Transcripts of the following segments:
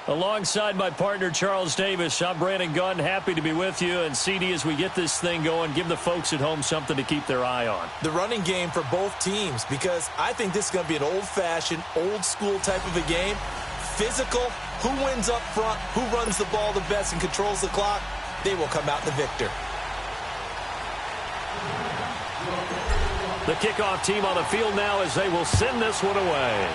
Alongside my partner, Charles Davis, I'm Brandon Gunn. Happy to be with you. And, CD, as we get this thing going, give the folks at home something to keep their eye on. The running game for both teams, because I think this is going to be an old-fashioned, old-school type of a game. Physical, who wins up front, who runs the ball the best and controls the clock, they will come out the victor. The kickoff team on the field now as they will send this one away.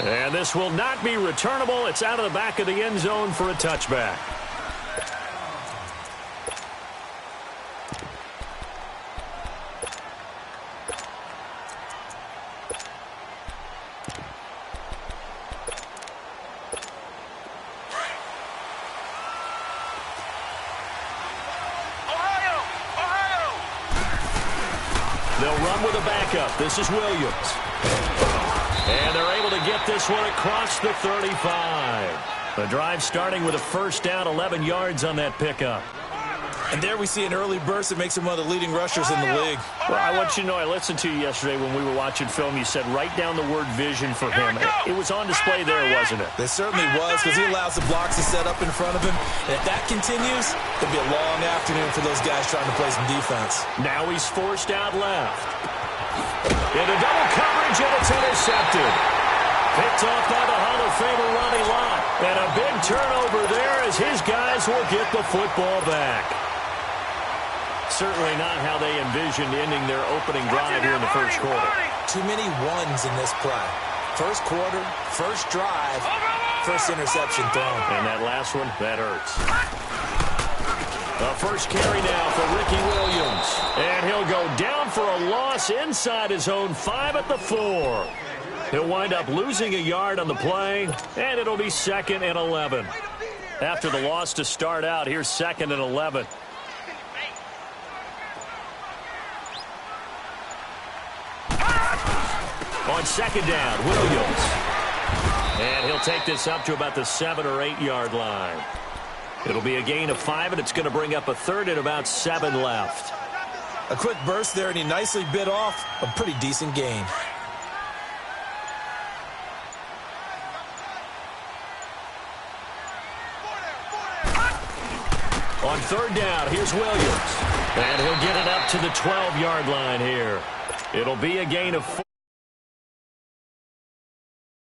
And this will not be returnable. It's out of the back of the end zone for a touchback. They'll run with a backup. This is Williams. And they're able to get this one across the 35. The drive starting with a first down, 11 yards on that pickup. And there we see an early burst that makes him one of the leading rushers in the league. Well, I want you to know, I listened to you yesterday when we were watching film. You said write down the word vision for him. It was on display there, wasn't it? It certainly was, because he allows the blocks to set up in front of him. And if that continues, it'll be a long afternoon for those guys trying to play some defense. Now he's forced out left. Into double coverage, and it's intercepted. Picked off by the Hall of Famer Ronnie Lott. And a big turnover there as his guys will get the football back. Certainly not how they envisioned ending their opening drive here in the first quarter. Too many ones in this play. First quarter, first drive, first interception thrown. And that last one, that hurts. The first carry now for Ricky Williams. And he'll go down for a loss inside his own 5 at the 4. He'll wind up losing a yard on the play, and it'll be 2nd and 11. After the loss to start out, here's 2nd and 11. On 2nd down, Williams. And he'll take this up to about the 7 or 8 yard line. It'll be a gain of 5, and it's going to bring up a 3rd and about 7 left. A quick burst there, and he nicely bit off a pretty decent gain. On 3rd down, here's Williams. And he'll get it up to the 12-yard line here. It'll be a gain of 4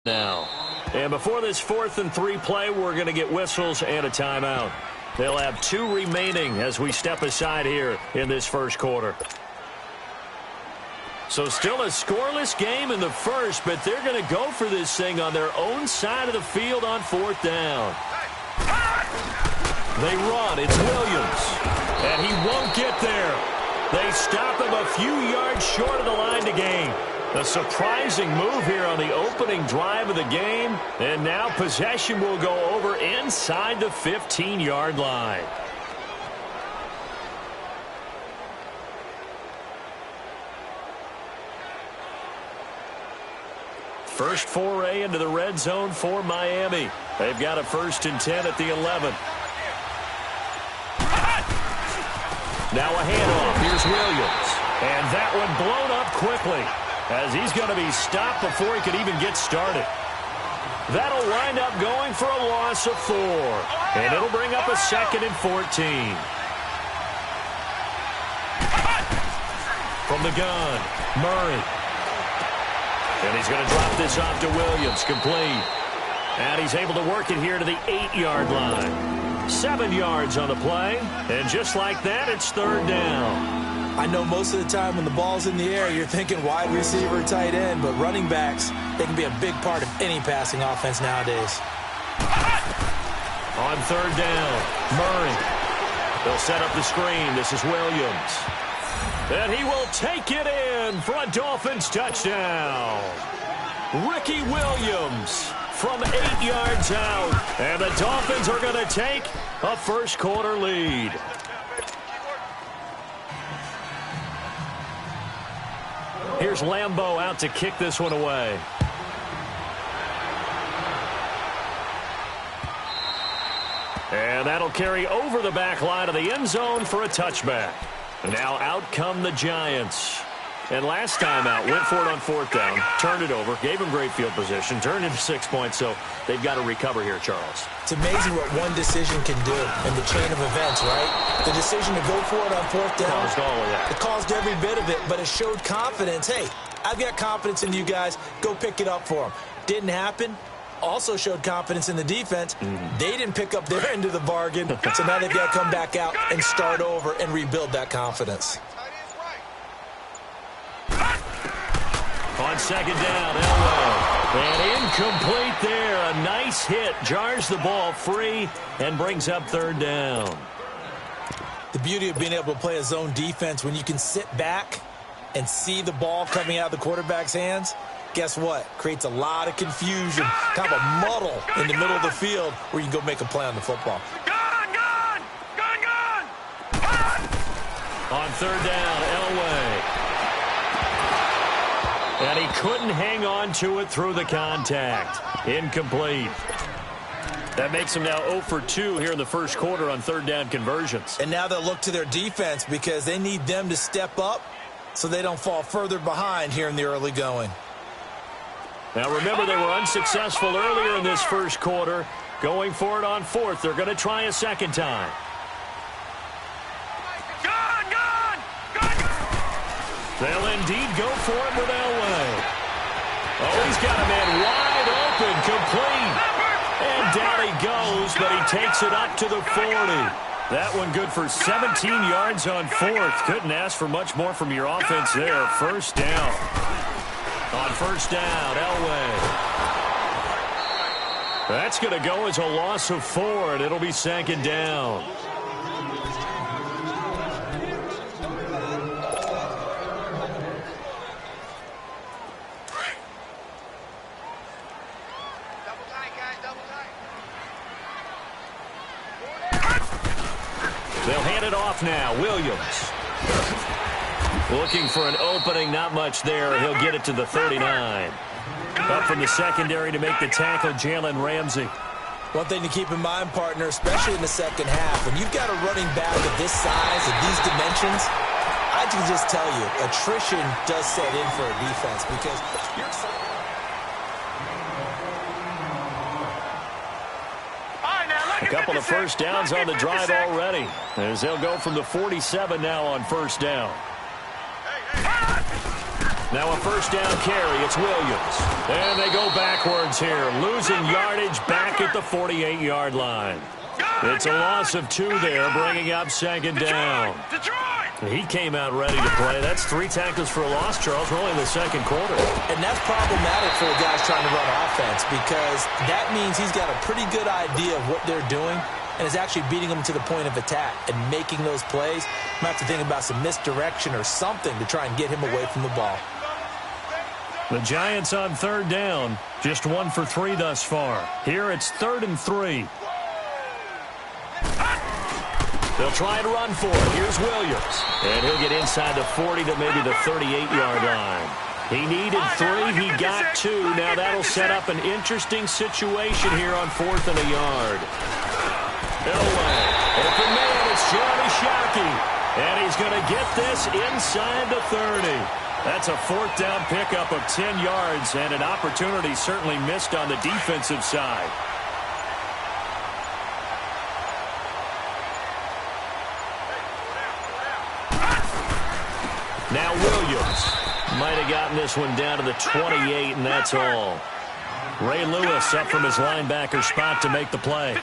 now. And before this 4th and 3 play, we're going to get whistles and a timeout. They'll have 2 remaining as we step aside here in this first quarter. So still a scoreless game in the first, but they're going to go for this thing on their own side of the field on 4th down. They run. It's Williams. And he won't get there. They stop him a few yards short of the line to gain. A surprising move here on the opening drive of the game. And now possession will go over inside the 15-yard line. First foray into the red zone for Miami. They've got a 1st and 10 at the 11. Now a handoff. Here's Williams. And that one blown up quickly as he's going to be stopped before he could even get started. That'll wind up going for a loss of 4. And it'll bring up a 2nd and 14. From the gun, Murray. And he's going to drop this off to Williams, complete. And he's able to work it here to the 8-yard line. 7 yards on the play, and just like that, it's 3rd down. I know most of the time when the ball's in the air, you're thinking wide receiver, tight end, but running backs, they can be a big part of any passing offense nowadays. On 3rd down, Murray. They'll set up the screen. This is Williams. And he will take it in for a Dolphins touchdown. Ricky Williams from 8 yards out. And the Dolphins are going to take a first quarter lead. Here's Lambeau out to kick this one away. And that'll carry over the back line of the end zone for a touchback. Now out come the Giants. And last time out, went for it on fourth down, turned it over, gave him great field position, turned into 6 points, so they've got to recover here, Charles. It's amazing what one decision can do in the chain of events, right? The decision to go for it on fourth down. Caused all of that. It caused every bit of it, but it showed confidence. Hey, I've got confidence in you guys. Go pick it up for them. Didn't happen. Also showed confidence in the defense. They didn't pick up their end of the bargain, so now they've got to come back out and start over and rebuild that confidence. On second down, Elway. And incomplete there. A nice hit. Jars the ball free and brings up third down. The beauty of being able to play a zone defense when you can sit back and see the ball coming out of the quarterback's hands, guess what? Creates a lot of confusion, kind of a muddle in the middle of the field where you can go make a play on the football. Gone! On third down, Elway. And he couldn't hang on to it through the contact. Incomplete. That makes him now 0 for 2 here in the first quarter on third down conversions. And now they'll look to their defense because they need them to step up so they don't fall further behind here in the early going. Now remember, they were unsuccessful earlier in this first quarter. Going for it on fourth. They're going to try a second time. They'll indeed go for it with Elway. Oh, he's got a man wide open, complete. And down he goes, but he takes it up to the 40. That one good for 17 yards on fourth. Couldn't ask for much more from your offense there. First down. On first down, Elway. That's going to go as a loss of 4, and it'll be second down. They'll hand it off now. Williams. Looking for an opening. Not much there. He'll get it to the 39. Up from the secondary to make the tackle, Jalen Ramsey. One thing to keep in mind, partner, especially in the second half, when you've got a running back of this size, of these dimensions, I can just tell you, attrition does set in for a defense because you're a couple of first downs on the drive already, as they'll go from the 47 now on first down. Now a first down carry. It's Williams. And they go backwards here, losing yardage back at the 48-yard line. It's a loss of 2 there, bringing up second down. He came out ready to play. That's 3 tackles for a loss, Charles. We're only in the second quarter. And that's problematic for the guys trying to run offense because that means he's got a pretty good idea of what they're doing and is actually beating them to the point of attack and making those plays. Might have to think about some misdirection or something to try and get him away from the ball. The Giants on third down, just 1 for 3 thus far. Here it's 3rd and 3. They'll try and run for it. Here's Williams. And he'll get inside the 40 to maybe the 38-yard line. He needed 3. He got 2. Now that'll set up an interesting situation here on 4th and a yard. Elway. Open man. It's Johnny Shockey. And he's going to get this inside the 30. That's a 4th down pickup of 10 yards and an opportunity certainly missed on the defensive side. Now Williams might have gotten this one down to the 28, and that's all. Ray Lewis up from his linebacker spot to make the play.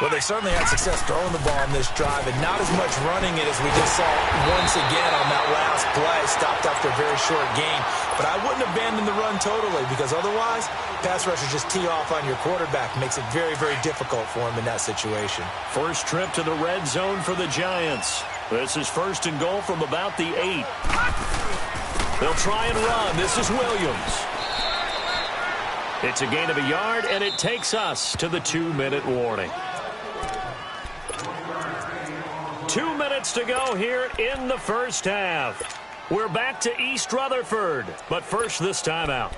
Well, they certainly had success throwing the ball on this drive, and not as much running it as we just saw once again on that last play. Stopped after a very short gain. But I wouldn't abandon the run totally because otherwise, pass rushers just tee off on your quarterback. Makes it very, very difficult for him in that situation. First trip to the red zone for the Giants. This is 1st and goal from about the 8. They'll try and run. This is Williams. It's a gain of a yard, and it takes us to the 2-minute warning. 2 minutes to go here in the first half. We're back to East Rutherford, but first this timeout.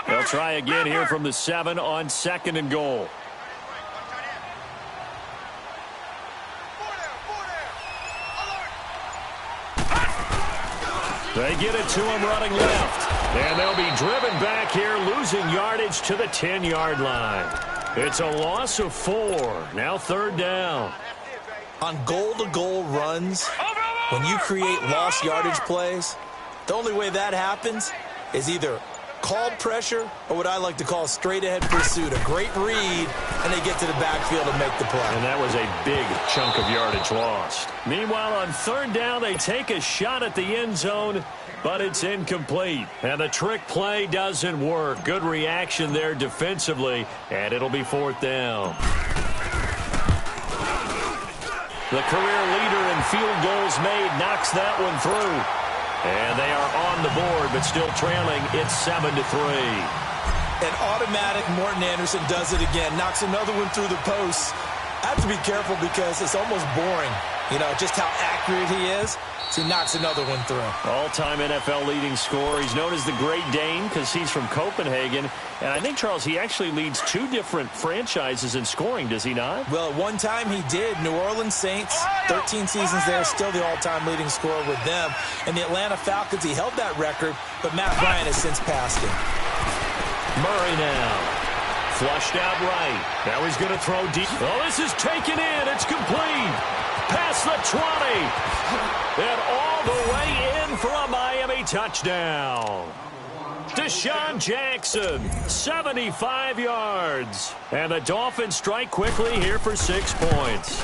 They'll try again here from the 7 on 2nd and goal. They get it to him running left. And they'll be driven back here, losing yardage to the 10-yard line. It's a loss of 4. Now 3rd down. On goal-to-goal runs, when you create lost yardage plays, the only way that happens is either called pressure or what I like to call straight-ahead pursuit. A great read, and they get to the backfield and make the play. And that was a big chunk of yardage lost. Meanwhile, on 3rd down, they take a shot at the end zone, but it's incomplete. And the trick play doesn't work. Good reaction there defensively, and it'll be 4th down. The career leader in field goals made knocks that one through. And they are on the board, but still trailing. It's 7-3. An automatic Morton Anderson does it again. Knocks another one through the post. I have to be careful because it's almost boring. You know, just how accurate he is. So he knocks another one through. All-time NFL leading scorer. He's known as the Great Dane because he's from Copenhagen. And I think, Charles, he actually leads 2 different franchises in scoring, does he not? Well, at one time he did. New Orleans Saints, 13 seasons there, still the all-time leading scorer with them. And the Atlanta Falcons, he held that record, but Matt Ryan has since passed him. Murray now. Flushed out right. Now he's going to throw deep. Oh, this is taken in. It's complete. Past the 20. And all the way in for a Miami touchdown. Deshaun Jackson, 75 yards. And the Dolphins strike quickly here for 6 points.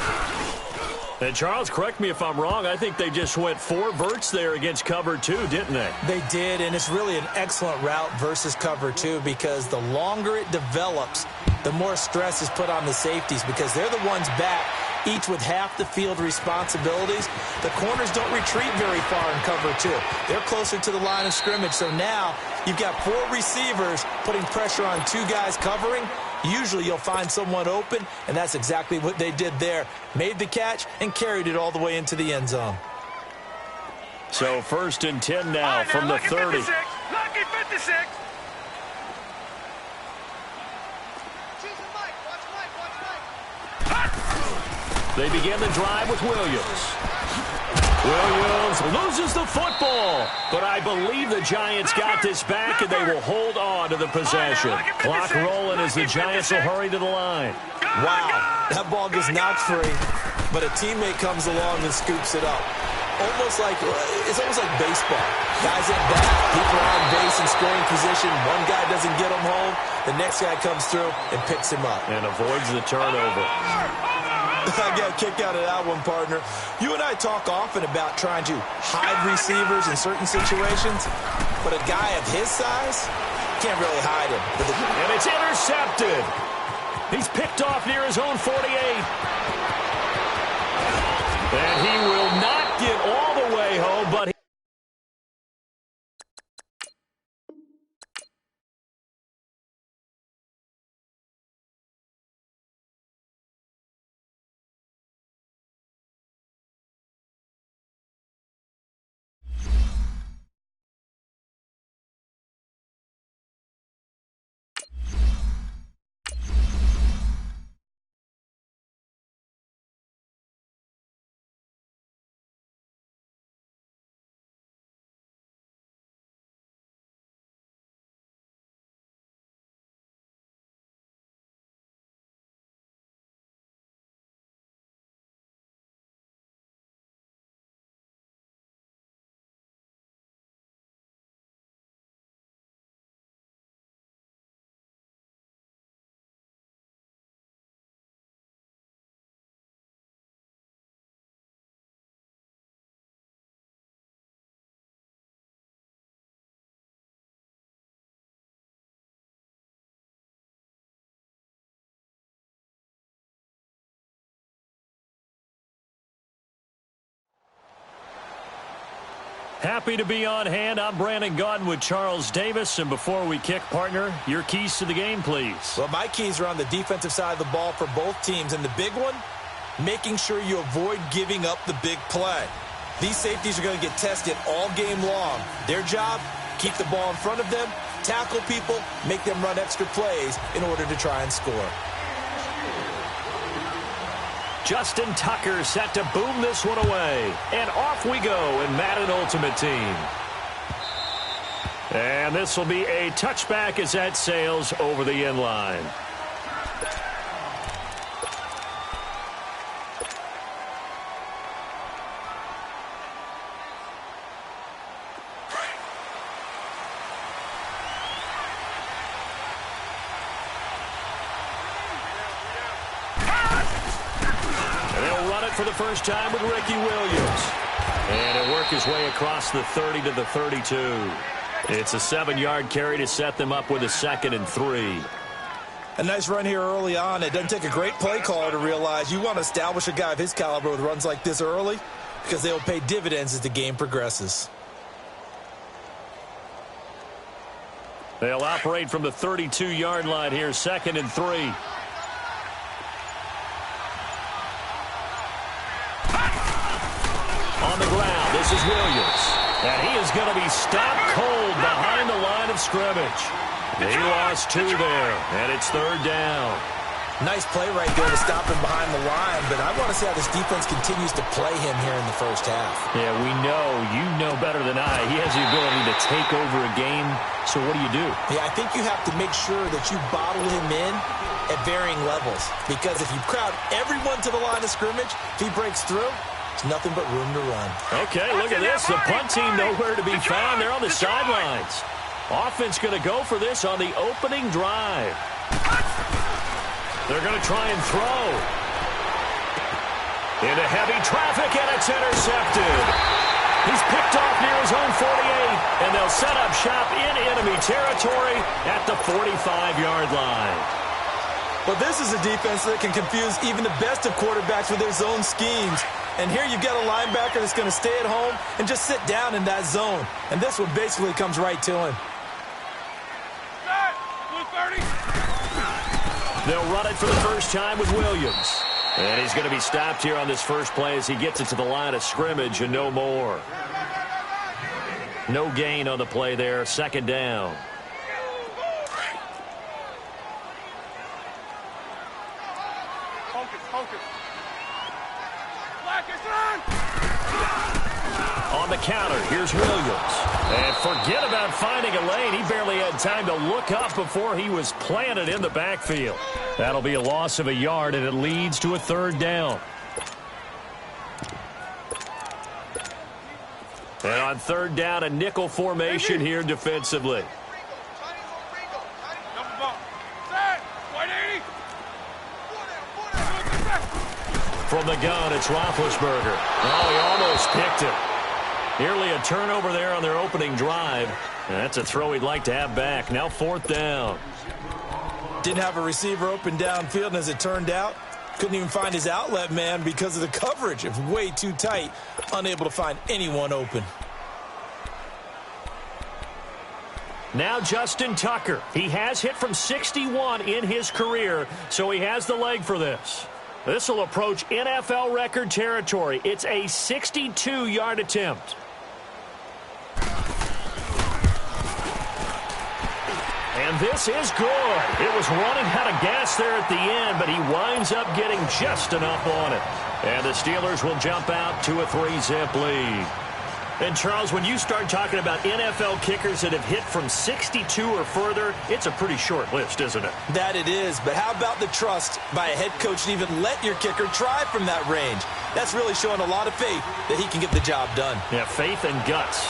And, Charles, correct me if I'm wrong. I think they just went 4 verts there against cover 2, didn't they? They did, and it's really an excellent route versus cover 2 because the longer it develops, the more stress is put on the safeties because they're the ones back, each with half the field responsibilities. The corners don't retreat very far in cover 2. They're closer to the line of scrimmage, so now you've got 4 receivers putting pressure on 2 guys covering. Usually you'll find someone open, and that's exactly what they did there. Made the catch and carried it all the way into the end zone. So 1st and 10 now from the 30. Lucky 56. They begin the drive with Williams. Williams loses the football, but I believe the Giants got this back, and they will hold on to the possession. Clock rolling as the Giants will hurry to the line. Wow, that ball gets knocked free, but a teammate comes along and scoops it up. It's almost like baseball. Guys at bat, people are on base in scoring position. One guy doesn't get him home. The next guy comes through and picks him up. And avoids the turnover. I got a kick out of that one, partner. You and I talk often about trying to hide receivers in certain situations, but a guy of his size can't really hide him. And it's intercepted. He's picked off near his own 48. And he will not get all the way home, but happy to be on hand. I'm Brandon Gaudin with Charles Davis. And before we kick, partner, your keys to the game, please. Well, my keys are on the defensive side of the ball for both teams. And the big one, making sure you avoid giving up the big play. These safeties are going to get tested all game long. Their job, keep the ball in front of them, tackle people, make them run extra plays in order to try and score. Justin Tucker set to boom this one away. And off we go in Madden Ultimate Team. And this will be a touchback as that sails over the end line. For the first time with Ricky Williams. And he'll work his way across the 30 to the 32. It's a 7-yard carry to set them up with a 2nd and 3. A nice run here early on. It doesn't take a great play caller to realize you want to establish a guy of his caliber with runs like this early because they'll pay dividends as the game progresses. They'll operate from the 32-yard line here, 2nd and 3. On the ground, this is Williams. And he is going to be stopped cold behind the line of scrimmage. He lost 2 there, and it's 3rd down. Nice play right there to stop him behind the line, but I want to see how this defense continues to play him here in the first half. Yeah, you know better than I. He has the ability to take over a game, so what do? Yeah, I think you have to make sure that you bottle him in at varying levels, because if you crowd everyone to the line of scrimmage, if he breaks through, it's nothing but room to run. Okay, look at this. The punt team nowhere to be found. They're on the sidelines. Offense going to go for this on the opening drive. They're going to try and throw. Into heavy traffic, and it's intercepted. He's picked off near his own 48, and they'll set up shop in enemy territory at the 45-yard line. But this is a defense that can confuse even the best of quarterbacks with their zone schemes. And here you've got a linebacker that's going to stay at home and just sit down in that zone. And this one basically comes right to him. They'll run it for the first time with Williams. And he's going to be stopped here on this first play as he gets it to the line of scrimmage and no more. No gain on the play there, 2nd down. On the counter, here's Williams. And forget about finding a lane. He barely had time to look up before he was planted in the backfield. That'll be a loss of a yard, and it leads to a 3rd down. And on 3rd down, a nickel formation here defensively. From the gun, it's Roethlisberger. Oh, he almost picked it. Nearly a turnover there on their opening drive. And that's a throw he'd like to have back. Now 4th down. Didn't have a receiver open downfield, and as it turned out, couldn't even find his outlet man because of the coverage. It was way too tight, unable to find anyone open. Now Justin Tucker. He has hit from 61 in his career, so he has the leg for this. This will approach NFL record territory. It's a 62-yard attempt. And this is good. It was running out of gas there at the end, but he winds up getting just enough on it. And the Steelers will jump out to a 3-zip lead. And, Charles, when you start talking about NFL kickers that have hit from 62 or further, it's a pretty short list, isn't it? That it is, but how about the trust by a head coach to even let your kicker try from that range? That's really showing a lot of faith that he can get the job done. Yeah, faith and guts.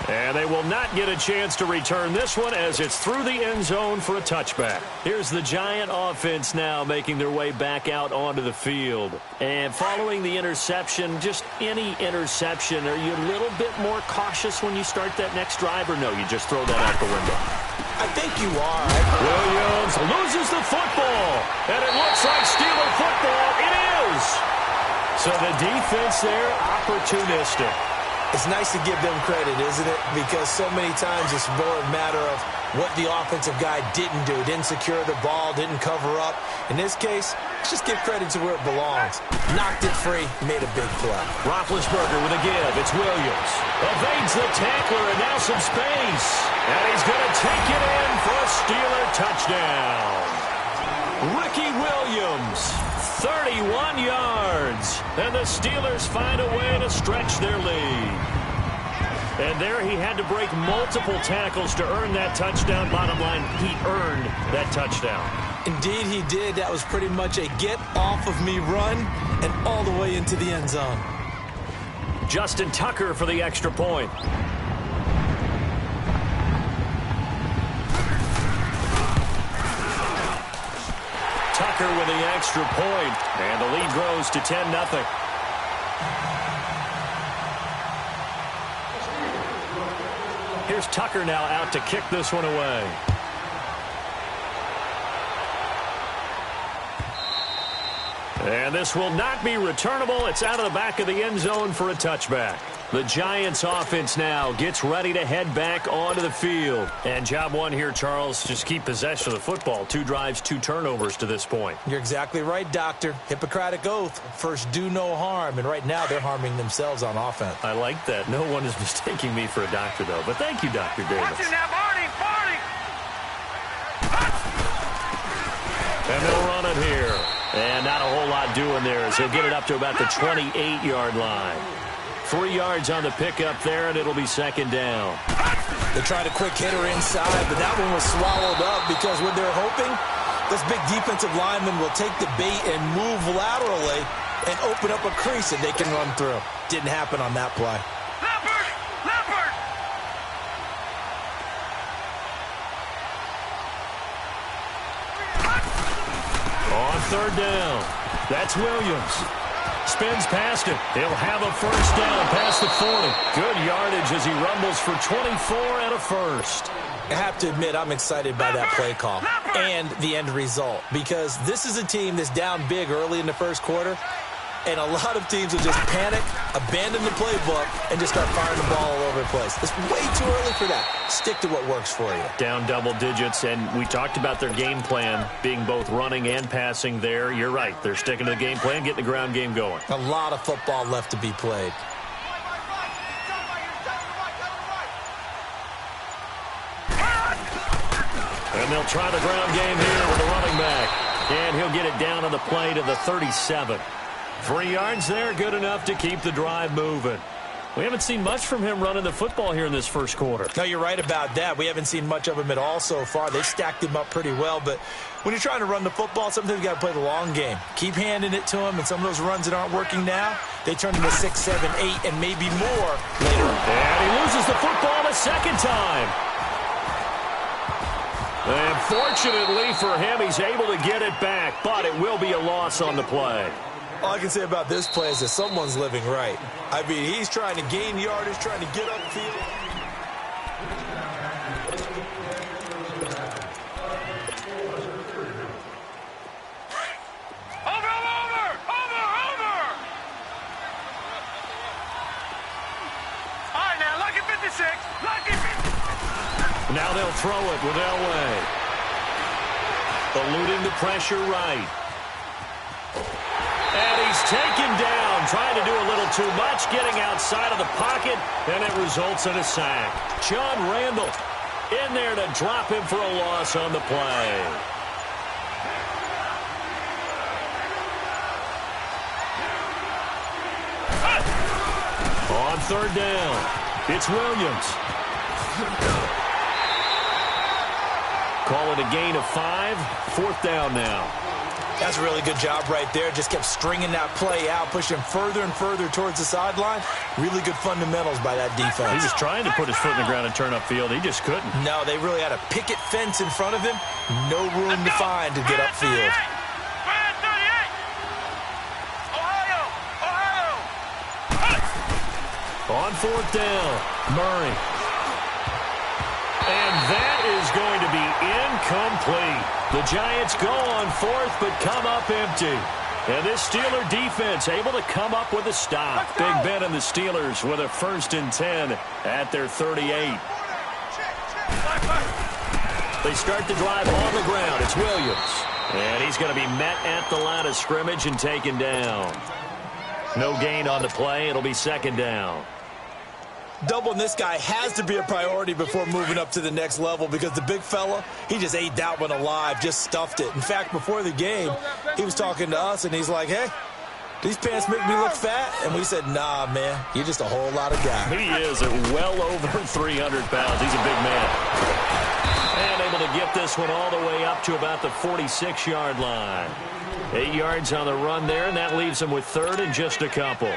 And they will not get a chance to return this one as it's through the end zone for a touchback. Here's the Giant offense now making their way back out onto the field. And following the interception, just any interception, are you a little bit more cautious when you start that next drive, or no, you just throw that out the window? I think you are. Williams loses the football, and it looks like Steeler football. It is. So the defense there, opportunistic. It's nice to give them credit, isn't it? Because so many times it's more a matter of what the offensive guy didn't do. Didn't secure the ball, didn't cover up. In this case, let's just give credit to where it belongs. Knocked it free, made a big play. Roethlisberger with a give. It's Williams. Evades the tackler, and now some space. And he's going to take it in for a Steeler touchdown. Ricky Williams, 31 yards. And the Steelers find a way to stretch their lead. And there he had to break multiple tackles to earn that touchdown. Bottom line, he earned that touchdown. Indeed he did. That was pretty much a get-off-of-me run and all the way into the end zone. Justin Tucker for the extra point. Tucker with the extra point, and the lead grows to 10-0. Here's Tucker now out to kick this one away. And this will not be returnable. It's out of the back of the end zone for a touchback. The Giants offense now gets ready to head back onto the field. And job one here, Charles, just keep possession of the football. 2 drives, 2 turnovers to this point. You're exactly right, Doctor. Hippocratic oath. First, do no harm. And right now, they're harming themselves on offense. I like that. No one is mistaking me for a doctor, though. But thank you, Dr. Davis. And they'll run it here. And not a whole lot doing there as he'll get it up to about the 28-yard line. 3 yards on the pickup there, and it'll be second down. They tried a quick hitter inside, but that one was swallowed up because what they're hoping, this big defensive lineman will take the bait and move laterally and open up a crease that they can run through. Didn't happen on that play. On third down, that's Williams. Spins past it. He'll have a first down past the 40. Good yardage as he rumbles for 24 and a first. I have to admit, I'm excited by that play call and the end result because this is a team that's down big early in the first quarter, and a lot of teams will just panic, abandon the playbook, and just start firing the ball all over the place. It's way too early for that. Stick to what works for you. Down double digits, and we talked about their game plan being both running and passing there. You're right. They're sticking to the game plan, getting the ground game going. A lot of football left to be played. And they'll try the ground game here with the running back. And he'll get it down on the play to the 37. 3 yards there, good enough to keep the drive moving. We haven't seen much from him running the football here in this first quarter. No, you're right about that. We haven't seen much of him at all so far. They've stacked him up pretty well, but when you're trying to run the football, sometimes you got to play the long game. Keep handing it to him, and some of those runs that aren't working now, they turn into 6, 7, 8, and maybe more later. And he loses the football the second time. And fortunately for him, he's able to get it back, but it will be a loss on the play. All I can say about this play is that someone's living right. I mean, he's trying to gain yardage, trying to get upfield. Over! All right, now, lucky 56. Lucky 56. Now they'll throw it with Elway. Eluding the pressure right. And he's taken down, trying to do a little too much, getting outside of the pocket, and it results in a sack. John Randall in there to drop him for a loss on the play. On third down, it's Williams. Call it a gain of 5, 4th down now. That's a really good job right there. Just kept stringing that play out, pushing further and further towards the sideline. Really good fundamentals by that defense. He was trying to put his foot in the ground and turn upfield. He just couldn't. No, they really had a picket fence in front of him. No room to find to get upfield. On 4th down, Murray. And that is going to be incomplete. The Giants go on 4th, but come up empty. And this Steeler defense able to come up with a stop. Big Ben and the Steelers with a 1st and 10 at their 38. They start the drive on the ground. It's Williams. And he's going to be met at the line of scrimmage and taken down. No gain on the play. It'll be 2nd down. Doubling this guy has to be a priority before moving up to the next level because the big fella, he just ate that one alive, just stuffed it. In fact, before the game, he was talking to us, and he's like, hey, These pants make me look fat. And we said, nah, man, you're just a whole lot of guy. He is at well over 300 pounds. He's a big man. And able to get this one all the way up to about the 46-yard line. 8 yards on the run there, and that leaves them with third and just a couple.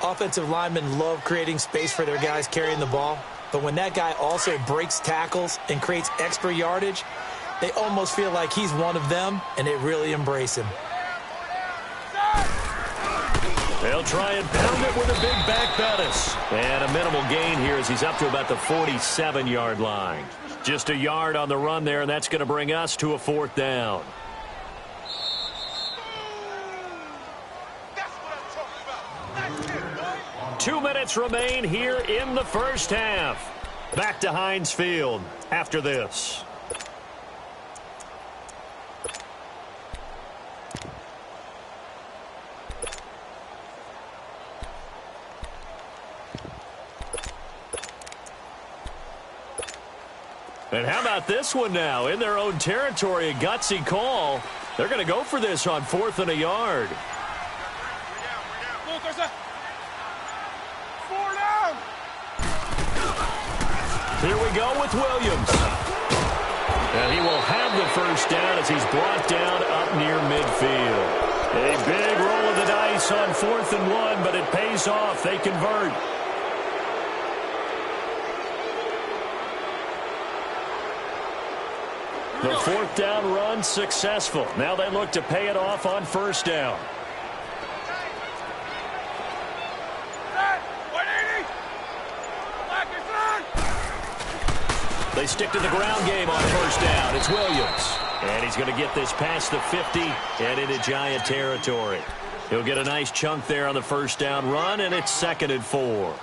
Offensive linemen love creating space for their guys carrying the ball. But when that guy also breaks tackles and creates extra yardage, they almost feel like he's one of them, and they really embrace him. They'll try and pound it with a big back Bettis. And a minimal gain here as he's up to about the 47-yard line. Just a yard on the run there, and that's going to bring us to a fourth down. That's what I'm talking about. 2 minutes remain here in the first half. Back to Heinz Field after this. And how about this one now? In their own territory, a gutsy call. They're going to go for this on 4th and a yard. 4 down. Here we go with Williams. And he will have the first down as he's brought down up near midfield. A big roll of the dice on 4th and 1, but it pays off. They convert. The 4th down run successful. Now they look to pay it off on 1st down. They stick to the ground game on 1st down. It's Williams. And he's going to get this past the 50 and into Giant territory. He'll get a nice chunk there on the 1st down run, and it's 2nd and 4.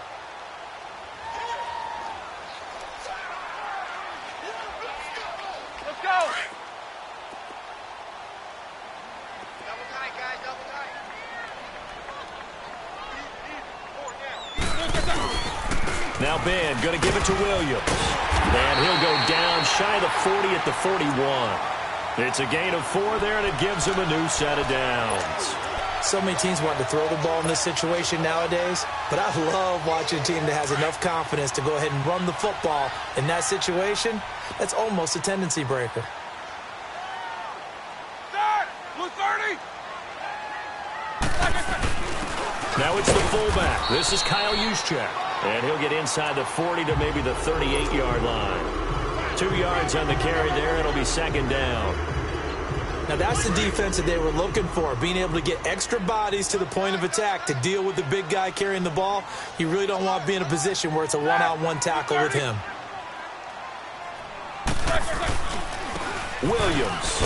Now Ben going to give it to Williams. And he'll go down shy of the 40 at the 41. It's a gain of 4 there, and it gives him a new set of downs. So many teams want to throw the ball in this situation nowadays, but I love watching a team that has enough confidence to go ahead and run the football in that situation. That's almost a tendency breaker. Now it's the fullback. This is Kyle Juszczyk. And he'll get inside the 40 to maybe the 38-yard line. 2 yards on the carry there. It'll be 2nd down. Now that's the defense that they were looking for, being able to get extra bodies to the point of attack to deal with the big guy carrying the ball. You really don't want to be in a position where it's a one-on-one tackle with him. Williams.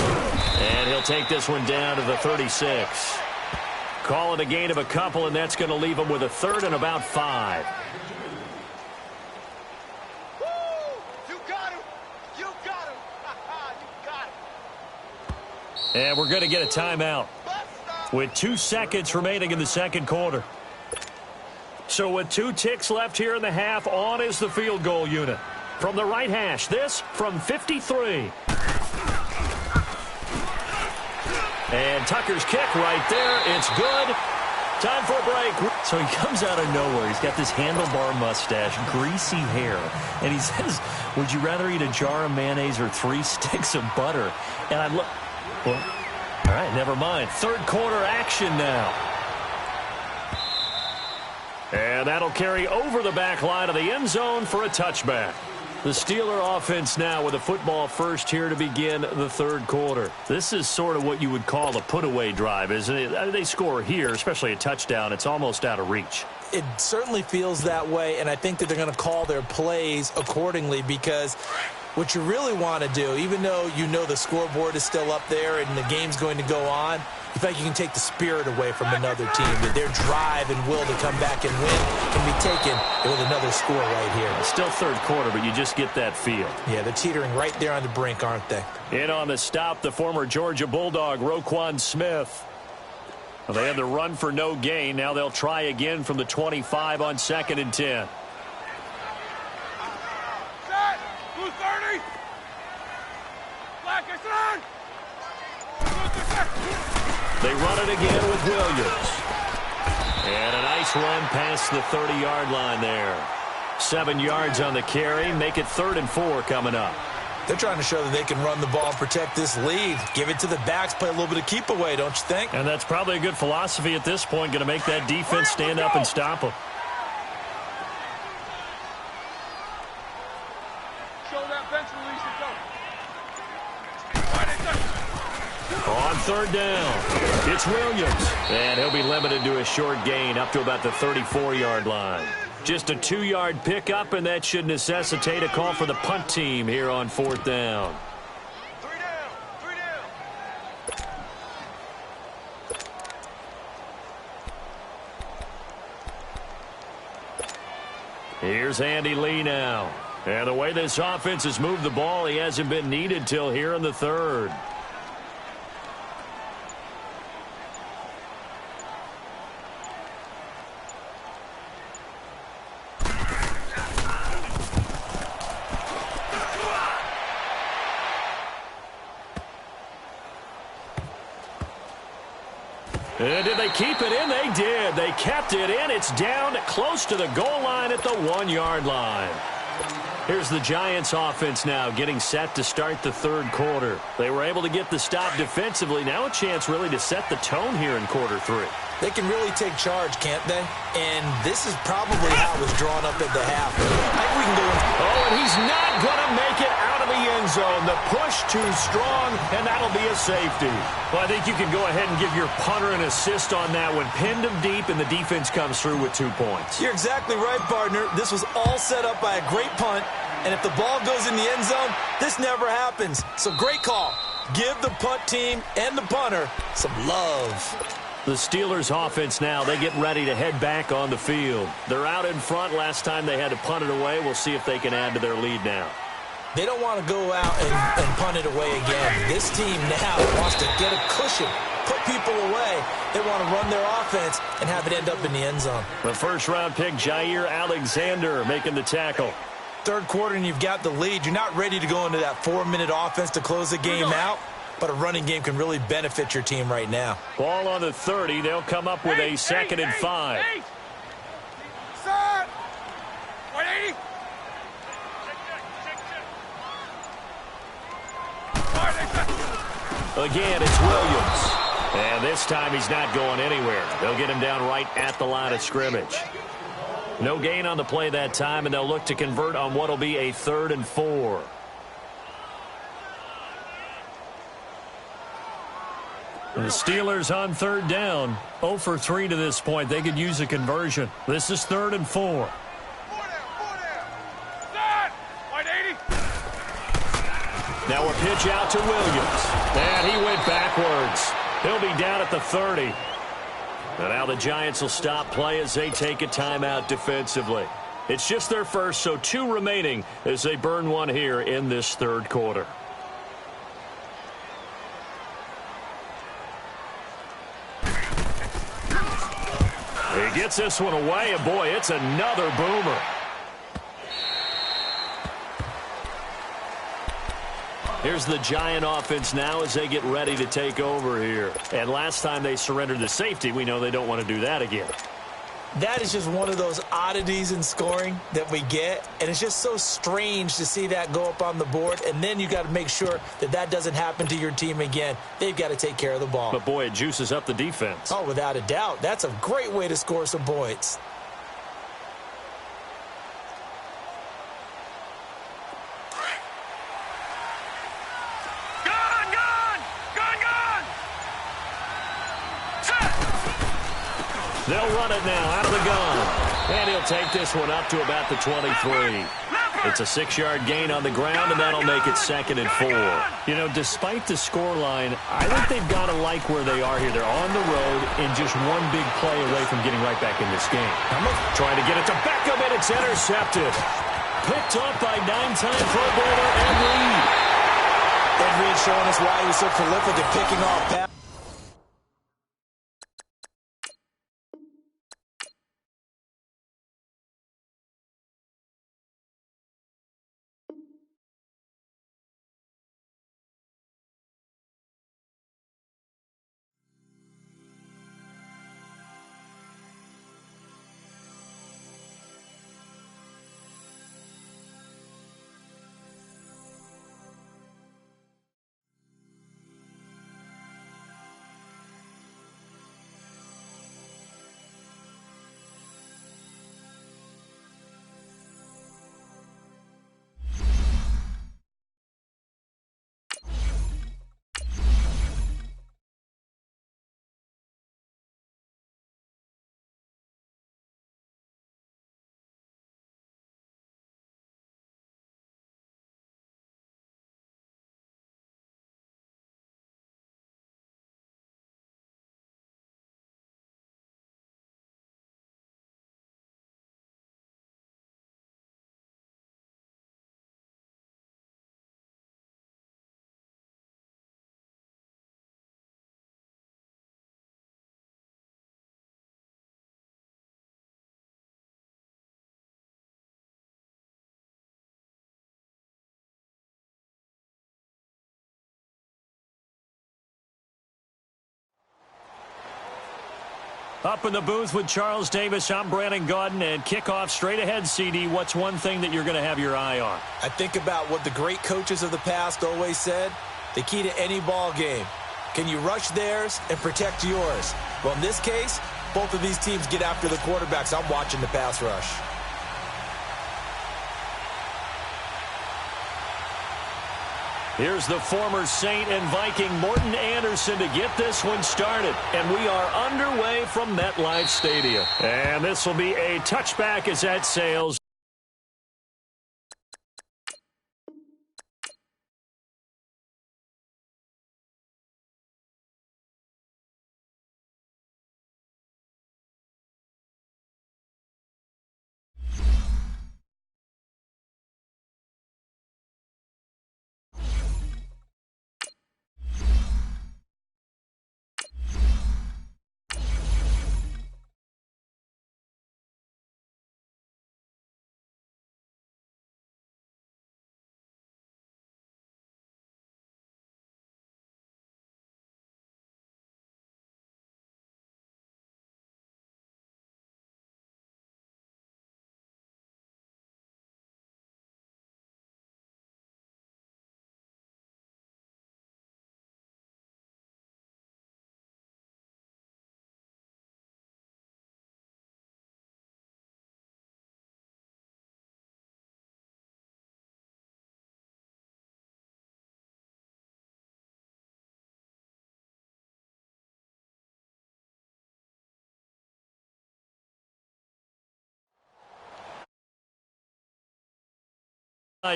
And he'll take this one down to the 36. Call it a gain of a couple, and that's going to leave him with a 3rd and about 5. And we're going to get a timeout with 2 seconds remaining in the 2nd quarter. So with 2 ticks left here in the half, on is the field goal unit. From the right hash, this from 53. And Tucker's kick right there. It's good. Time for a break. So he comes out of nowhere. He's got this handlebar mustache, greasy hair. And he says, would you rather eat a jar of mayonnaise or 3 sticks of butter? And I look. Well, all right, never mind. 3rd quarter action now. And that'll carry over the back line of the end zone for a touchback. The Steeler offense now with a football first here to begin the 3rd quarter. This is sort of what you would call a put-away drive, isn't it? They score here, especially a touchdown. It's almost out of reach. It certainly feels that way, and I think that they're going to call their plays accordingly, because what you really want to do, even though you know the scoreboard is still up there and the game's going to go on, you feel like you can take the spirit away from another team, that their drive and will to come back and win can be taken with another score right here. Still 3rd quarter, but you just get that feel. Yeah, they're teetering right there on the brink, aren't they? In on the stop, the former Georgia Bulldog, Roquan Smith. Well, they had the run for no gain. Now they'll try again from the 25 on 2nd and 10. They run it again with Williams. And a nice run past the 30-yard line there. 7 yards on the carry. Make it 3rd and 4 coming up. They're trying to show that they can run the ball and protect this lead. Give it to the backs, play a little bit of keep away, don't you think? And that's probably a good philosophy at this point. Going to make that defense stand up and stop them. Show that bench release and go. On 3rd down, it's Williams. And he'll be limited to a short gain up to about the 34-yard line. Just a 2-yard pickup, and that should necessitate a call for the punt team here on 4th down. 3 down. Here's Andy Lee now. And the way this offense has moved the ball, he hasn't been needed till here in the 3rd. And did they keep it in? They did. They kept it in. It's down close to the goal line at the 1-yard line. Here's the Giants offense now getting set to start the 3rd quarter. They were able to get the stop defensively. Now a chance really to set the tone here in quarter 3. They can really take charge, can't they? And this is probably how it was drawn up at the half. I think we can go in. Oh, and he's not going to make it out of the end zone. The push too strong, and that'll be a safety. Well, I think you can go ahead and give your punter an assist on that one. Pinned him deep, and the defense comes through with 2 points. You're exactly right, partner. This was all set up by a great punt, and if the ball goes in the end zone, this never happens. So great call. Give the punt team and the punter some love. The Steelers offense now, they get ready to head back on the field. They're out in front. Last time they had to punt it away. We'll see if they can add to their lead now. They don't want to go out and punt it away again. This team now wants to get a cushion, put people away. They want to run their offense and have it end up in the end zone. The first-round pick, Jair Alexander, making the tackle. 3rd quarter and you've got the lead. You're not ready to go into that 4-minute offense to close the game out. But a running game can really benefit your team right now. Ball on the 30. They'll come up with a 2nd and 5. Set. 180. Again, it's Williams. And this time he's not going anywhere. They'll get him down right at the line of scrimmage. No gain on the play that time, and they'll look to convert on what will be a 3rd and 4. The Steelers on 3rd down. 0 for 3 to this point. They could use a conversion. This is 3rd and 4. 4 down. Set. 180. Now a pitch out to Williams. And he went backwards. He'll be down at the 30. And now the Giants will stop play as they take a timeout defensively. It's just their first, so 2 remaining as they burn one here in this 3rd quarter. He gets this one away, and boy, it's another boomer. Here's the Giant offense now as they get ready to take over here. And last time they surrendered the safety, we know they don't want to do that again. That is just one of those oddities in scoring that we get, and it's just so strange to see that go up on the board, and then you got to make sure that that doesn't happen to your team again. They've got to take care of the ball. But, boy, it juices up the defense. Oh, without a doubt. That's a great way to score some points. They'll run it now out of the gun. And he'll take this one up to about the 23. It's a 6-yard gain on the ground, and that'll make it 2nd and 4. You know, despite the scoreline, I think they've got to like where they are here. They're on the road and just one big play away from getting right back in this game. Trying to get it to Beckham, and it's intercepted. Picked up by 9-time Pro Bowler Ed Reed. Ed Reed showing us why he was so prolific at picking off passes. Up in the booth with Charles Davis, I'm Brandon Gaudin, and kickoff straight ahead, CD. What's one thing that you're going to have your eye on? I think about what the great coaches of the past always said. The key to any ball game. Can you rush theirs and protect yours? Well, in this case, both of these teams get after the quarterbacks. I'm watching the pass rush. Here's the former Saint and Viking Morton Anderson to get this one started. And we are underway from MetLife Stadium. And this will be a touchback as that sails.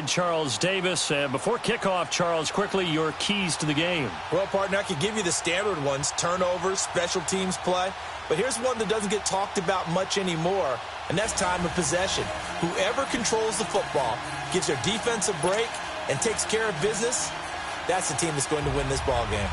Charles Davis. Before kickoff, Charles, quickly, your keys to the game. Well, partner, I could give you the standard ones, turnovers, special teams play. But here's one that doesn't get talked about much anymore, and that's time of possession. Whoever controls the football, gives their defense a break, and takes care of business, that's the team that's going to win this ball game.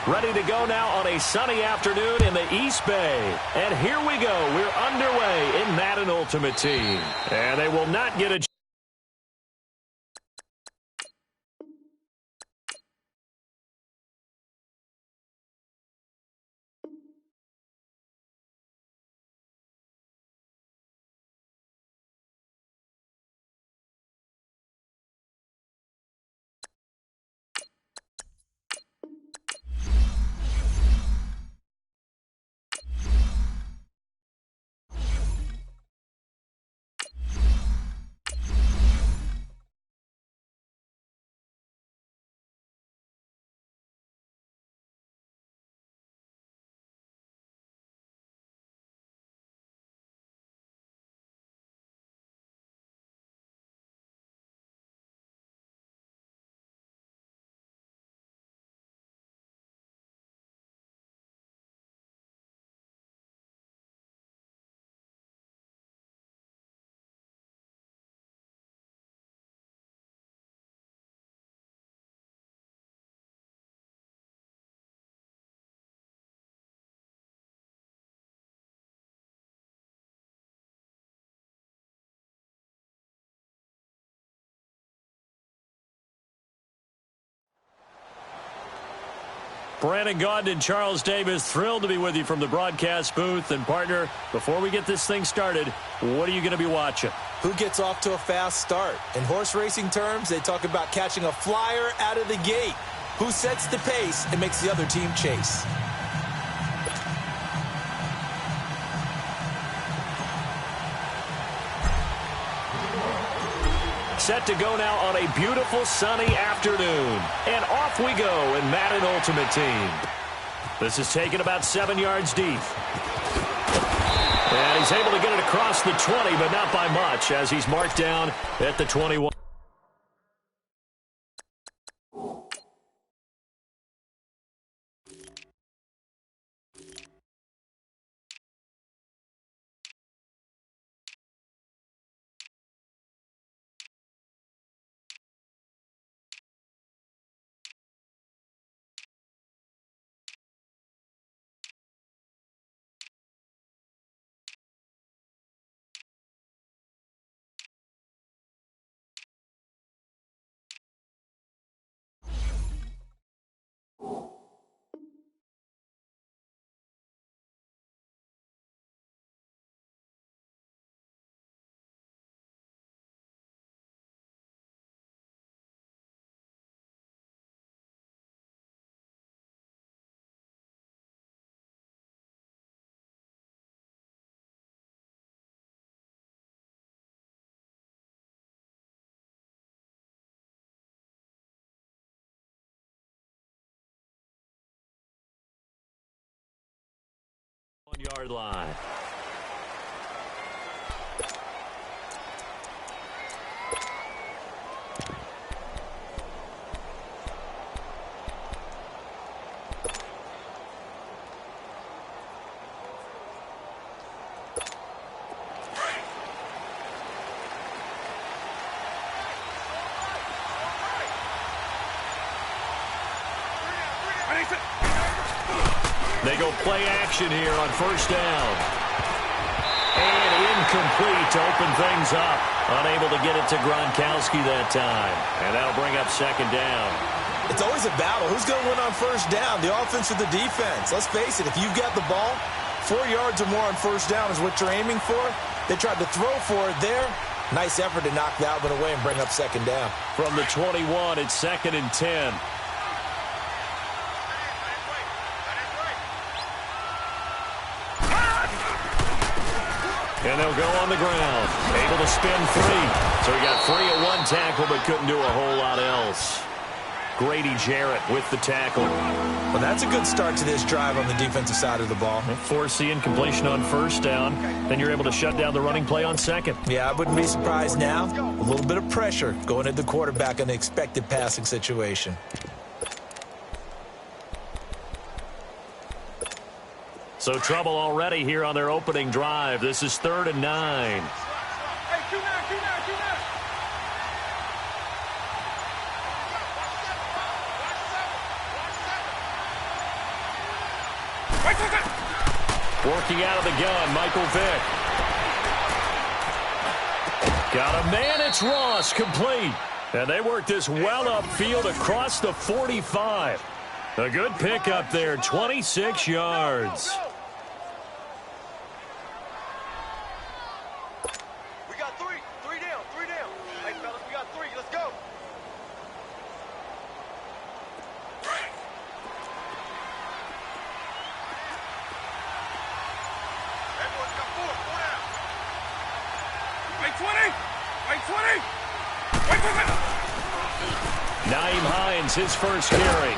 Ready to go now on a sunny afternoon in the East Bay. And here we go. We're underway in Madden Ultimate Team. And they will not get a Brandon Gaudin and Charles Davis, thrilled to be with you from the broadcast booth. And, partner, before we get this thing started, what are you going to be watching? Who gets off to a fast start? In horse racing terms, they talk about catching a flyer out of the gate. Who sets the pace and makes the other team chase? Set to go now on a beautiful sunny afternoon. And off we go in Madden Ultimate Team. This is taken about 7 yards deep. And he's able to get it across the 20, but not by much, as he's marked down at the 21. Yard line. They go play action here on first down. And incomplete to open things up. Unable to get it to Gronkowski that time. And that'll bring up second down. It's always a battle. Who's going to win on first down, the offense or the defense? Let's face it, if you've got the ball, 4 yards or more on first down is what you're aiming for. They tried to throw for it there. Nice effort to knock that one away and bring up second down. From the 21, it's 2nd and 10. And they'll go on the ground. Able to spin free. So he got free at one tackle, but couldn't do a whole lot else. Grady Jarrett with the tackle. Well, that's a good start to this drive on the defensive side of the ball. Force the incompletion on first down. Then you're able to shut down the running play on second. Yeah, I wouldn't be surprised now. A little bit of pressure going at the quarterback in the expected passing situation. So trouble already here on their opening drive. This is 3rd and 9. Hey, Q9, Q9, Q9. Working out of the gun, Michael Vick. Got a man, it's Ross, complete. And they work this well upfield across the 45. A good pickup there, 26 yards. We got three. Three down. Hey, fellas, we got three. Let's go. Everyone's got four. Four down. Wait 20. Wait 20. Wait 20. Naeem Hines, his first carry.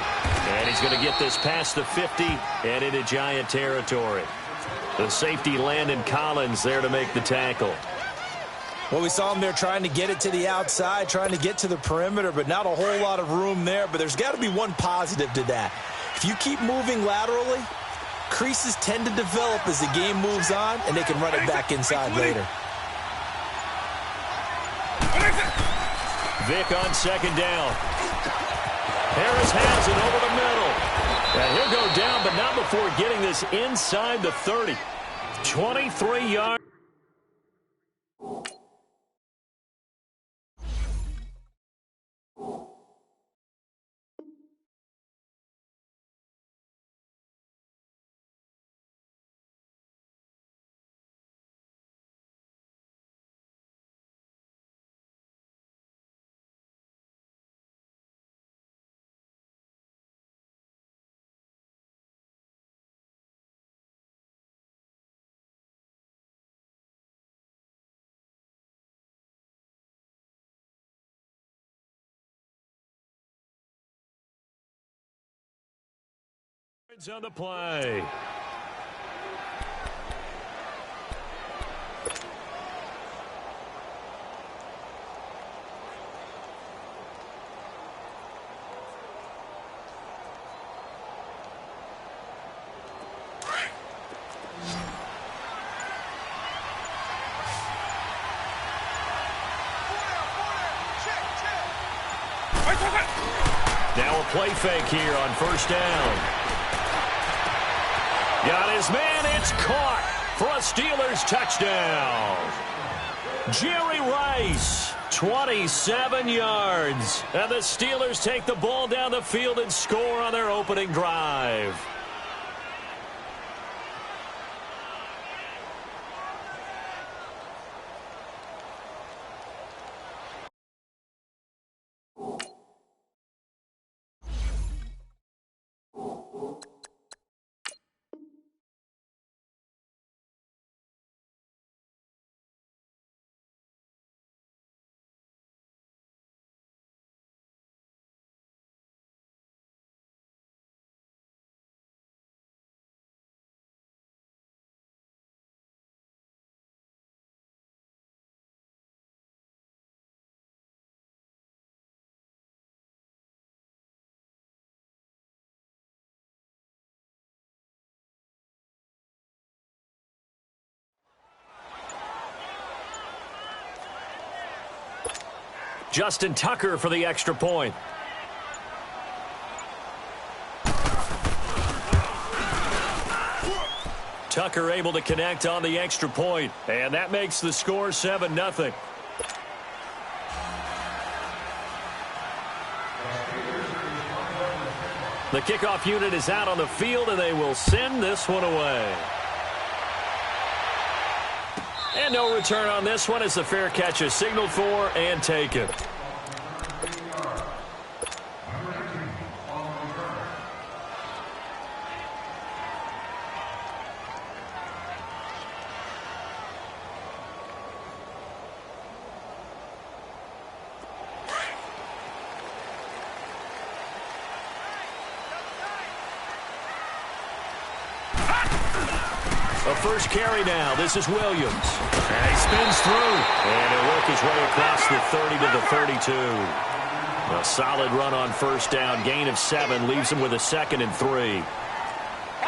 And he's going to get this past the 50 and into Giant territory. The safety, Landon Collins, there to make the tackle. Well, we saw him there trying to get it to the outside, trying to get to the perimeter, but not a whole lot of room there. But there's got to be one positive to that. If you keep moving laterally, creases tend to develop as the game moves on, and they can run it back inside later. Vick on second down. Harris has it over the middle. And he'll go down, but not before getting this inside the 30. 23 yards. On the play. Now a play fake here on first down. Got his man, it's caught for a Steelers touchdown. Jerry Rice, 27 yards. And the Steelers take the ball down the field and score on their opening drive. Justin Tucker for the extra point. Tucker able to connect on the extra point, and that makes the score 7-0. The kickoff unit is out on the field, and they will send this one away. And no return on this one as the fair catch is signaled for and taken. First carry now. This is Williams. And he spins through. And he'll work his way across the 30 to the 32. A solid run on first down. Gain of 7. Leaves him with a 2nd and 3.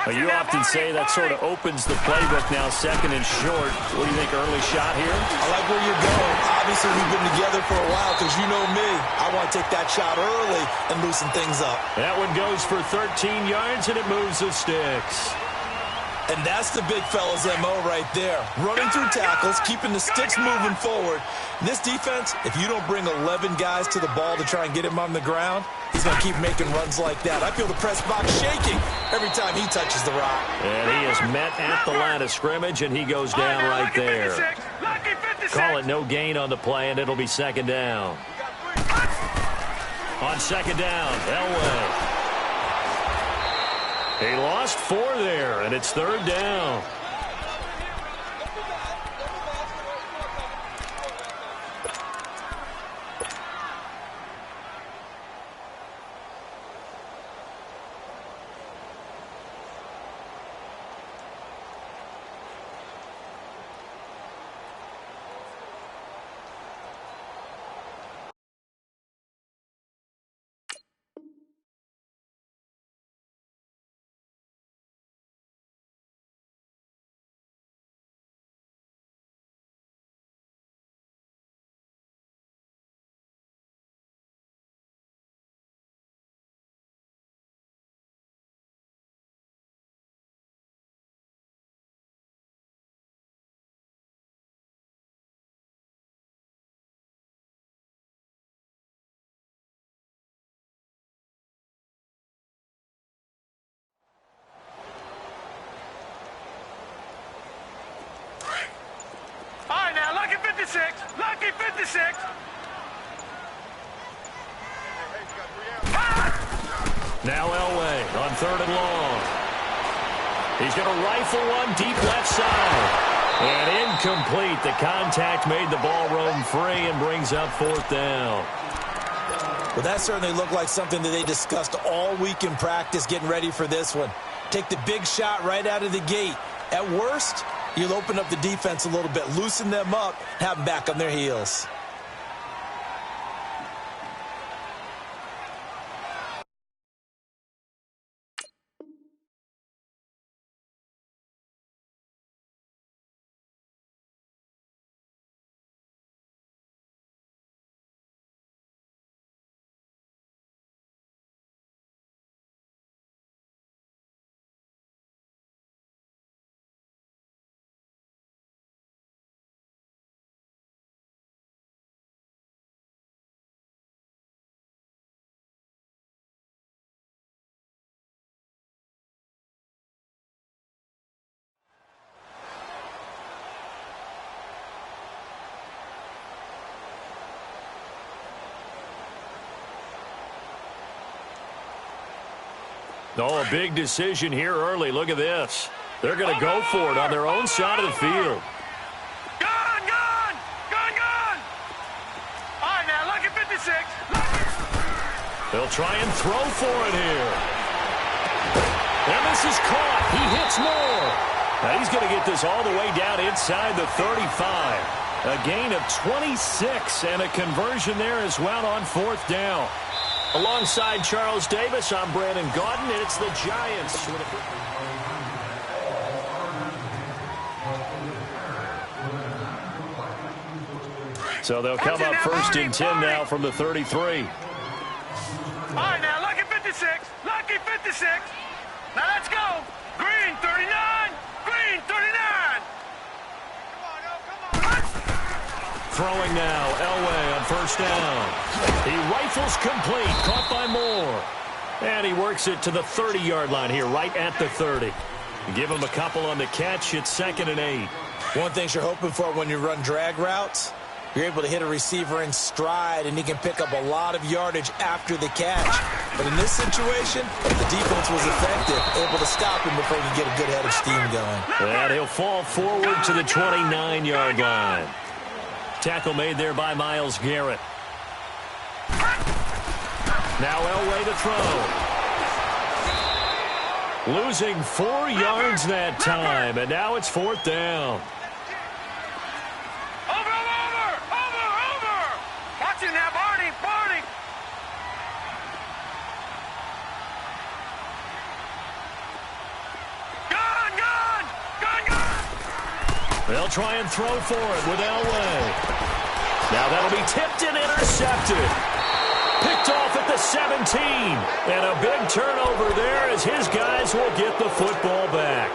Well, you often say that sort of opens the playbook now, 2nd and short. What do you think, early shot here? I like where you're going. Obviously, we've been together for a while because you know me. I want to take that shot early and loosen things up. That one goes for 13 yards, and it moves the sticks. And that's the big fella's MO right there. Running through tackles, keeping the sticks moving forward. In this defense, if you don't bring 11 guys to the ball to try and get him on the ground, he's going to keep making runs like that. I feel the press box shaking every time he touches the rock. And he is met at the line of scrimmage, and he goes down right there. Call it no gain on the play, and it'll be 2nd down. On 2nd down, Elway. He lost 4 there, and it's 3rd down. Lucky 56. Lucky 56. Now Elway on 3rd and long. He's going to rifle one deep left side. And incomplete. The contact made the ball roam free and brings up 4th down. Well, that certainly looked like something that they discussed all week in practice getting ready for this one. Take the big shot right out of the gate. At worst, you'll open up the defense a little bit, loosen them up, have them back on their heels. Oh, a big decision here early. Look at this. They're going to go for it on their own side of the field. Gone, gone, gone, gone. All right, now, lucky 56. They'll try and throw for it here. And this is caught. He hits more. Now he's going to get this all the way down inside the 35. A gain of 26 and a conversion there as well on 4th down. Alongside Charles Davis, I'm Brandon Gaudin, and it's the Giants. So they'll come up first and 10 now from the 33. All right, now, lucky 56. Lucky 56. Now, let's go. Green, 39. Green, 39. Come on. Throwing now, Elway on first down. He rifles complete, caught by Moore. And he works it to the 30-yard line here, right at the 30. Give him a couple on the catch. It's 2nd and 8. One thing you're hoping for when you run drag routes, you're able to hit a receiver in stride, and he can pick up a lot of yardage after the catch. But in this situation, the defense was effective, able to stop him before he could get a good head of steam going. And he'll fall forward to the 29-yard line. Tackle made there by Myles Garrett. Now Elway to throw. Losing 4 yards that time, and now it's 4th down. Over. Watch it now, Barney. Gun. They'll try and throw for it with Elway. Now that'll be tipped and intercepted. Picked off at the 17. And a big turnover there as his guys will get the football back.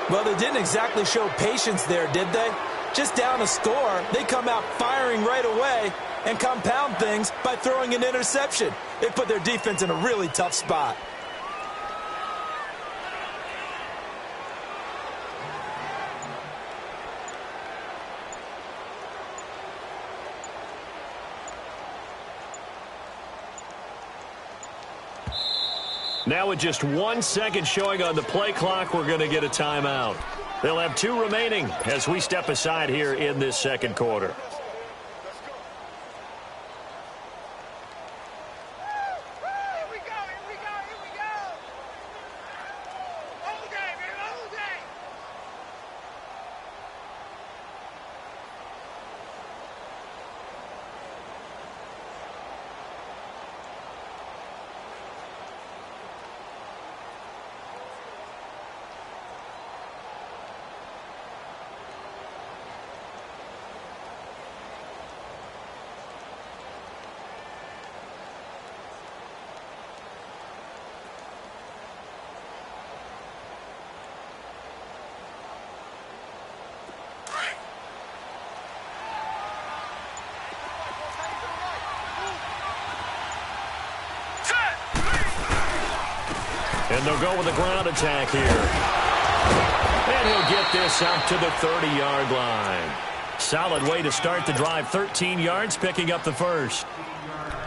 Well, they didn't exactly show patience there, did they? Just down a score, they come out firing right away and compound things by throwing an interception. They put their defense in a really tough spot. Now with just 1 second showing on the play clock, we're going to get a timeout. They'll have 2 remaining as we step aside here in this second quarter. And they'll go with a ground attack here. And he'll get this out to the 30-yard line. Solid way to start the drive. 13 yards, picking up the first.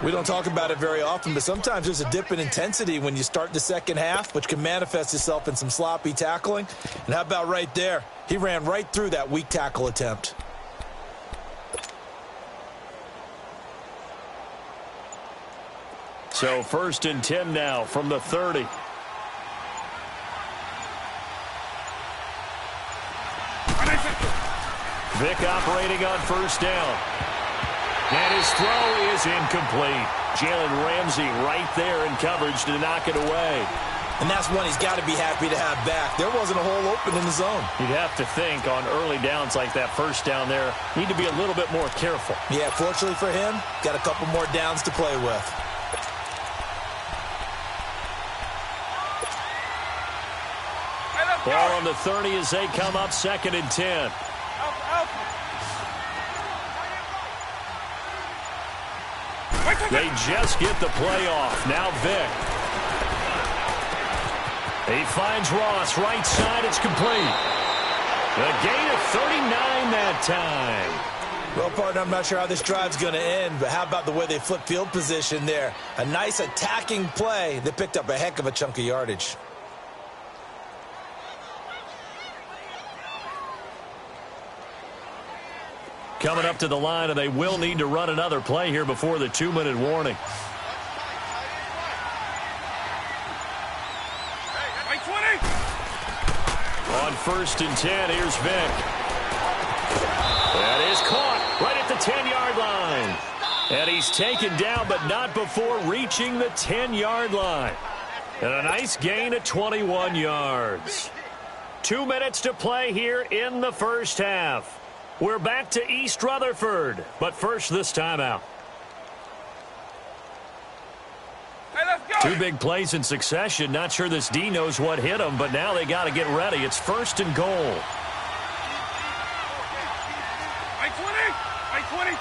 We don't talk about it very often, but sometimes there's a dip in intensity when you start the second half, which can manifest itself in some sloppy tackling. And how about right there? He ran right through that weak tackle attempt. So 1st and 10 now from the 30. Vick operating on first down. And his throw is incomplete. Jalen Ramsey right there in coverage to knock it away. And that's one he's got to be happy to have back. There wasn't a hole open in the zone. You'd have to think on early downs like that first down there, need to be a little bit more careful. Yeah, fortunately for him, got a couple more downs to play with. Ball on the 30 as they come up 2nd and 10. They just get the play off. Now Vick. He finds Ross right side. It's complete. A gain of 39 that time. Well, partner, I'm not sure how this drive's going to end, but how about the way they flip field position there? A nice attacking play that picked up a heck of a chunk of yardage. Coming up to the line, and they will need to run another play here before the 2-minute warning. On 1st and 10, here's Vick. That is caught right at the 10-yard line. And he's taken down, but not before reaching the 10-yard line. And a nice gain of 21 yards. 2 minutes to play here in the first half. We're back to East Rutherford, but first this timeout. Hey, let's go. Two big plays in succession. Not sure this D knows what hit him, but now they got to get ready. It's first and goal. Right 20. Right 20.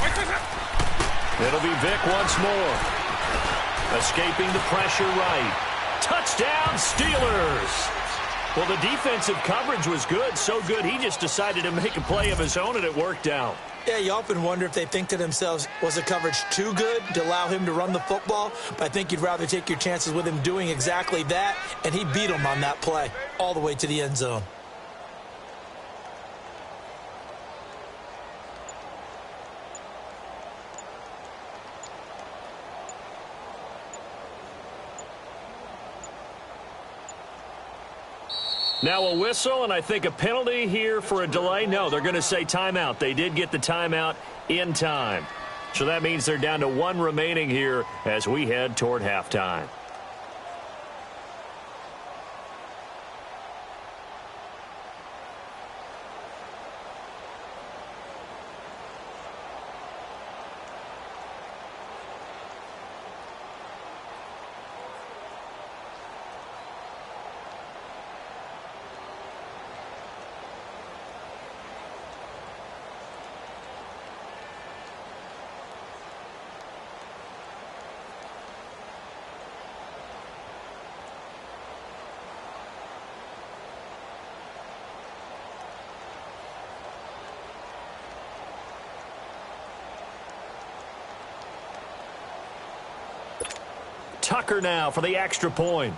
Right 20. It'll be Vic once more. Escaping the pressure right. Touchdown, Steelers. Well, the defensive coverage was good, so good he just decided to make a play of his own, and it worked out. Yeah, you often wonder if they think to themselves, was the coverage too good to allow him to run the football? But I think you'd rather take your chances with him doing exactly that, and he beat him on that play all the way to the end zone. Now a whistle, and I think a penalty here for a delay. No, they're going to say timeout. They did get the timeout in time. So that means they're down to one remaining here as we head toward halftime. Tucker now for the extra point.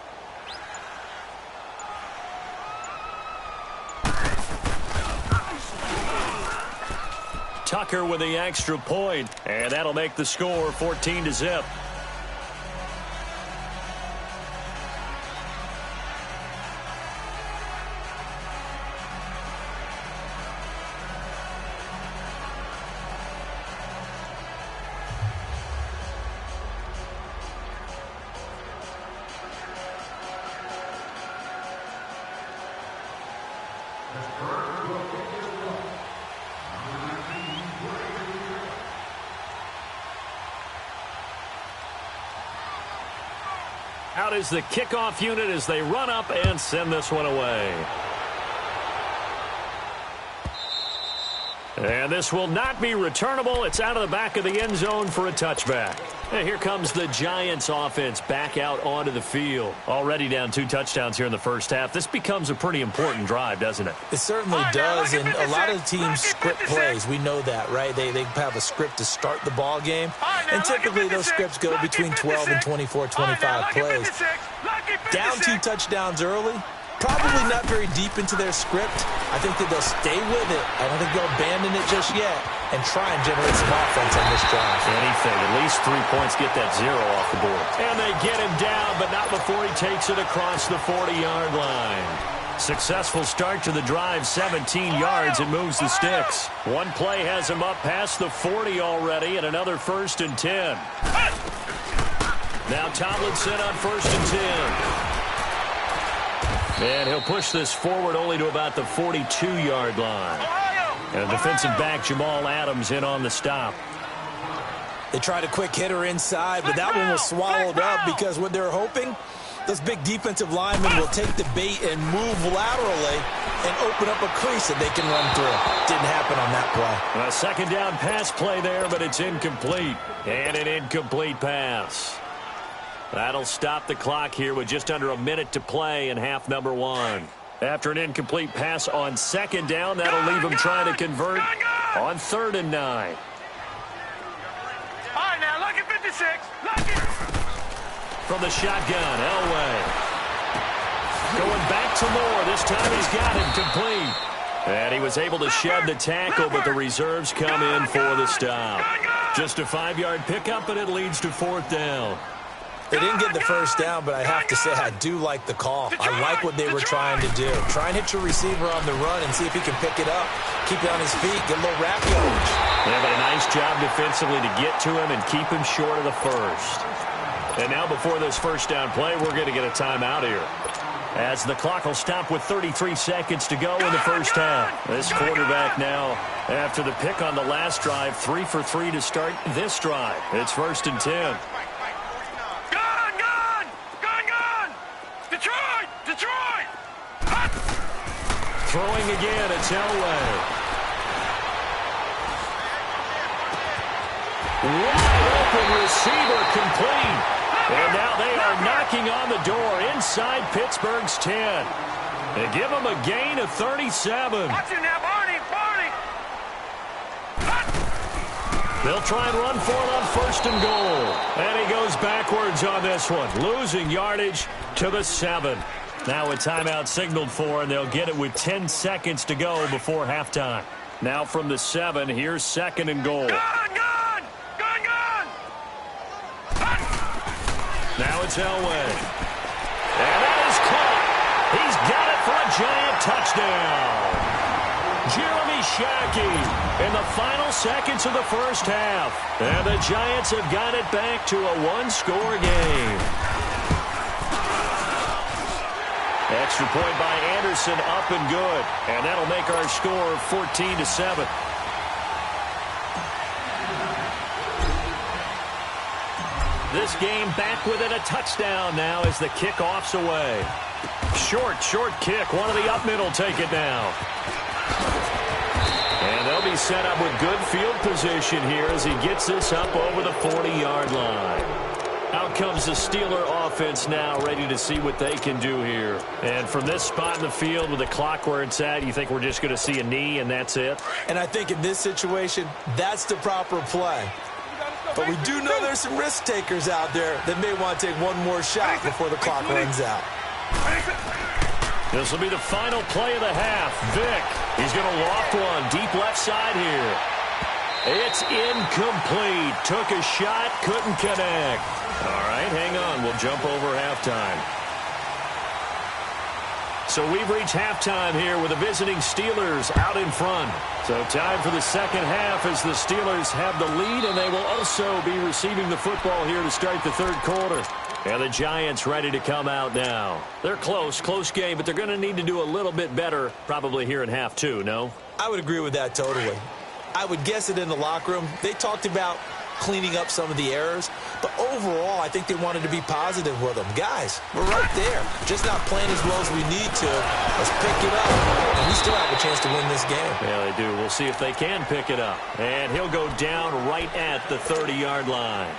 Tucker with the extra point, and that'll make the score 14-0. Out is the kickoff unit as they run up and send this one away. And this will not be returnable. It's out of the back of the end zone for a touchback. And here comes the Giants offense back out onto the field. Already down 2 touchdowns here in the first half. This becomes a pretty important drive, doesn't it? It certainly does, and a lot of the teams script plays. We know that, right? They have a script to start the ball game, and typically those scripts go between 12 and 24, 25 plays. Down 2 touchdowns early, probably not very deep into their script. I think that they'll stay with it. I don't think they'll abandon it just yet and try and generate some offense on this drive. Anything. At least 3 points, get that 0 off the board. And they get him down, but not before he takes it across the 40-yard line. Successful start to the drive, 17 yards, and moves the sticks. One play has him up past the 40 already, and another 1st and 10. Now Tomlinson on 1st and 10. And he'll push this forward only to about the 42-yard line. And defensive back Jamal Adams in on the stop. They tried a quick hitter inside, but that one was swallowed up because what they're hoping, those big defensive linemen will take the bait and move laterally and open up a crease that they can run through. Didn't happen on that play. A second down pass play there, but it's incomplete. And an incomplete pass. That'll stop the clock here with just under a minute to play in half number 1. After an incomplete pass on second down, that'll leave them trying to convert on 3rd and 9. All right, now, look at 56. Look at. From the shotgun, Elway. Going back to Moore. This time he's got him complete. And he was able to shed the tackle, but the reserves come in for the stop. Just a 5-yard pickup, and it leads to 4th down. They didn't get the first down, but I have to say I do like the call. I like what they were trying to do. Try and hit your receiver on the run and see if he can pick it up. Keep it on his feet, get a little wrap yardage. Yeah, but a nice job defensively to get to him and keep him short of the first. And now before this first down play, we're going to get a timeout here. as the clock will stop with 33 seconds to go in the first half. This quarterback now, after the pick on the last drive, 3 for 3 to start this drive. It's 1st and 10. Detroit! Throwing again, it's Elway. Wide open receiver complete. And now they are knocking on the door inside Pittsburgh's 10. They give them a gain of 37. Watch it now, Barney! They'll try and run for it on 1st and goal. And he goes backwards on this one, losing yardage to the 7. Now a timeout signaled for, and they'll get it with 10 seconds to go before halftime. Now from the 7, here's 2nd and goal. Gun! Now it's Elway. And that is caught. He's got it for a giant touchdown. Jeremy Shackey in the final seconds of the first half. And the Giants have got it back to a one-score game. Extra point by Anderson, up and good. And that'll make our score 14-7. This game back within a touchdown now as the kickoff's away. Short kick. One of the up mid will take it now. And they'll be set up with good field position here as he gets this up over the 40-yard line. Out comes the Steeler offense now, ready to see what they can do here. And from this spot in the field with the clock where it's at, you think we're just going to see a knee and that's it? And I think in this situation, that's the proper play. But we do know there's some risk takers out there that may want to take one more shot before the clock runs out. This will be the final play of the half. Vick, he's going to loft one deep left side here. It's incomplete. Took a shot, couldn't connect. All right, hang on. We'll jump over halftime. So we've reached halftime here with the visiting Steelers out in front. So time for the second half as the Steelers have the lead, and they will also be receiving the football here to start the third quarter. And the Giants ready to come out now. They're close game, but they're going to need to do a little bit better probably here in half two, no? I would agree with that totally. I would guess it in the locker room. They talked about cleaning up some of the errors, but overall, I think they wanted to be positive with them. Guys, we're right there. Just not playing as well as we need to. Let's pick it up, and we still have a chance to win this game. Yeah, they do. We'll see if they can pick it up. And he'll go down right at the 30-yard line.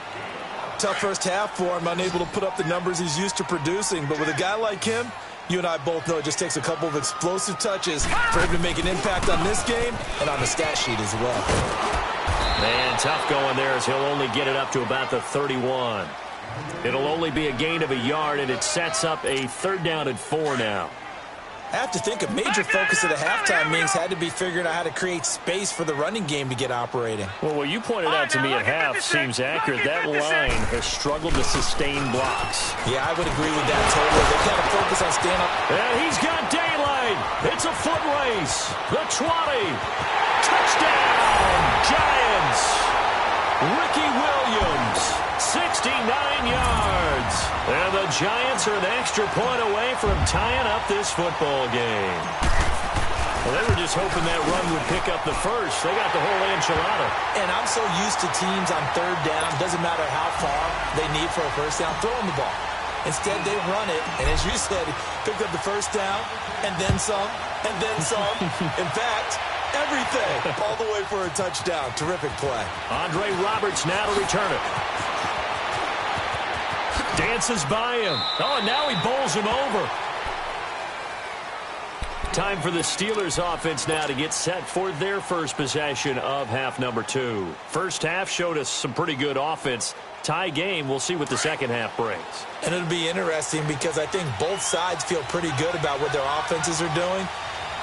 Tough first half for him, unable to put up the numbers he's used to producing, but with a guy like him, you and I both know it just takes a couple of explosive touches for him to make an impact on this game and on the stat sheet as well. Man, tough going there as he'll only get it up to about the 31. It'll only be a gain of a yard, and it sets up a 3rd down and 4 now. I have to think a major focus of the halftime meetings had to be figuring out how to create space for the running game to get operating. Well, what you pointed out to me at half seems accurate. That line has struggled to sustain blocks. Yeah, I would agree with that totally. They've got to focus on staying up. And he's got daylight. It's a foot race. The 20. Touchdown, Giants. Ricky Williams, 69 yards. And the Giants are an extra point away from tying up this football game. Well, they were just hoping that run would pick up the first. They got the whole enchilada. And I'm so used to teams on 3rd down, doesn't matter how far they need for a first down, throwing the ball. Instead, they run it, and as you said, picked up the first down, and then some, and then some. In fact, everything all the way for a touchdown. Terrific play. Andre Roberts now to return it. Dances by him. Oh, and now he bowls him over. Time for the Steelers offense now to get set for their first possession of half number 2. First half showed us some pretty good offense. Tie game, we'll see what the second half brings. And it'll be interesting because I think both sides feel pretty good about what their offenses are doing.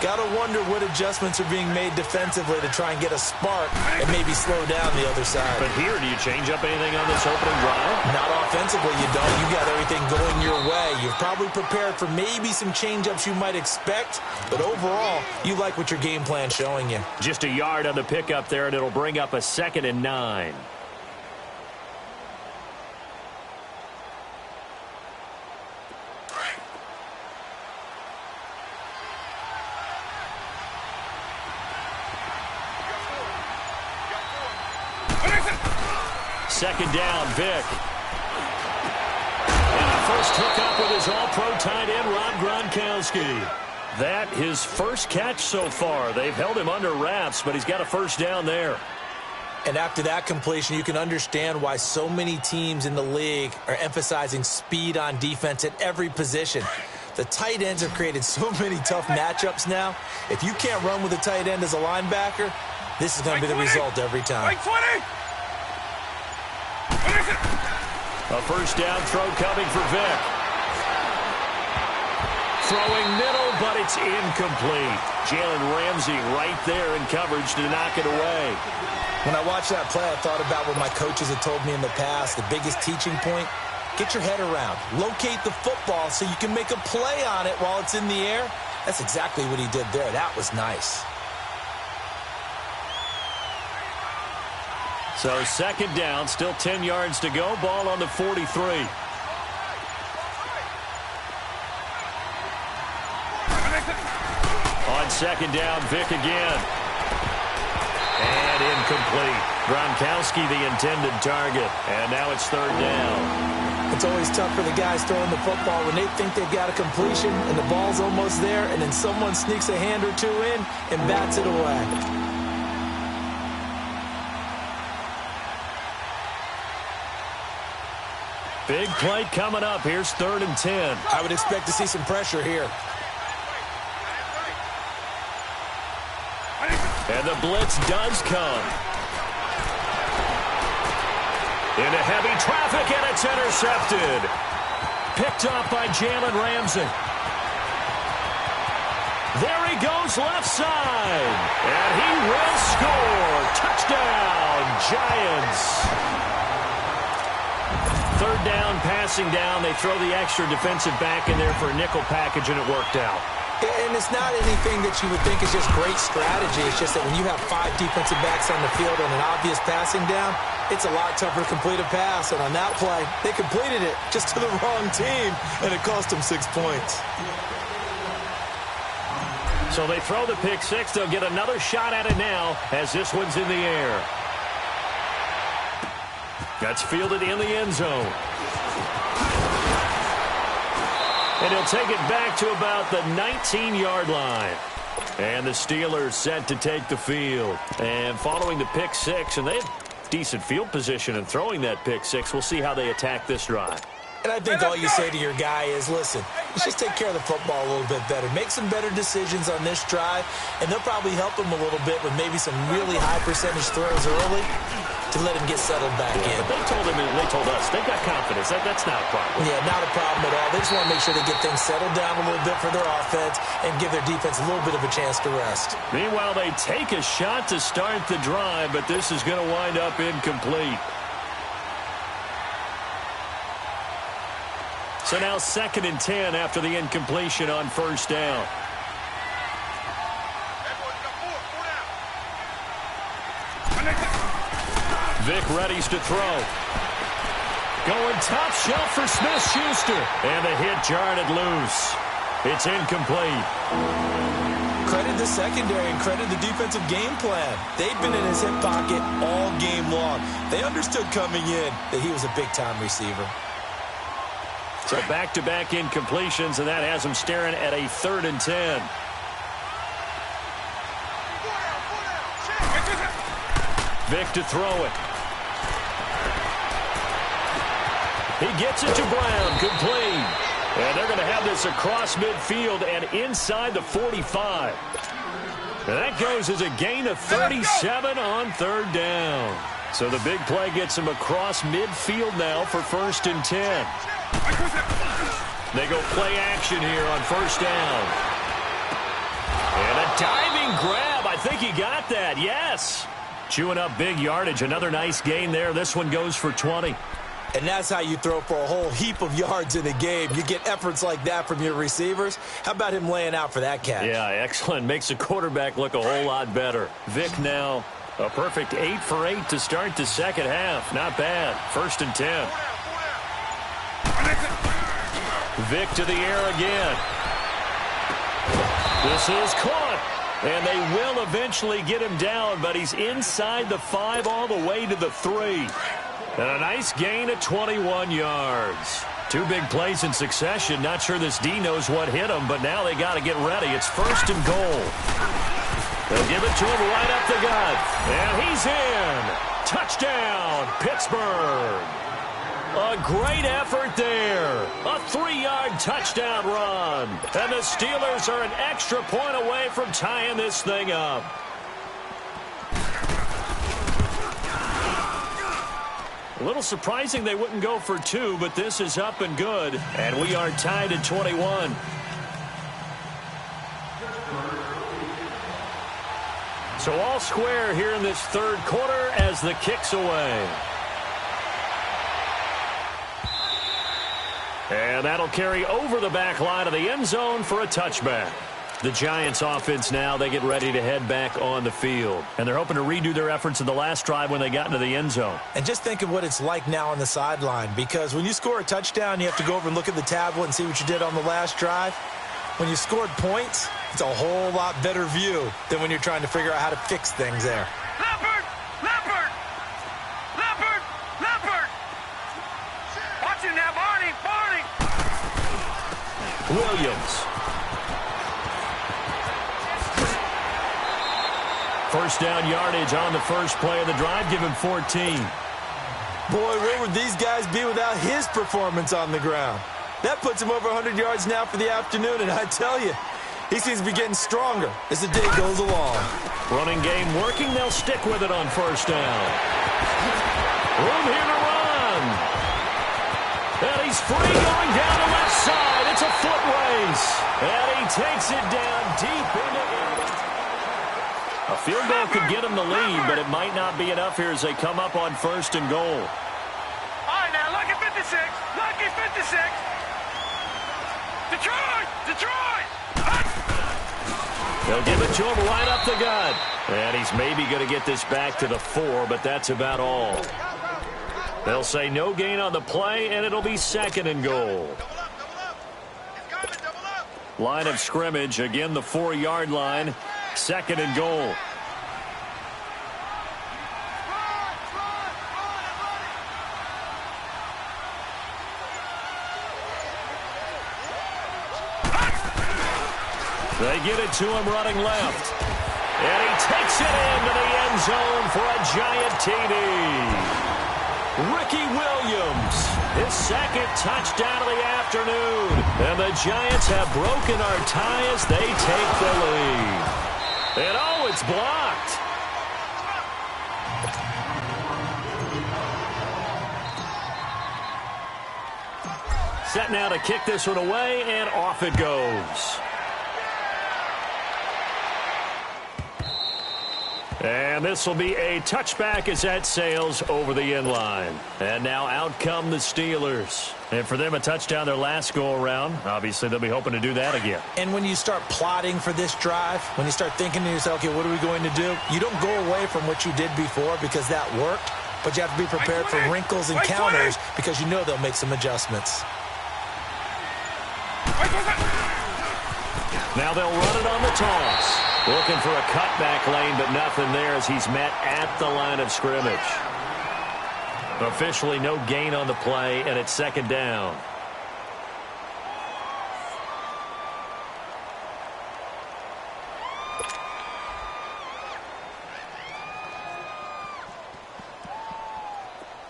Got to wonder what adjustments are being made defensively to try and get a spark and maybe slow down the other side. But here, do you change up anything on this opening drive? Not offensively, you don't. You got everything going your way. You've probably prepared for maybe some change-ups you might expect, but overall, you like what your game plan's showing you. Just a yard on the pickup there, and it'll bring up a 2nd and 9. Second down, Vic. And a first hookup with his all-pro tight end, Rob Gronkowski. That his first catch so far. They've held him under wraps, but he's got a first down there. And after that completion, you can understand why so many teams in the league are emphasizing speed on defense at every position. The tight ends have created so many tough matchups now. If you can't run with a tight end as a linebacker, this is going to be the result every time. A first down throw coming for Vic. Throwing middle, but it's incomplete. Jalen Ramsey right there in coverage to knock it away. When I watched that play, I thought about what my coaches had told me in the past. The biggest teaching point, get your head around. Locate the football so you can make a play on it while it's in the air. That's exactly what he did there. That was nice. So second down, still 10 yards to go. Ball on the 43. On second down, Vic again. And incomplete. Gronkowski the intended target. And now it's third down. It's always tough for the guys throwing the football when they think they've got a completion and the ball's almost there, and then someone sneaks a hand or two in and bats it away. Big play coming up. Here's 3rd and 10. I would expect to see some pressure here. And the blitz does come. Into heavy traffic, and it's intercepted. Picked off by Jalen Ramsey. There he goes left side. And he will score. Touchdown, Giants. Third down, passing down. They throw the extra defensive back in there for a nickel package, and it worked out. And it's not anything that you would think is just great strategy. It's just that when you have 5 defensive backs on the field on an obvious passing down, it's a lot tougher to complete a pass. And on that play, they completed it just to the wrong team, and it cost them 6 points. So they throw the pick six. They'll get another shot at it now as this one's in the air. That's fielded in the end zone. And he'll take it back to about the 19-yard line. And the Steelers set to take the field. And following the pick six, and they have decent field position in throwing that pick six. We'll see how they attack this drive. And I think all you say to your guy is, listen, let's just take care of the football a little bit better. Make some better decisions on this drive, and they'll probably help him a little bit with maybe some really high percentage throws early to let him get settled back in. But they told us they've got confidence. That's not a problem. Yeah, not a problem at all. They just want to make sure they get things settled down a little bit for their offense and give their defense a little bit of a chance to rest. Meanwhile, they take a shot to start the drive, but this is going to wind up incomplete. So now 2nd and 10 after the incompletion on first down. Vic readies to throw. Going top shelf for Smith-Schuster. And the hit jarred it loose. It's incomplete. Credit the secondary and credit the defensive game plan. They've been in his hip pocket all game long. They understood coming in that he was a big-time receiver. So back-to-back incompletions, and that has him staring at a 3rd and 10. Vic to throw it. He gets it to Brown, complete. And they're going to have this across midfield and inside the 45. And that goes as a gain of 37 on 3rd down. So the big play gets him across midfield now for 1st and 10. They go play action here on first down. And a diving grab. I think he got that. Yes. Chewing up big yardage. Another nice gain there. This one goes for 20. And that's how you throw for a whole heap of yards in a game. You get efforts like that from your receivers. How about him laying out for that catch? Yeah, excellent. Makes the quarterback look a whole lot better. Vic now a perfect 8 for 8 to start the second half. Not bad. 1st and 10. Vic to the air again. This is caught. And they will eventually get him down, but he's inside the 5 all the way to the 3. And a nice gain of 21 yards. 2 big plays in succession. Not sure this D knows what hit him, but now they got to get ready. It's 1st and goal. They'll give it to him right up the gut. And he's in. Touchdown, Pittsburgh. A great effort there. A 3-yard touchdown run. And the Steelers are an extra point away from tying this thing up. A little surprising they wouldn't go for 2, but this is up and good. And we are tied at 21. So all square here in this 3rd quarter as the kick's away. And that'll carry over the back line of the end zone for a touchback. The Giants offense now, they get ready to head back on the field. And they're hoping to redo their efforts in the last drive when they got into the end zone. And just think of what it's like now on the sideline, because when you score a touchdown, you have to go over and look at the tablet and see what you did on the last drive. When you scored points, it's a whole lot better view than when you're trying to figure out how to fix things there. Leopard! Leopard! Leopard! Leopard! Watch it now, Barney! Barney! Williams. First down yardage on the first play of the drive. Give him 14. Boy, where would these guys be without his performance on the ground? That puts him over 100 yards now for the afternoon, and I tell you, he seems to be getting stronger as the day goes along. Running game working. They'll stick with it on first down. Room here to run. And he's free going down the left side. It's a foot race. And he takes it down deep into it. A field goal could get him the lead, but it might not be enough here as they come up on 1st and goal. All right, now, lucky 56. Lucky 56. Detroit! Detroit! They'll give it to him right up the gut. And he's maybe going to get this back to the 4, but that's about all. They'll say no gain on the play, and it'll be 2nd and goal. Line of scrimmage, again the 4-yard line. 2nd and goal. They get it to him running left. And he takes it into the end zone for a giant TD. Ricky Williams, his 2nd touchdown of the afternoon. And the Giants have broken our tie as they take the lead. And oh, it's blocked. Set now to kick this one away, and off it goes. And this will be a touchback as that sails over the end line. And now out come the Steelers. And for them, a touchdown their last go-around. Obviously, they'll be hoping to do that again. And when you start plotting for this drive, when you start thinking to yourself, okay, what are we going to do? You don't go away from what you did before because that worked, but you have to be prepared for wrinkles and counters because you know they'll make some adjustments. Now they'll run it on the toss. Looking for a cutback lane, but nothing there as he's met at the line of scrimmage. Officially no gain on the play, and it's 2nd down.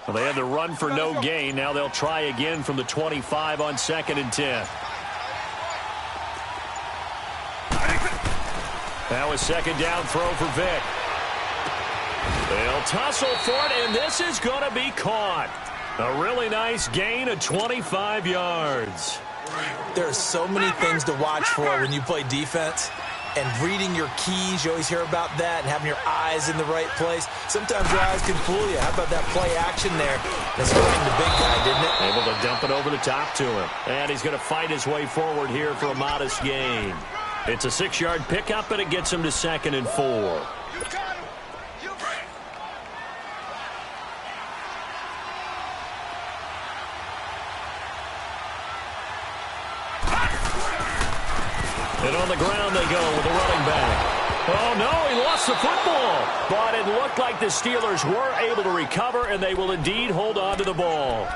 Well, they had the run for no gain. Now they'll try again from the 25 on 2nd and 10. Now a 2nd down throw for Vick. They'll tussle for it, and this is going to be caught. A really nice gain of 25 yards. There are so many things to watch for when you play defense. And reading your keys, you always hear about that, and having your eyes in the right place. Sometimes your eyes can fool you. How about that play action there? That's finding the big guy, didn't it? Able to dump it over the top to him. And he's going to fight his way forward here for a modest gain. It's a 6-yard pickup, and it gets him to 2nd and 4. And on the ground they go with the running back. Oh, no, he lost the football. But it looked like the Steelers were able to recover, and they will indeed hold on to the ball.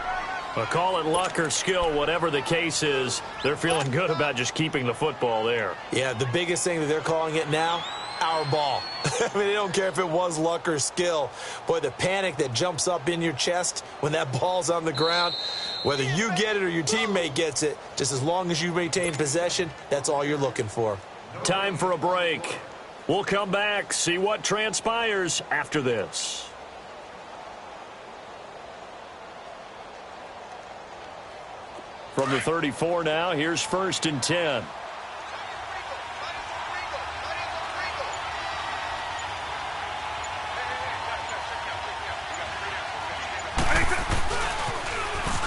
But call it luck or skill, whatever the case is, they're feeling good about just keeping the football there. Yeah, the biggest thing that they're calling it now, our ball. I mean, they don't care if it was luck or skill. Boy, the panic that jumps up in your chest when that ball's on the ground, whether you get it or your teammate gets it, just as long as you maintain possession, that's all you're looking for. Time for a break. We'll come back, see what transpires after this. From the 34 now, here's 1st and 10.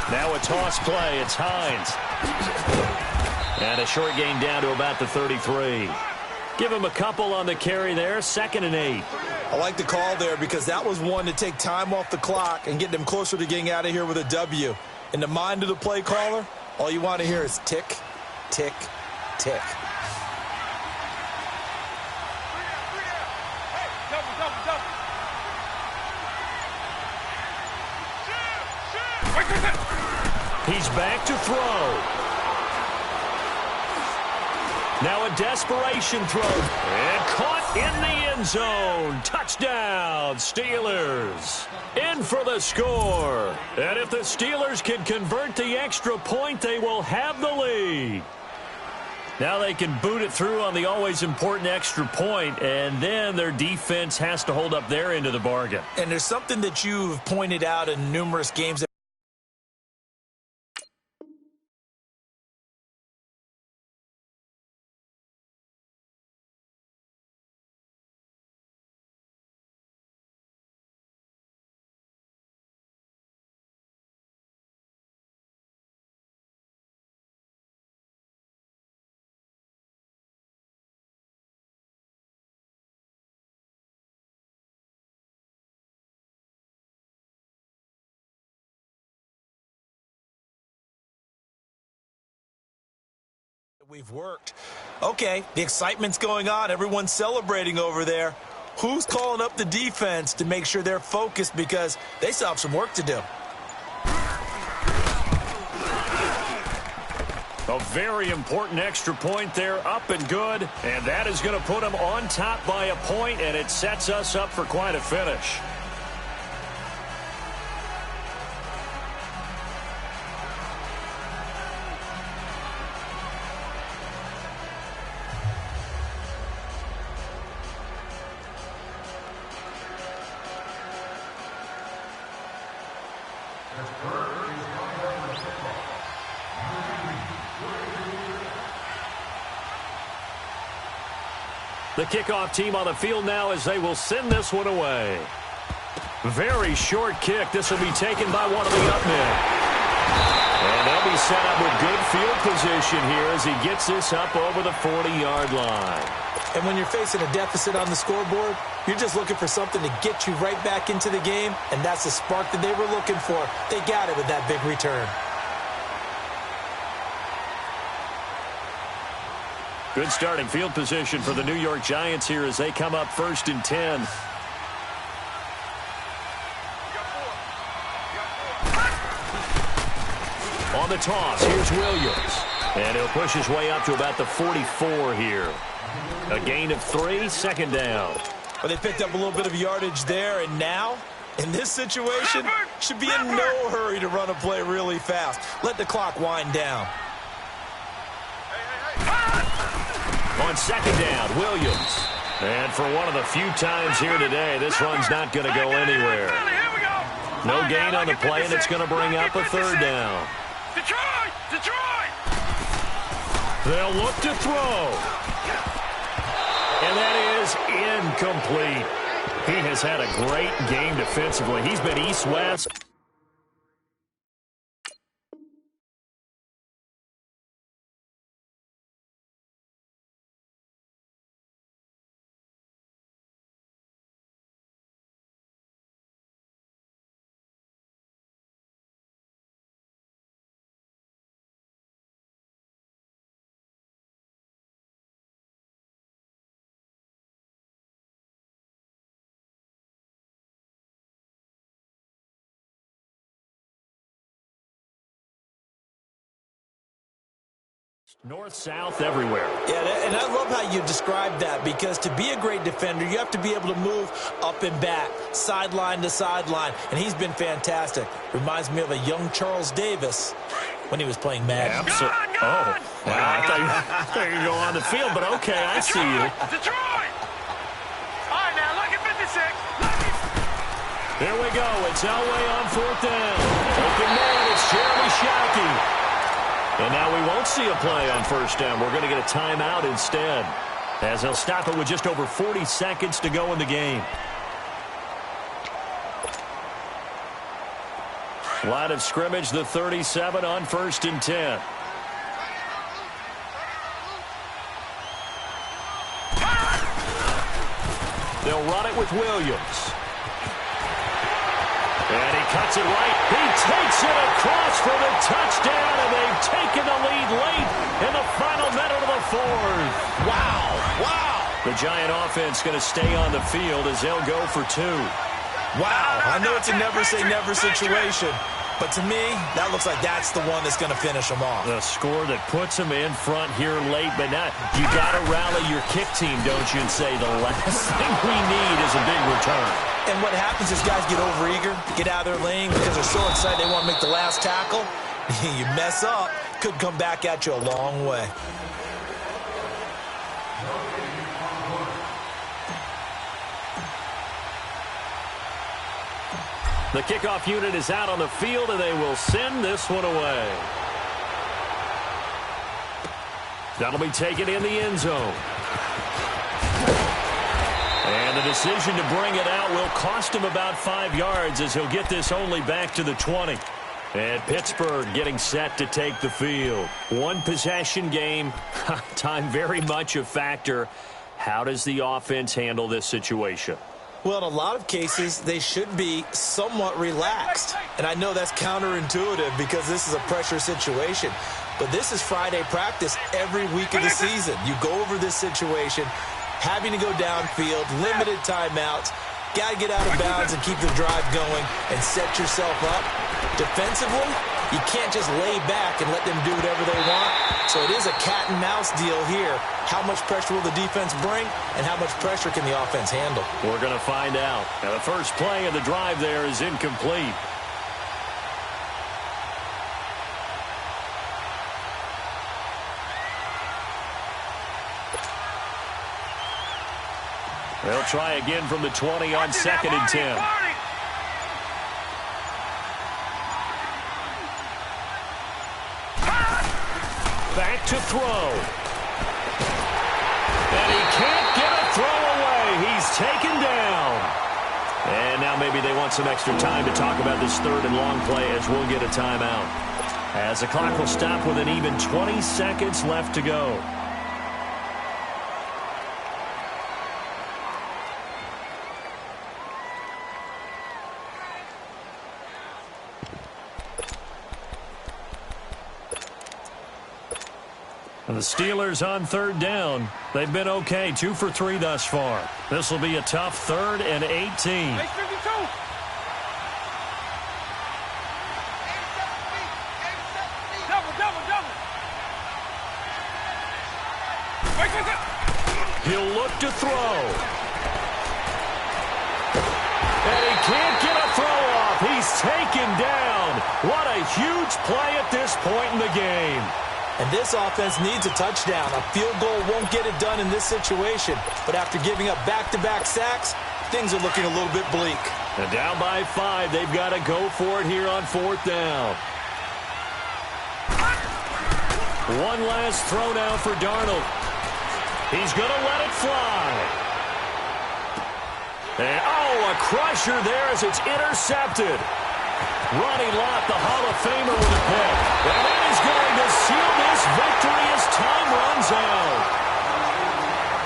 Now a toss play. It's Hines. And a short gain down to about the 33. Give him a couple on the carry there. 2nd and 8. I like the call there because that was one to take time off the clock and get them closer to getting out of here with a W. In the mind of the play caller, all you want to hear is tick, tick, tick. He's back to throw. Now a desperation throw. And caught in the end zone. Touchdown, Steelers. In for the score. And if the Steelers can convert the extra point, they will have the lead. Now they can boot it through on the always important extra point, and then their defense has to hold up their end of the bargain. And there's something that you've pointed out in numerous games. We've worked. Okay, the excitement's going on. Everyone's celebrating over there. Who's calling up the defense to make sure they're focused because they still have some work to do? A very important extra point there, up and good. And that is going to put them on top by a point, and it sets us up for quite a finish. The kickoff team on the field now as they will send this one away. Very short kick. This will be taken by one of the up men. And they'll be set up with good field position here as he gets this up over the 40-yard line. And when you're facing a deficit on the scoreboard, you're just looking for something to get you right back into the game, and that's the spark that they were looking for. They got it with that big return. Good starting field position for the New York Giants here as they come up 1st and 10. On the toss, here's Williams. And he'll push his way up to about the 44 here. A gain of 3, 2nd down. Well, they picked up a little bit of yardage there, and now, in this situation, should be in no hurry to run a play really fast. Let the clock wind down. On 2nd down, Williams. And for one of the few times here today, this run's not going to go anywhere. No gain on the play, and it's going to bring up a 3rd down. Detroit! They'll look to throw. And that is incomplete. He has had a great game defensively. He's been east-west. North-south everywhere. Yeah, and I love how you described that, because to be a great defender, you have to be able to move up and back, sideline to sideline, and he's been fantastic. Reminds me of a young Charles Davis when he was playing Madden. Oh, wow, I thought you were going on the field, but okay, I see you. Detroit! All right, now, look at 56. Here we go. It's Elway on 4th down. Open man, it's Jeremy Shockey. And now we won't see a play on 1st down. We're going to get a timeout instead, as they'll stop it with just over 40 seconds to go in the game. Line of scrimmage, the 37 on 1st and 10. They'll run it with Williams. And he cuts it right. He takes it across for the touchdown, and they've taken the lead late in the final minute of the 4th. Wow. The Giant offense going to stay on the field as they'll go for 2. Wow. I know it's a never-say-never situation, but to me, that looks like that's the one that's going to finish them off. The score that puts them in front here late, but now you got to rally your kick team, don't you, and say the last thing we need is a big return. And what happens is guys get overeager, get out of their lane because they're so excited they want to make the last tackle. You mess up, could come back at you a long way. The kickoff unit is out on the field, and they will send this one away. That'll be taken in the end zone. And the decision to bring it out will cost him about 5 yards, as he'll get this only back to the 20. And Pittsburgh getting set to take the field. One possession game. Time very much a factor. How does the offense handle this situation? Well, in a lot of cases, they should be somewhat relaxed. And I know that's counterintuitive because this is a pressure situation. But this is Friday practice every week of the season. You go over this situation, having to go downfield, limited timeouts, got to get out of bounds and keep the drive going and set yourself up. Defensively, you can't just lay back and let them do whatever they want. So it is a cat and mouse deal here. How much pressure will the defense bring, and how much pressure can the offense handle? We're going to find out. Now, the first play of the drive there is incomplete. They'll try again from the 20 on 2nd and 10. Back to throw. And he can't get a throw away. He's taken down. And now maybe they want some extra time to talk about this 3rd and long play, as we'll get a timeout. As the clock will stop with an even 20 seconds left to go. The Steelers on 3rd down. They've been okay, 2 for 3 thus far. This will be a tough 3rd and 18. He'll look to throw. And he can't get a throw off. He's taken down. What a huge play at this point in the game. And this offense needs a touchdown. A field goal won't get it done in this situation. But after giving up back-to-back sacks, things are looking a little bit bleak. And down by 5, they've got to go for it here on 4th down. One last throw now for Darnold. He's going to let it fly. And, a crusher there as it's intercepted. Ronnie Lott, the Hall of Famer, with a pick. And that is going to seal this victory as time runs out.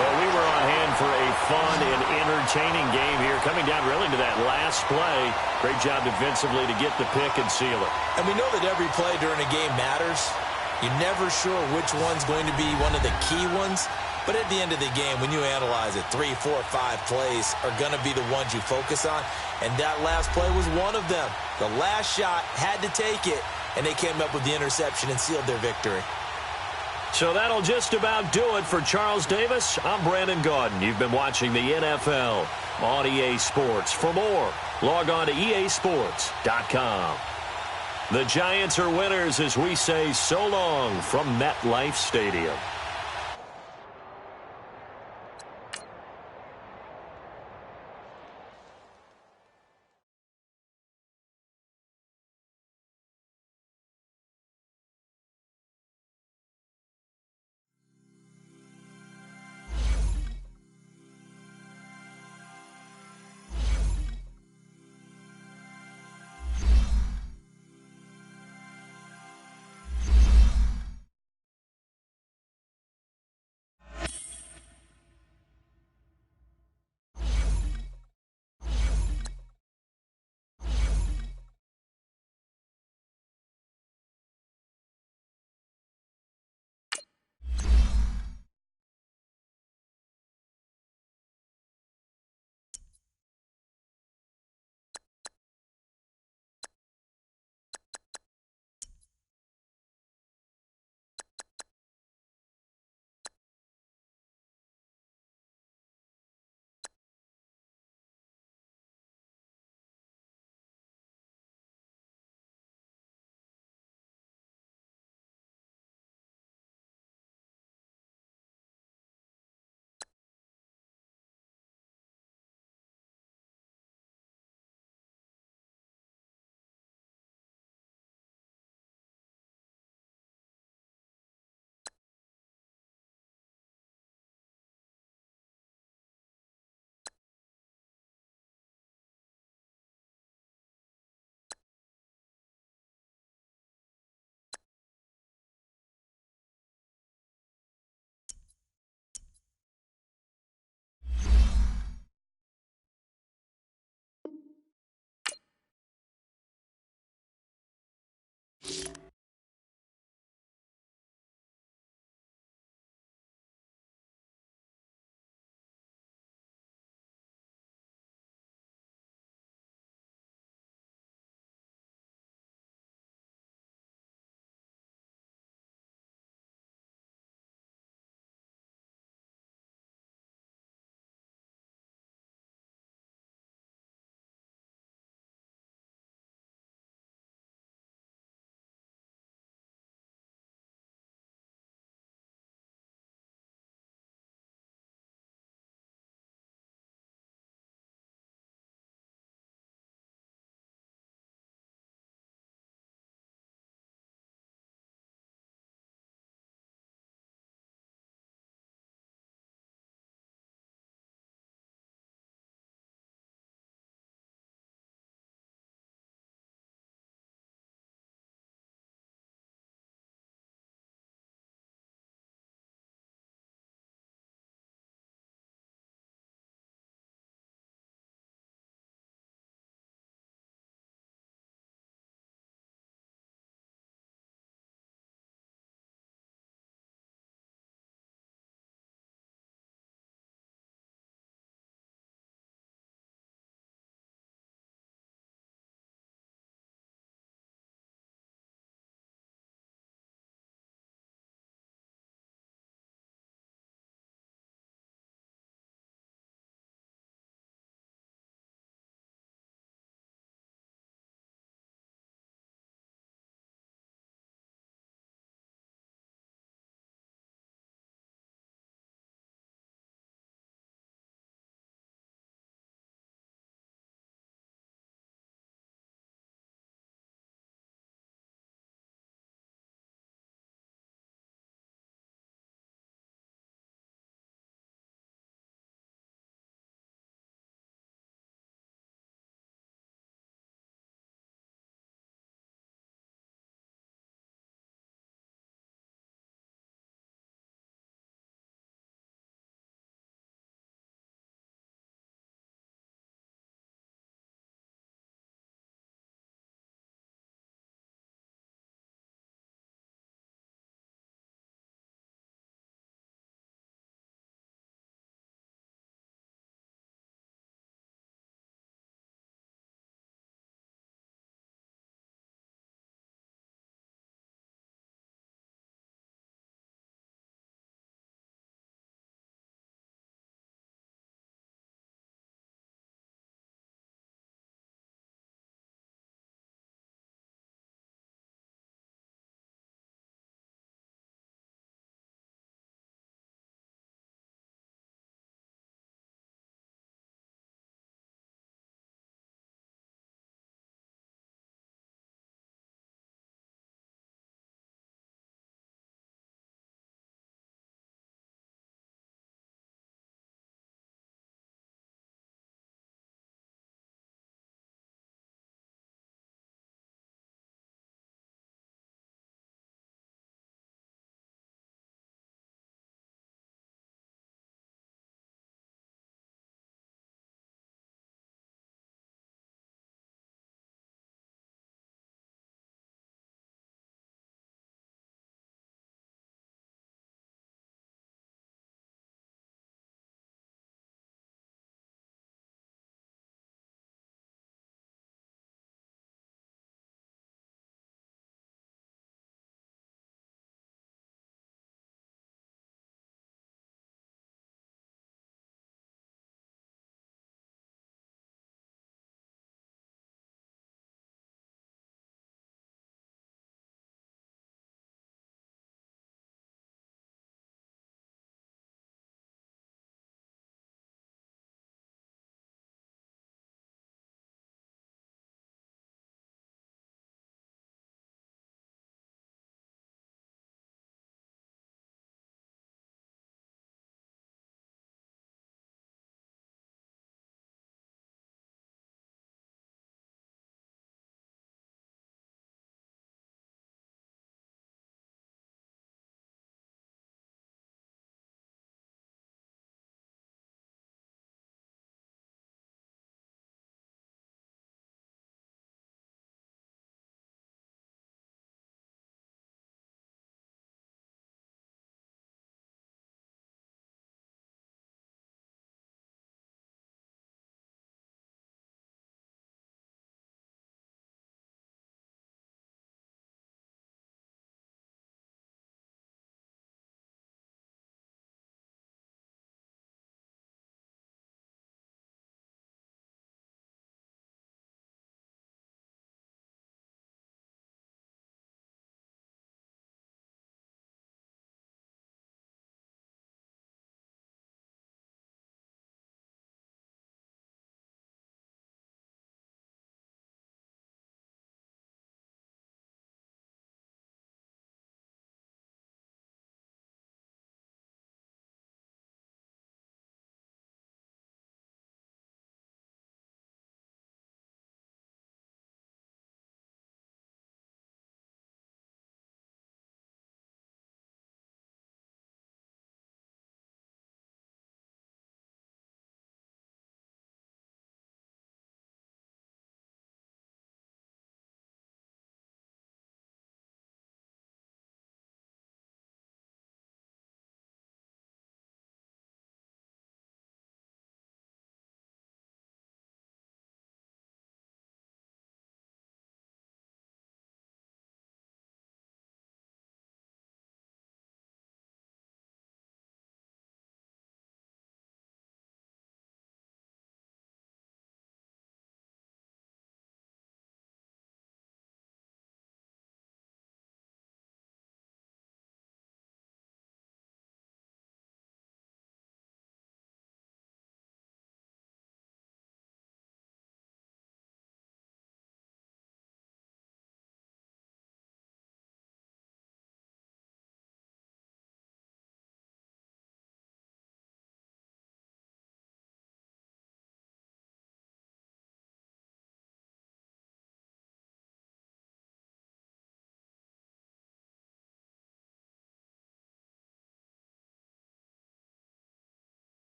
Well, we were on hand for a fun and entertaining game here, coming down really to that last play. Great job defensively to get the pick and seal it. And we know that every play during a game matters. You're never sure which one's going to be one of the key ones. But at the end of the game, when you analyze it, 3, 4, 5 plays are going to be the ones you focus on. And that last play was one of them. The last shot had to take it, and they came up with the interception and sealed their victory. So that'll just about do it for Charles Davis. I'm Brandon Gaudin. You've been watching the NFL on EA Sports. For more, log on to easports.com. The Giants are winners as we say so long from MetLife Stadium.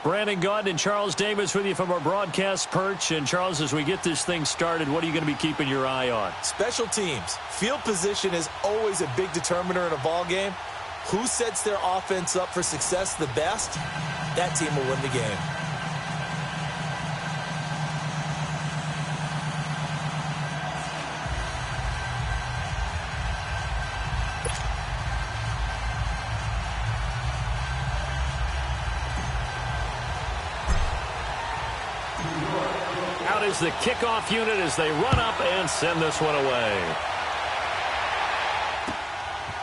Brandon Gaudin and Charles Davis with you from our broadcast perch. And, Charles, as we get this thing started, what are you going to be keeping your eye on? Special teams. Field position is always a big determiner in a ball game. Who sets their offense up for success the best, that team will win the game. Out is the kickoff unit as they run up and send this one away.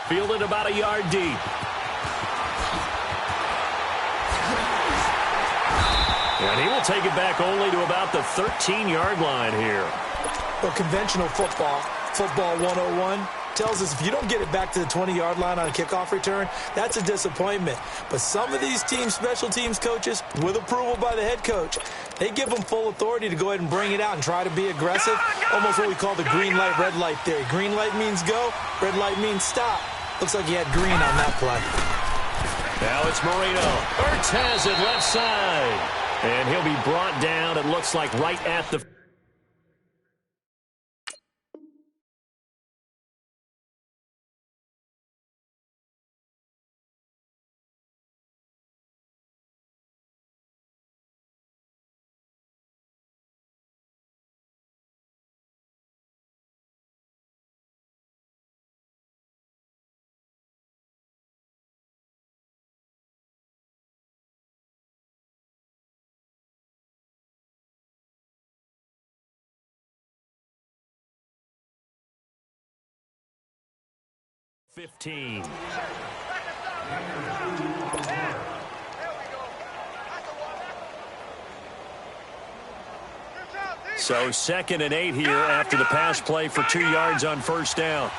Fielded about a yard deep. And he will take it back only to about the 13-yard line here. Well, conventional football 101, tells us if you don't get it back to the 20-yard line on a kickoff return, that's a disappointment. But some of these teams, special teams coaches, with approval by the head coach, they give them full authority to go ahead and bring it out and try to be aggressive, almost what we call the green light, red light theory. Green light means go, red light means stop. Looks like he had green on that play. Now it's Marino. Ertz has it left side. And he'll be brought down, it looks like, right at the... ...15. So 2nd and 8 here after the pass play for 2 yards on first down.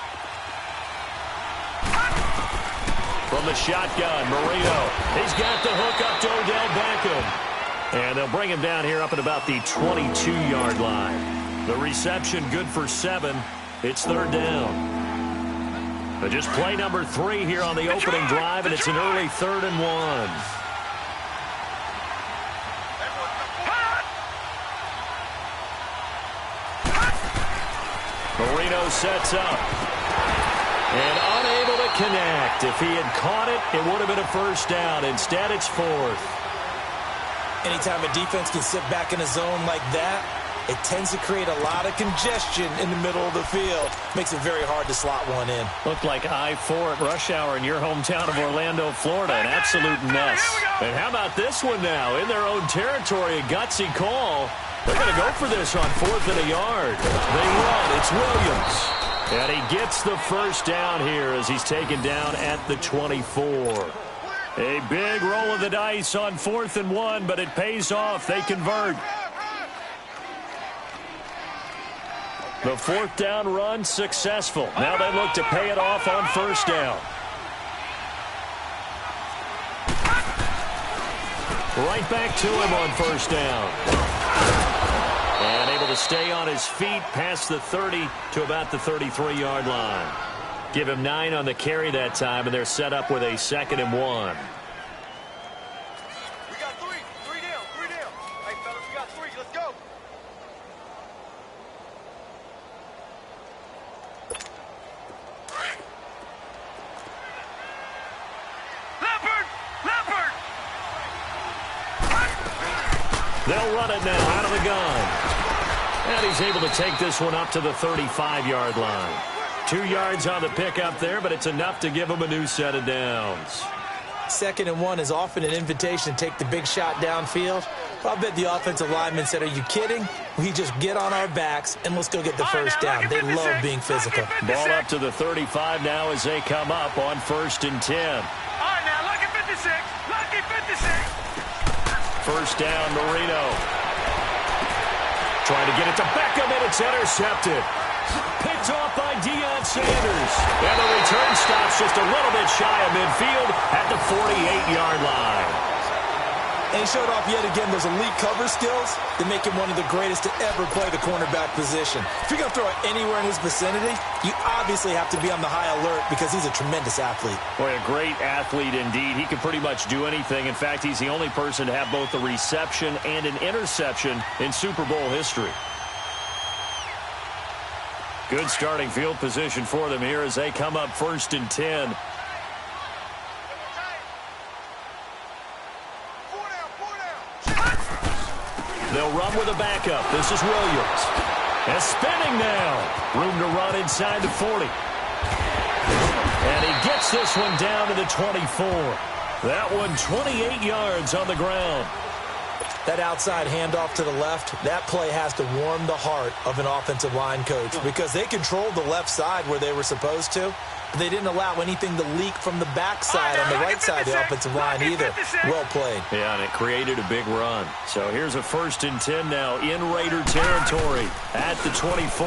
From the shotgun, Marino. He's got the hook up to Odell Beckham. And they'll bring him down here up at about the 22-yard line. The reception good for 7. It's 3rd down. But just play number 3 here on the opening drive, and it's an early 3rd and 1. Marino sets up. And unable to connect. If he had caught it, it would have been a first down. Instead, it's 4th. Anytime a defense can sit back in a zone like that, it tends to create a lot of congestion in the middle of the field. Makes it very hard to slot one in. Looked like I-4 at rush hour in your hometown of Orlando, Florida. An absolute mess. And how about this one now? In their own territory, a gutsy call. They're going to go for this on 4th and a yard. They run. It's Williams. And he gets the first down here as he's taken down at the 24. A big roll of the dice on 4th and 1, but it pays off. They convert. The 4th down run successful. Now they look to pay it off on first down. Right back to him on first down. And able to stay on his feet past the 30 to about the 33-yard line. Give him 9 on the carry that time, and they're set up with a 2nd and 1. We got 3. 3 down. 3 down. Hey, fellas, we got 3. Let's go. Leopard! They'll run it now out of the gun. And he's able to take this one up to the 35-yard line. 2 yards on the pickup there, but it's enough to give him a new set of downs. 2nd and 1 is often an invitation to take the big shot downfield. I'll bet the offensive lineman said, are you kidding? We just get on our backs and let's go get the first down. They love being physical. Ball up to the 35 now as they come up on 1st and 10. All right, now, lucky 56. Lucky 56. First down, Marino. Trying to get it to Beckham, and it's intercepted. Picked off by Deion Sanders. And the return stops just a little bit shy of midfield at the 48-yard line. And he showed off yet again those elite cover skills that make him one of the greatest to ever play the cornerback position. If you're going to throw it anywhere in his vicinity, you obviously have to be on the high alert because he's a tremendous athlete. Boy, a great athlete indeed. He can pretty much do anything. In fact, he's the only person to have both a reception and an interception in Super Bowl history. Good starting field position for them here as they come up 1st and 10. They'll run with a backup. This is Williams. And spinning now. Room to run inside the 40. And he gets this one down to the 24. That one 28 yards on the ground. That outside handoff to the left, that play has to warm the heart of an offensive line coach because they controlled the left side where they were supposed to. But they didn't allow anything to leak from the backside on the right side of the offensive line either. Well played. Yeah, and it created a big run. So here's a 1st and 10 now in Raider territory at the 24.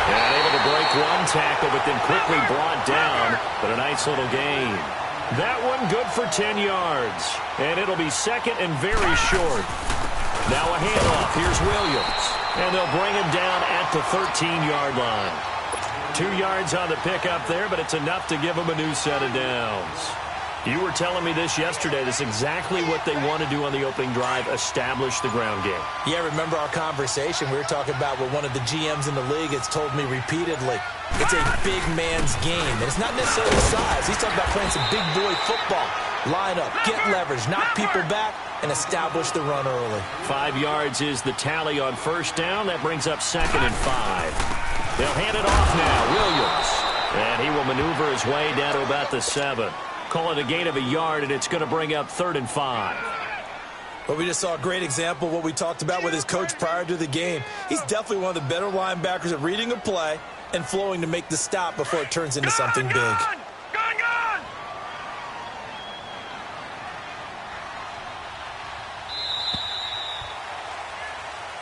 And able to break one tackle, but then quickly brought down. But a nice little gain. That one good for 10 yards. And it'll be 2nd and very short. Now a handoff. Here's Williams. And they'll bring him down at the 13-yard line. 2 yards on the pickup there, but it's enough to give them a new set of downs. You were telling me this yesterday. This is exactly what they want to do on the opening drive, establish the ground game. Yeah, remember our conversation? We were talking about what one of the GMs in the league has told me repeatedly. It's a big man's game, and it's not necessarily size. He's talking about playing some big boy football. Line up, get leverage, knock people back, and establish the run early. 5 yards is the tally on 1st down. That brings up 2nd and 5. They'll hand it off now. Williams. And he will maneuver his way down to about the 7. Call it a gain of a yard, and it's going to bring up 3rd and 5. But we just saw a great example of what we talked about with his coach prior to the game. He's definitely one of the better linebackers at reading a play and flowing to make the stop before it turns into something big.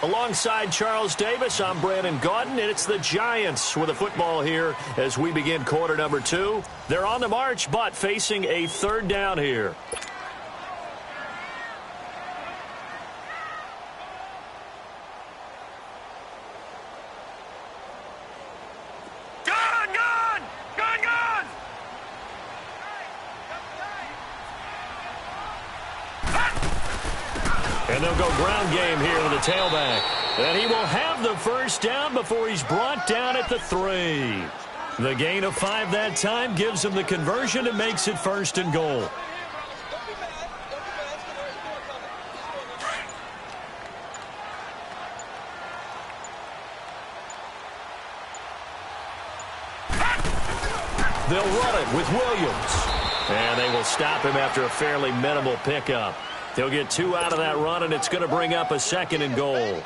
Alongside Charles Davis, I'm Brandon Gaudin, and it's the Giants with the football here as we begin quarter number 2. They're on the march, but facing a 3rd down here. And they'll go ground game here with the tailback. And he will have the 1st down before he's brought down at the 3. The gain of 5 that time gives him the conversion and makes it 1st and goal. They'll run it with Williams. And they will stop him after a fairly minimal pickup. They'll get 2 out of that run, and it's going to bring up a 2nd and goal.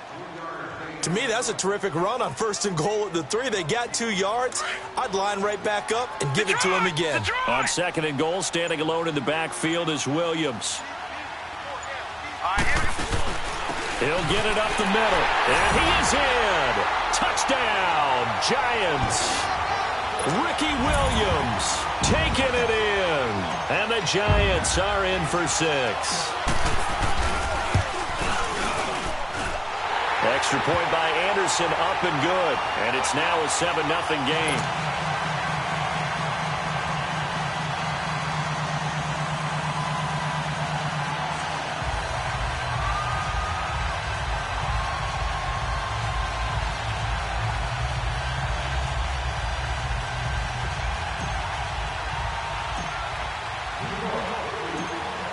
To me, that's a terrific run on 1st and goal at the 3. They got 2 yards. I'd line right back up and give it to him again. On 2nd and goal, standing alone in the backfield is Williams. He'll get it up the middle, and he is in. Touchdown, Giants. Ricky Williams taking it in. And the Giants are in for 6. Extra point by Anderson, up and good. And it's now a 7-0 game.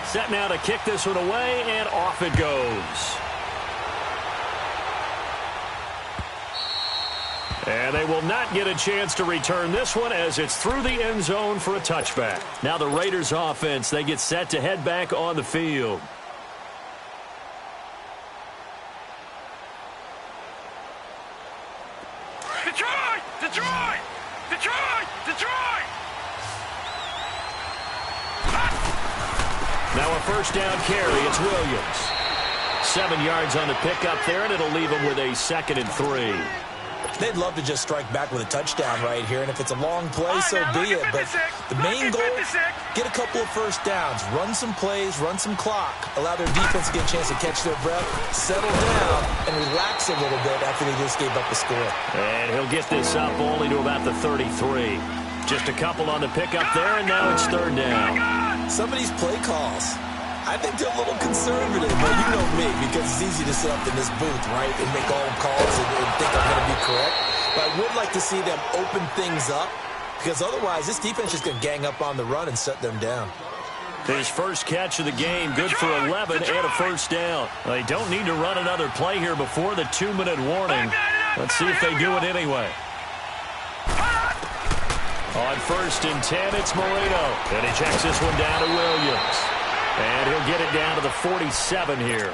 Set now to kick this one away, and off it goes. And they will not get a chance to return this one as it's through the end zone for a touchback. Now the Raiders offense, they get set to head back on the field. Detroit! Detroit! Detroit! Detroit! Now a 1st down carry. It's Williams. 7 yards on the pickup there, and it'll leave him with a 2nd and 3. They'd love to just strike back with a touchdown right here, and if it's a long play, so be it. But the main goal, get a couple of first downs, run some plays, run some clock, allow their defense to get a chance to catch their breath, settle down, and relax a little bit after they just gave up the score. And he'll get this up only to about the 33. Just a couple on the pickup there, and now it's third down. Some of these play calls, I think they're a little conservative, but you know me, because it's easy to sit up in this booth, right, and make all calls and think I'm going to be correct. But I would like to see them open things up, because otherwise this defense is going to gang up on the run and shut them down. His first catch of the game, good for 11 and a first down. They don't need to run another play here before the 2-minute warning. Let's see if they do it anyway. On 1st and 10, it's Marino. And he checks this one down to Williams. And he'll get it down to the 47 here.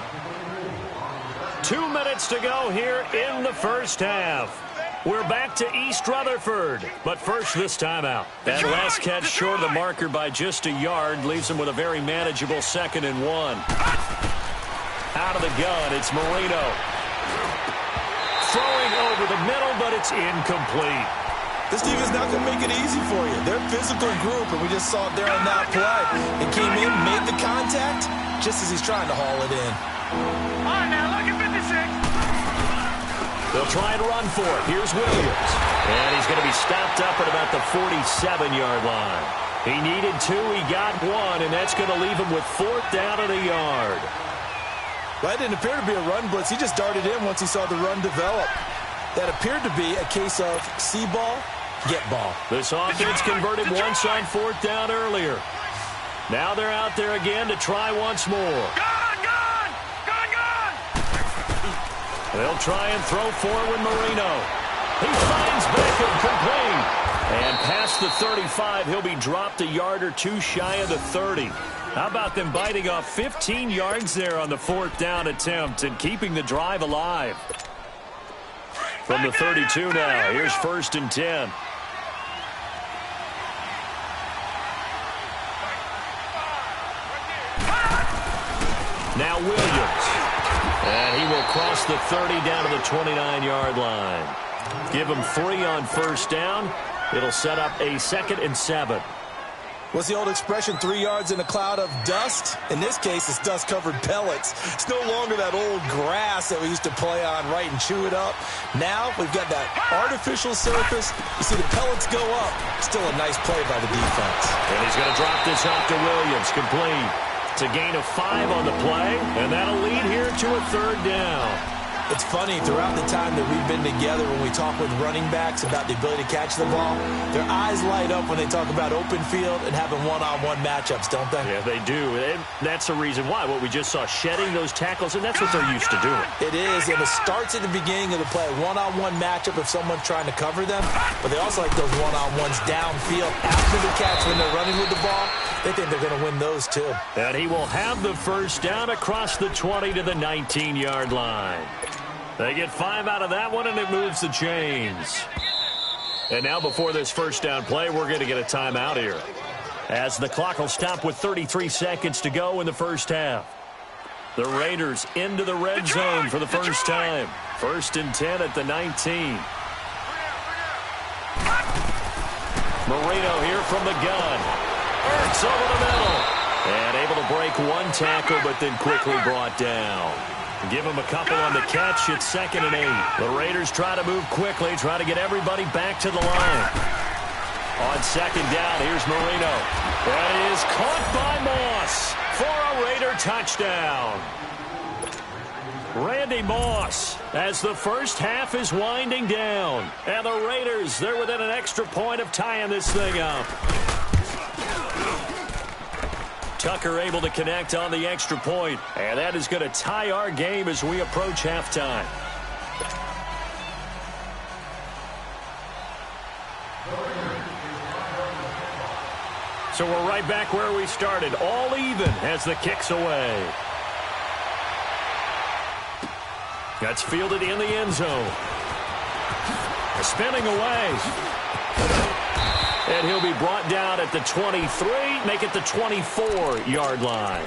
2 minutes to go here in the first half. We're back to East Rutherford. But first, this timeout. That last catch short of the marker by just a yard leaves him with a very manageable 2nd and 1. Out of the gun, it's Marino. Throwing over the middle, but it's incomplete. This team is not going to make it easy for you. They're a physical group, and we just saw it there on that play. It came in, made the contact, just as he's trying to haul it in. All right, now, look at 56. They'll try and run for it. Here's Williams. And he's going to be stopped up at about the 47-yard line. He needed 2, he got 1, and that's going to leave him with 4th down at a yard. That didn't appear to be a run blitz. He just darted in once he saw the run develop. That appeared to be a case of see ball, get ball. This offense converted once on 4th down earlier. Now they're out there again to try once more. Gone! They'll try and throw forward Marino. He finds Beckham complete. And past the 35, he'll be dropped a yard or 2 shy of the 30. How about them biting off 15 yards there on the 4th down attempt and keeping the drive alive? From the 32 now, here's 1st and 10. Now Williams. And he will cross the 30 down to the 29-yard line. Give him 3 on 1st down. It'll set up a 2nd and 7. What's the old expression, 3 yards in a cloud of dust? In this case, it's dust-covered pellets. It's no longer that old grass that we used to play on, right, and chew it up. Now we've got that artificial surface. You see the pellets go up. Still a nice play by the defense. And he's going to drop this off to Williams, complete. It's a gain of 5 on the play, and that'll lead here to a 3rd down. It's funny, throughout the time that we've been together, when we talk with running backs about the ability to catch the ball, their eyes light up when they talk about open field and having one-on-one matchups, don't they? Yeah, they do. And that's the reason why. What we just saw, shedding those tackles, and that's what they're used to doing. It is, and it starts at the beginning of the play. One-on-one matchup if someone's trying to cover them, but they also like those one-on-ones downfield after the catch when they're running with the ball. They think they're going to win those, too. And he will have the 1st down across the 20 to the 19-yard line. They get 5 out of that one, and it moves the chains. And now before this 1st down play, we're going to get a timeout here, as the clock will stop with 33 seconds to go in the first half. The Raiders into the red zone for the first time. 1st and 10 at the 19. Marino here from the gun. Ertz over the middle. And able to break 1 tackle, but then quickly brought down. Give him a couple on the catch. It's 2nd and 8. The Raiders try to move quickly, try to get everybody back to the line. On 2nd down, here's Marino. That is caught by Moss for a Raider touchdown. Randy Moss, as the first half is winding down. And the Raiders, they're within an extra point of tying this thing up. Tucker able to connect on the extra point, and that is going to tie our game as we approach halftime. So we're right back where we started, all even as the kick's away. That's fielded in the end zone. Spinning away. And he'll be brought down at the 23, make it the 24-yard line.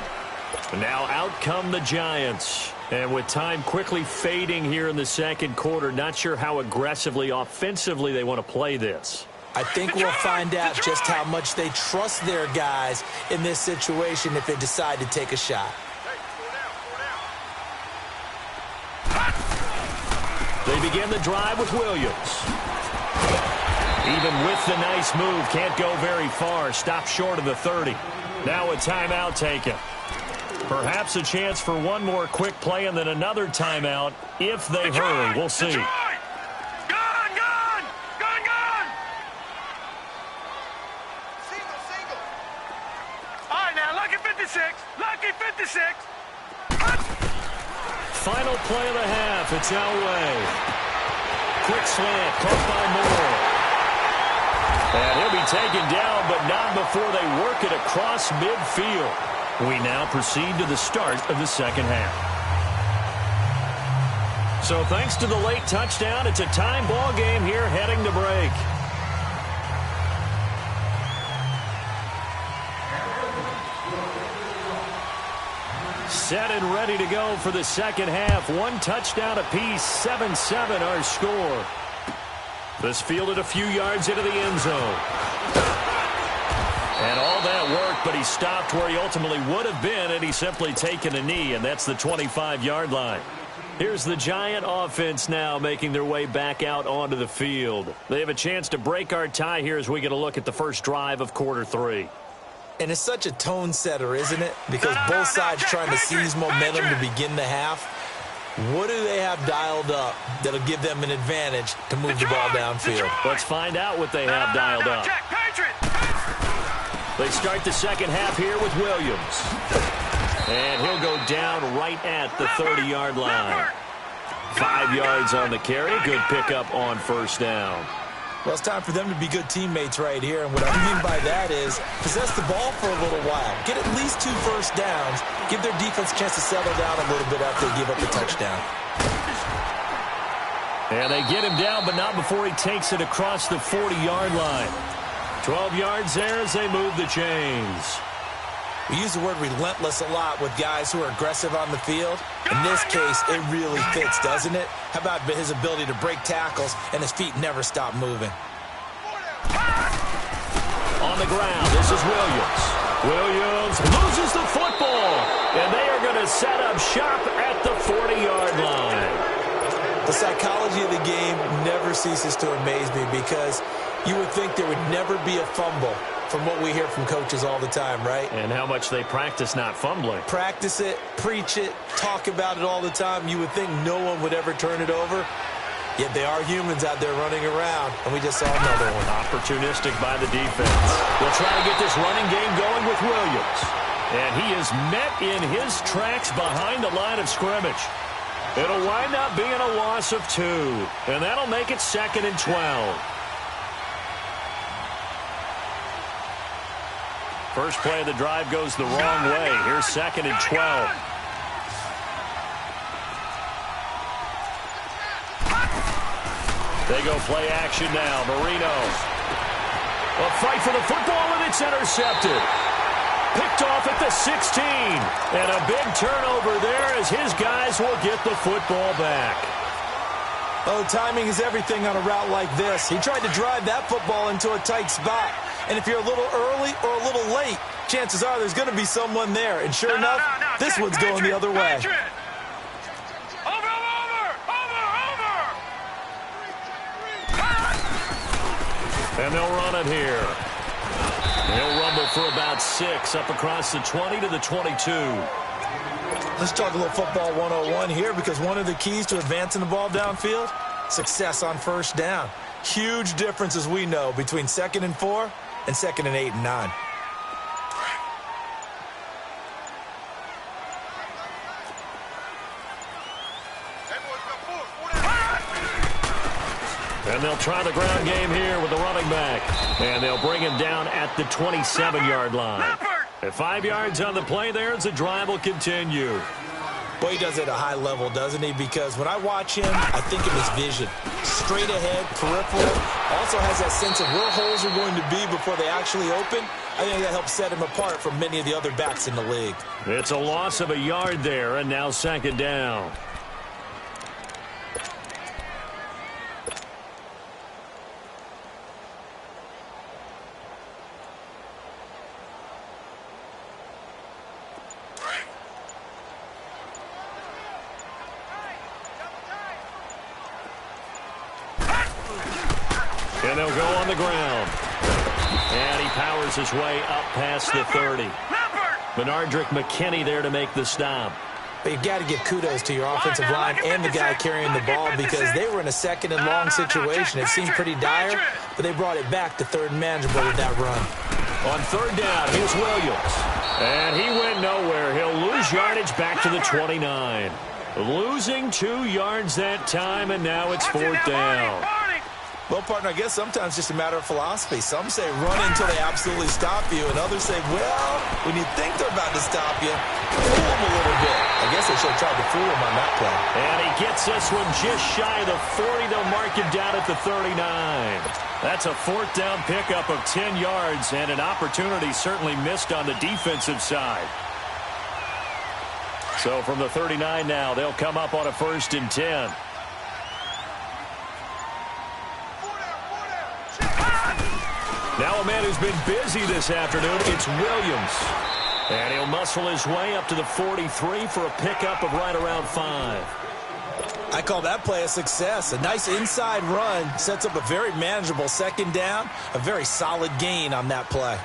And now out come the Giants. And with time quickly fading here in the second quarter, not sure how aggressively, offensively they want to play this. I think we'll find out just how much they trust their guys in this situation if they decide to take a shot. They begin the drive with Williams. Even with the nice move, can't go very far. Stopped short of the 30. Now a timeout taken. Perhaps a chance for one more quick play and then another timeout if they hurry. We'll see. Gone! Single. All right, now, lucky 56. Lucky 56. Final play of the half. It's Elway. Quick slant. Caught by Moore. And he'll be taken down, but not before they work it across midfield. We now proceed to the start of the second half. So thanks to the late touchdown, it's a time ball game here heading to break. Set and ready to go for the second half. One touchdown apiece, 7-7 our score. This fielded a few yards into the end zone. And all that worked, but he stopped where he ultimately would have been, and he's simply taken a knee, and that's the 25-yard line. Here's the Giant offense now making their way back out onto the field. They have a chance to break our tie here as we get a look at the first drive of quarter 3. And it's such a tone setter, isn't it? Because both sides trying to seize momentum to begin the half. What do they have dialed up that'll give them an advantage to move the ball downfield? Let's find out what they have dialed up. They start the second half here with Williams. And he'll go down right at the 30-yard line. 5 yards on the carry. Good pickup on first down. Well, it's time for them to be good teammates right here. And what I mean by that is possess the ball for a little while. Get at least 2 first downs. Give their defense a chance to settle down a little bit after they give up a touchdown. And they get him down, but not before he takes it across the 40-yard line. 12 yards there as they move the chains. We use the word relentless a lot with guys who are aggressive on the field. In this case, it really fits, doesn't it? How about his ability to break tackles and his feet never stop moving? On the ground, this is Williams. Williams loses the football, and they are going to set up shop at the 40-yard line. The psychology of the game never ceases to amaze me because you would think there would never be a fumble from what we hear from coaches all the time, right? And how much they practice not fumbling. Practice it, preach it, talk about it all the time. You would think no one would ever turn it over. Yet they are humans out there running around, and we just saw another one. Opportunistic by the defense. They'll try to get this running game going with Williams. And he is met in his tracks behind the line of scrimmage. It'll wind up being a loss of 2. And that'll make it 2nd and 12. First play of the drive goes the wrong way. Here's 2nd and 12. They go play action now. Marino. A fight for the football, and it's intercepted. Picked off at the 16. And a big turnover there as his guys will get the football back. Oh, timing is everything on a route like this. He tried to drive that football into a tight spot. And if you're a little early or a little late, chances are there's going to be someone there. And sure enough, this one's going the other way. And they'll run it here. He'll rumble for about 6 up across the 20 to the 22. Let's talk a little football 101 here because one of the keys to advancing the ball downfield, success on first down. Huge difference, as we know, between 2nd and 4 and 2nd and 8 and 9. And they'll try the ground game here with the running back. And they'll bring him down at the 27-yard line. At 5 yards on the play there as the drive will continue. Boy, he does it at a high level, doesn't he? Because when I watch him, I think of his vision. straight ahead, peripheral. Also has that sense of where holes are going to be before they actually open. I think that helps set him apart from many of the other backs in the league. It's a loss of a yard there, and now second down. And they'll go on the ground. And he powers his way up past the 30. Benardrick McKinney there to make the stop. But you got to give kudos to your offensive line and the guy carrying the ball because they were in a second and long situation. It seemed pretty dire, but they brought it back to third and manageable with that run. On third down, here's Williams. And he went nowhere. He'll lose yardage back to the 29. Losing 2 yards that time, and now it's fourth down. Well, partner, I guess sometimes it's just a matter of philosophy. Some say run until they absolutely stop you, and others say, well, when you think they're about to stop you, fool them a little bit. I guess they should have tried to fool him on that play. And he gets this one just shy of the 40. They'll mark him down at the 39. That's a fourth down pickup of 10 yards, and an opportunity certainly missed on the defensive side. So from the 39 now, they'll come up on a 1st and 10. Now a man who's been busy this afternoon, it's Williams. And he'll muscle his way up to the 43 for a pickup of right around 5. I call that play a success. A nice inside run sets up a very manageable second down, a very solid gain on that play.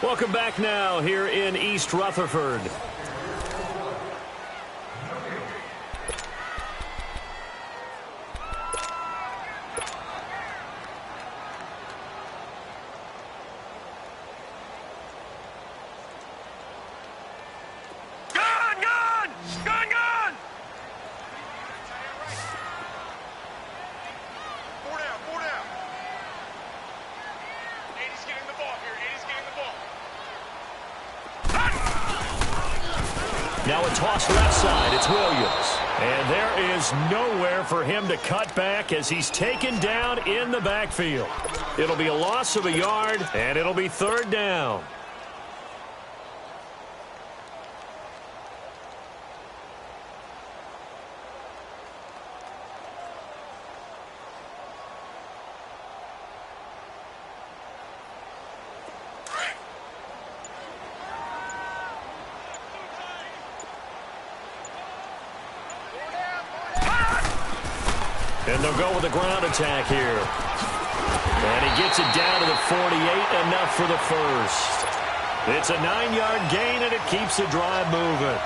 Welcome back now here in East Rutherford. Now a toss left side. It's Williams. And there is nowhere for him to cut back as he's taken down in the backfield. It'll be a loss of a yard, and it'll be third down. And they'll go with a ground attack here. And he gets it down to the 48, enough for the first. It's a 9-yard gain, and it keeps the drive moving.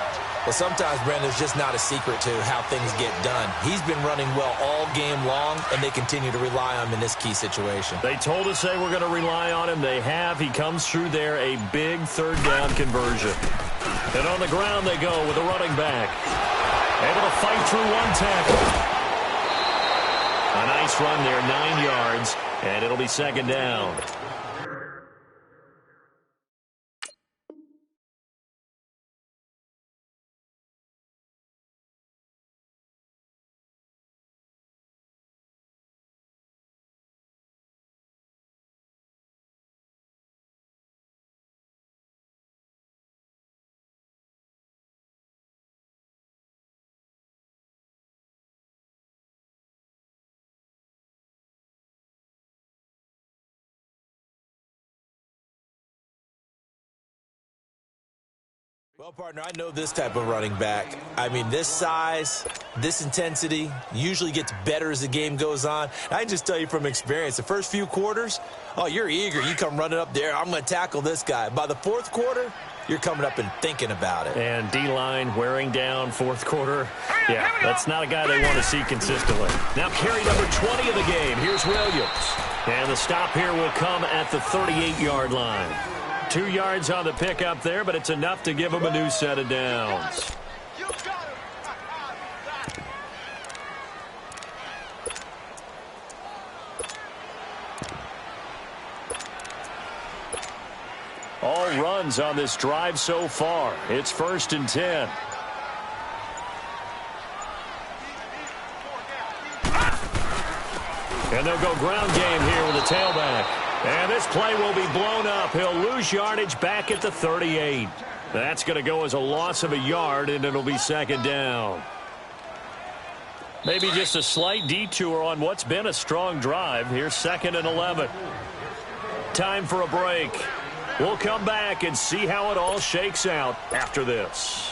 Well, sometimes, Brent, there's just not a secret to how things get done. He's been running well all game long, and they continue to rely on him in this key situation. They told us they were going to rely on him. They have. He comes through there, a big third down conversion. And on the ground they go with a running back. Able to fight through one tackle. A nice run there, 9 yards, and it'll be second down. Well, partner, I know this type of running back. I mean, this size, this intensity usually gets better as the game goes on. I can just tell you from experience, the first few quarters, oh, you're eager. You come running up there, I'm going to tackle this guy. By the fourth quarter, you're coming up and thinking about it. And D-line wearing down fourth quarter. Yeah, that's not a guy they want to see consistently. Now carry number 20 of the game. Here's Williams. And the stop here will come at the 38-yard line. 2 yards on the pickup there, but it's enough to give him a new set of downs. All runs on this drive so far. It's 1st and 10. And they'll go ground game here with a tailback. And this play will be blown up. He'll lose yardage back at the 38. That's going to go as a loss of a yard, and it'll be second down. Maybe just a slight detour on what's been a strong drive. Here's 2nd and 11. Time for a break. We'll come back and see how it all shakes out after this.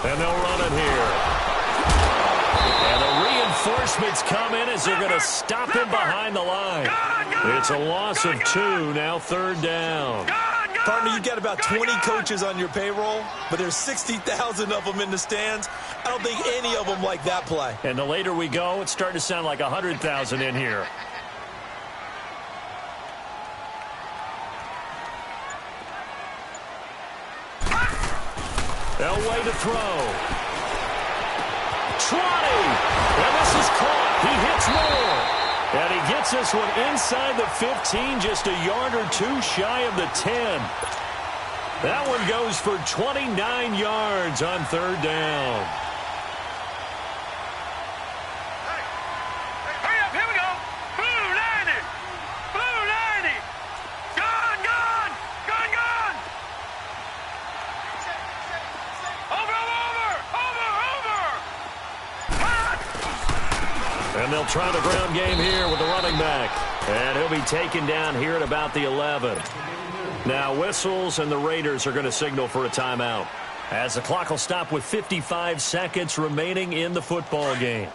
And they'll run it here. And the reinforcements come in as they're going to stop him behind the line. It's a loss of 2, now 3rd down. Partner, you got about 20 coaches on your payroll, but there's 60,000 of them in the stands. I don't think any of them like that play. And the later we go, it's starting to sound like 100,000 in here. Elway to throw. 20. And this is caught. He hits more. And he gets this one inside the 15, just a yard or 2 shy of the 10. That one goes for 29 yards on 3rd down. Hurry up, here we go. Blue 90. Blue 90. Gone, gone. Gone, gone. Over. And they'll try the ground game here with the running back. And he'll be taken down here at about the 11. Now whistles, and the Raiders are going to signal for a timeout, as the clock will stop with 55 seconds remaining in the football game.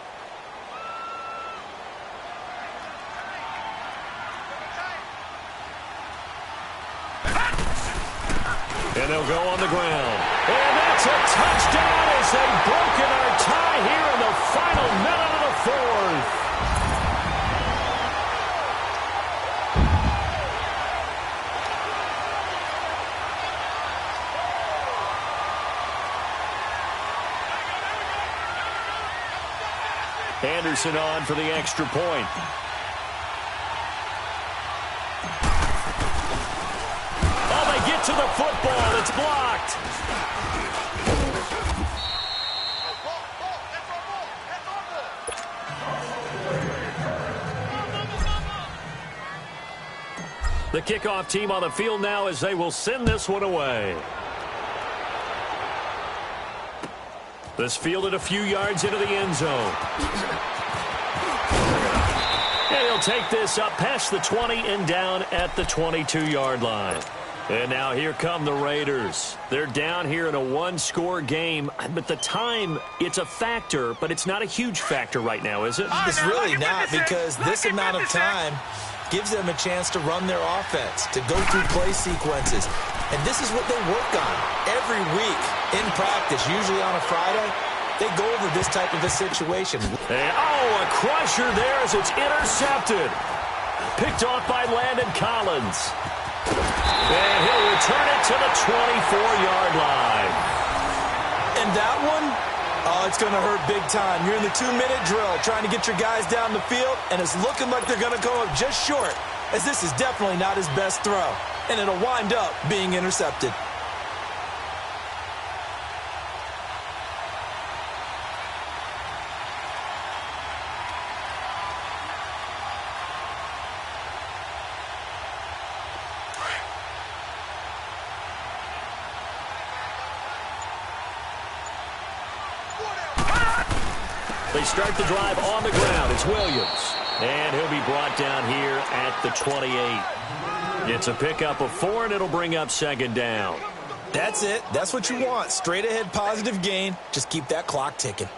And they'll go on the ground. And that's a touchdown as they've broken our tie here in the final minute of the 4th. Anderson on for the extra point. Oh, they get to the football. It's blocked. The kickoff team on the field now as they will send this one away. This fielded a few yards into the end zone. And he'll take this up past the 20 and down at the 22-yard line. And now here come the Raiders. They're down here in a one-score game. But the time, it's a factor, but it's not a huge factor right now, is it? It's really not, because this amount of time gives them a chance to run their offense, to go through play sequences. And this is what they work on every week in practice, usually on a Friday. They go over this type of a situation. And, oh, a crusher there as it's intercepted. Picked off by Landon Collins. And he'll return it to the 24-yard line. And that one, oh, it's going to hurt big time. You're in the 2-minute drill trying to get your guys down the field, and it's looking like they're going to go up just short, as this is definitely not his best throw. And it'll wind up being intercepted. They start the drive on the ground. It's Williams. And he'll be brought down here at the 28. It's a pickup of 4, and it'll bring up second down. That's it. That's what you want. Straight ahead positive gain. Just keep that clock ticking.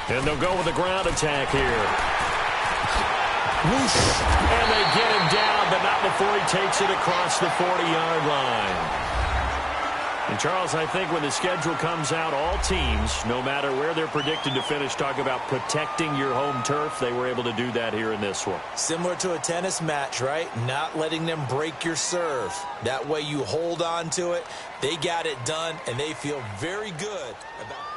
And they'll go with the ground attack here. Whoosh. And they get him down, but not before he takes it across the 40-yard line. And, Charles, I think when the schedule comes out, all teams, no matter where they're predicted to finish, talk about protecting your home turf. They were able to do that here in this one. Similar to a tennis match, right? Not letting them break your serve. That way you hold on to it. They got it done, and they feel very good about it.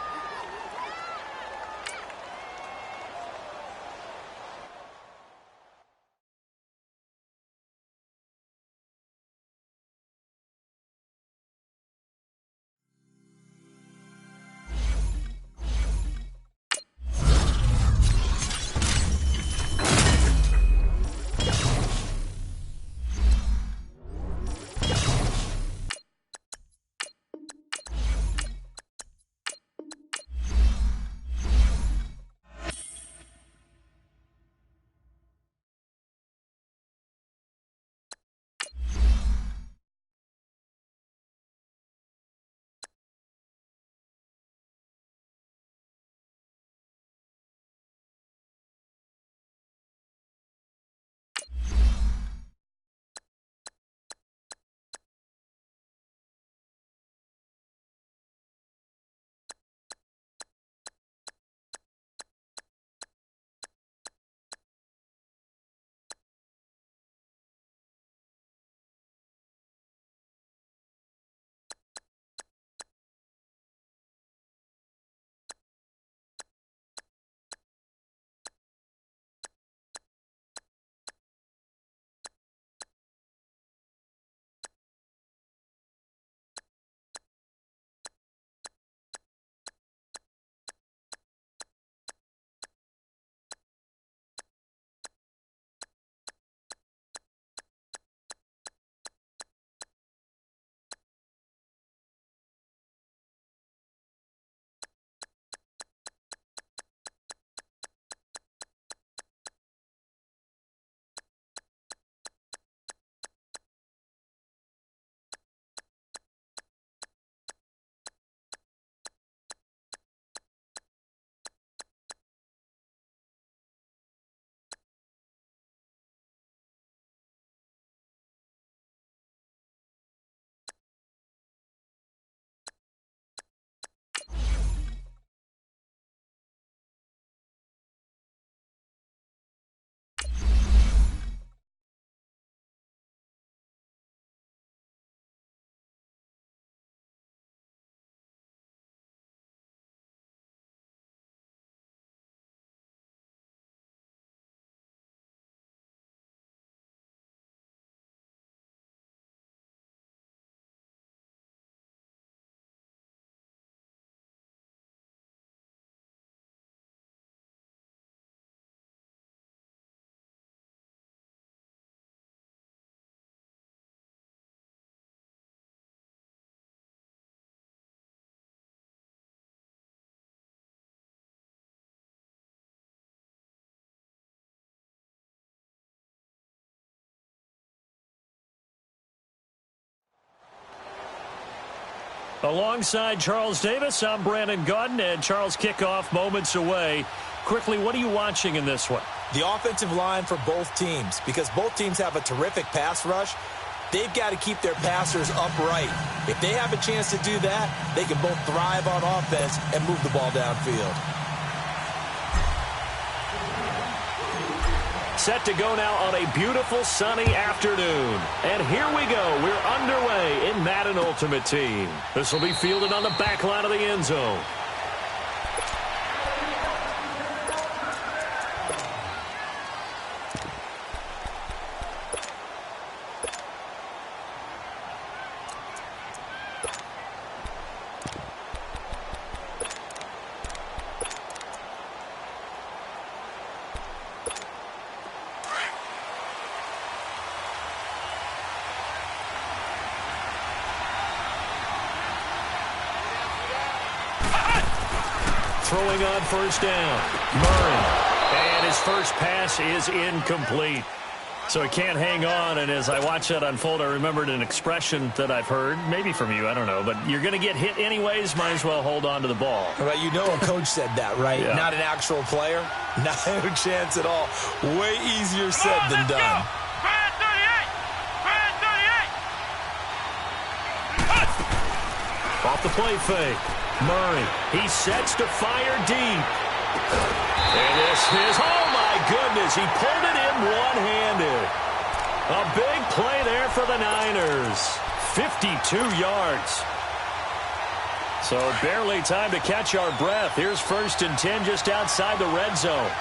Alongside Charles Davis, I'm Brandon Gaudin, and Charles, kickoff moments away. Quickly, what are you watching in this one? The offensive line for both teams, because both teams have a terrific pass rush. They've got to keep their passers upright. If they have a chance to do that, they can both thrive on offense and move the ball downfield. Set to go now on a beautiful sunny afternoon. And here we go. We're underway in Madden Ultimate Team. This will be fielded on the back line of the end zone. Throwing on first down, Murray. And his first pass is incomplete. So he can't hang on, and as I watch that unfold, I remembered an expression that I've heard, maybe from you, I don't know, but you're going to get hit anyways, might as well hold on to the ball. Well, you know a coach said that, right? Yeah. Not an actual player? Not a chance at all. Way easier said than done. Off the play fake. Murray, he sets to fire deep. And this is, oh my goodness, he pulled it in one-handed. A big play there for the Niners. 52 yards. So barely time to catch our breath. Here's 1st and 10 just outside the red zone.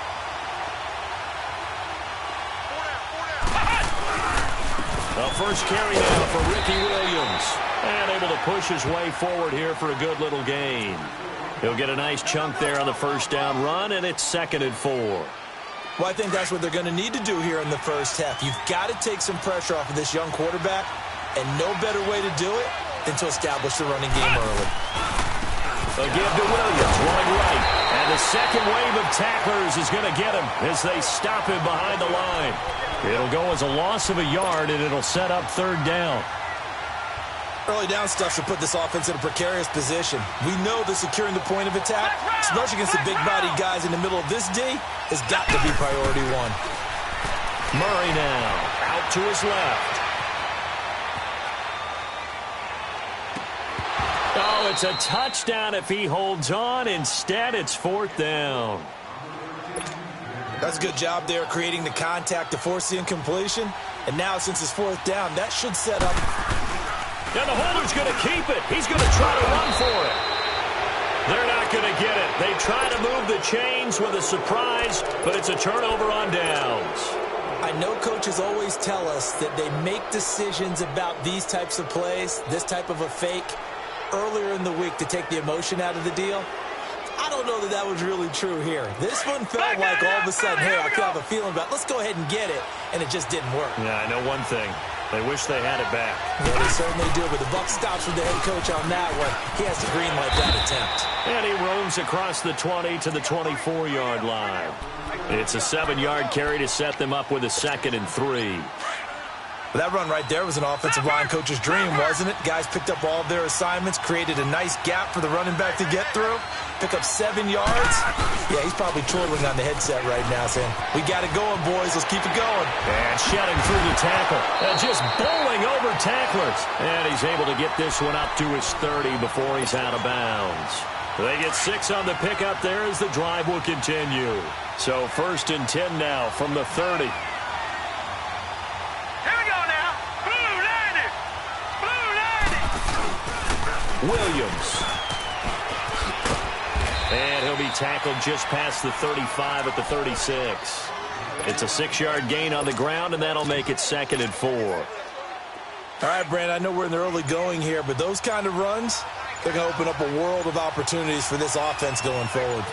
The first carry now for Ricky Williams. And able to push his way forward here for a good little gain. He'll get a nice chunk there on the first down run, and it's 2nd and 4. Well, I think that's what they're going to need to do here in the first half. You've got to take some pressure off of this young quarterback, and no better way to do it than to establish the running game early. A give to Williams, running right. And the second wave of tacklers is going to get him as they stop him behind the line. It'll go as a loss of a yard, and it'll set up 3rd down. Early down stuff should put this offense in a precarious position. We know that securing the point of attack, especially against the big-body guys in the middle of this D, has got to be priority one. Murray now, out to his left. Oh, it's a touchdown if he holds on. Instead, it's 4th down. That's a good job there, creating the contact to force the incompletion. And now, since it's 4th down, that should set up. And the holder's going to keep it. He's going to try to run for it. They're not going to get it. They try to move the chains with a surprise, but it's a turnover on downs. I know coaches always tell us that they make decisions about these types of plays, this type of a fake, earlier in the week to take the emotion out of the deal. I don't know that that was really true here. This one felt like all of a sudden, hey, I could have a feeling about, let's go ahead and get it, and it just didn't work. Yeah, I know one thing. They wish they had it back. Yeah, they certainly do, but the buck stops with the head coach on that one. He has to green light that attempt. And he roams across the 20 to the 24-yard line. It's a 7-yard carry to set them up with a 2nd and 3. That run right there was an offensive line coach's dream, wasn't it? Guys picked up all of their assignments, created a nice gap for the running back to get through, pick up 7 yards. Yeah, he's probably chortling on the headset right now saying, we got it going, boys. Let's keep it going. And shedding through the tackle. And just bowling over tacklers. And he's able to get this one up to his 30 before he's out of bounds. They get 6 on the pickup there as the drive will continue. So 1st and 10 now from the 30. Williams. And he'll be tackled just past the 35 at the 36. It's a 6-yard gain on the ground, and that'll make it 2nd and 4. All right, Brand, I know we're in the early going here, but those kind of runs, they're going to open up a world of opportunities for this offense going forward.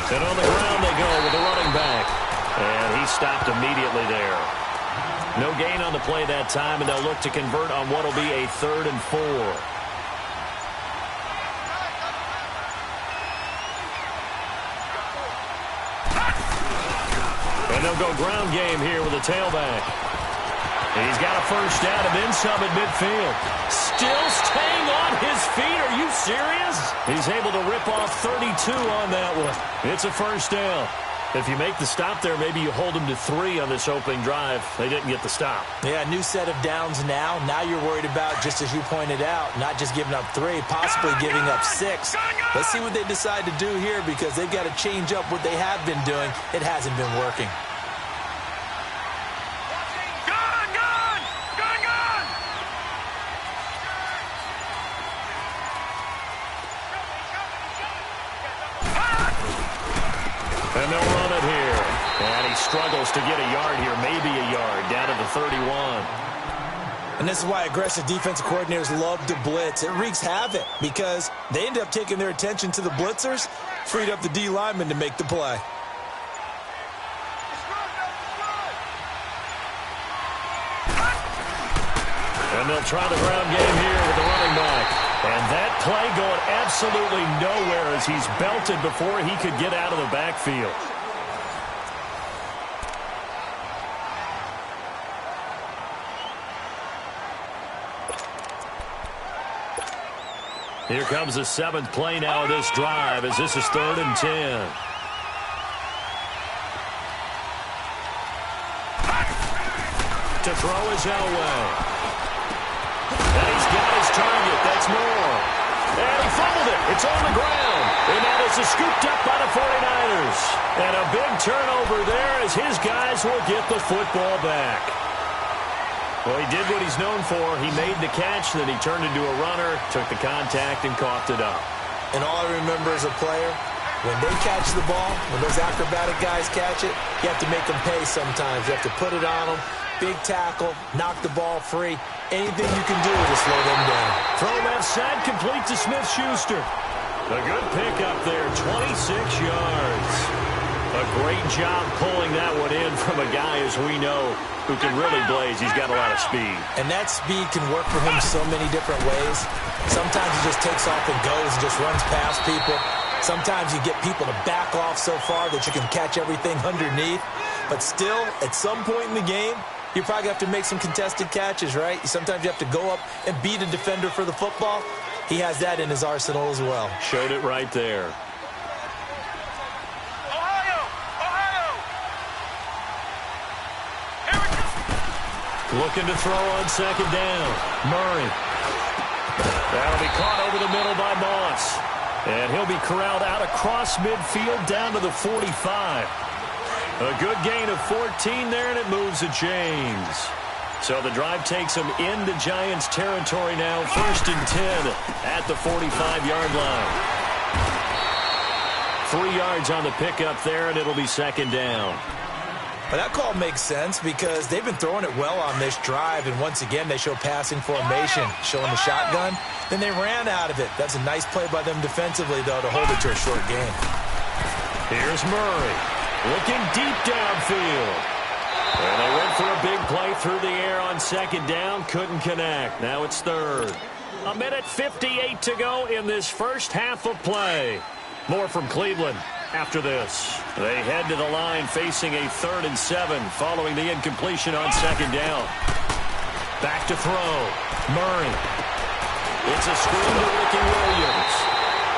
And on the ground they go with the running back. And he stopped immediately there. No gain on the play that time, and they'll look to convert on what will be a 3rd and 4. And they'll go ground game here with a tailback. He's got a first down and then some at midfield. Still staying on his feet. Are you serious? He's able to rip off 32 on that one. It's a first down. If you make the stop there, maybe you hold them to 3 on this opening drive. They didn't get the stop. Yeah, new set of downs now. Now you're worried about, just as you pointed out, not just giving up 3, possibly giving up 6. Let's see what they decide to do here because they've got to change up what they have been doing. It hasn't been working. And they'll run it here. And he struggles to get a yard here, maybe a yard, down to the 31. And this is why aggressive defensive coordinators love to blitz. It wreaks havoc because they end up taking their attention to the blitzers, freed up the D lineman to make the play. And they'll try the ground game here with the running back. And that play going absolutely nowhere as he's belted before he could get out of the backfield. Here comes the 7th play now of this drive as this is 3rd and 10. To throw is Elway. And he's got his target. That's more. And he fumbled it. It's on the ground. And that is scooped up by the 49ers. And a big turnover there as his guys will get the football back. Well, he did what he's known for. He made the catch, then he turned into a runner, took the contact, and coughed it up. And all I remember as a player, when they catch the ball, when those acrobatic guys catch it, you have to make them pay sometimes. You have to put it on them, big tackle, knock the ball free. Anything you can do to slow them down. Throw left side, complete to Smith-Schuster. A good pick up there, 26 yards. A great job pulling that one in from a guy, as we know, who can really blaze. He's got a lot of speed. And that speed can work for him so many different ways. Sometimes he just takes off and goes and just runs past people. Sometimes you get people to back off so far that you can catch everything underneath. But still, at some point in the game, you probably have to make some contested catches, right? Sometimes you have to go up and beat a defender for the football. He has that in his arsenal as well. Showed it right there. Looking to throw on second down. Murray. That'll be caught over the middle by Moss. And he'll be corralled out across midfield down to the 45. A good gain of 14 there, and it moves the chains. So the drive takes him into Giants territory now. 1st and 10 at the 45-yard line. 3 yards on the pickup there, and it'll be second down. But that call makes sense because they've been throwing it well on this drive, and once again they show passing formation, showing the shotgun. Then they ran out of it. That's a nice play by them defensively, though, to hold it to a short game. Here's Murray looking deep downfield. And they went for a big play through the air on second down. Couldn't connect. Now it's third. 1:58 to go in this first half of play. More from Cleveland after this. They head to the line facing a 3rd and 7 following the incompletion on second down. Back to throw. Murray. It's a screen to Ricky Williams.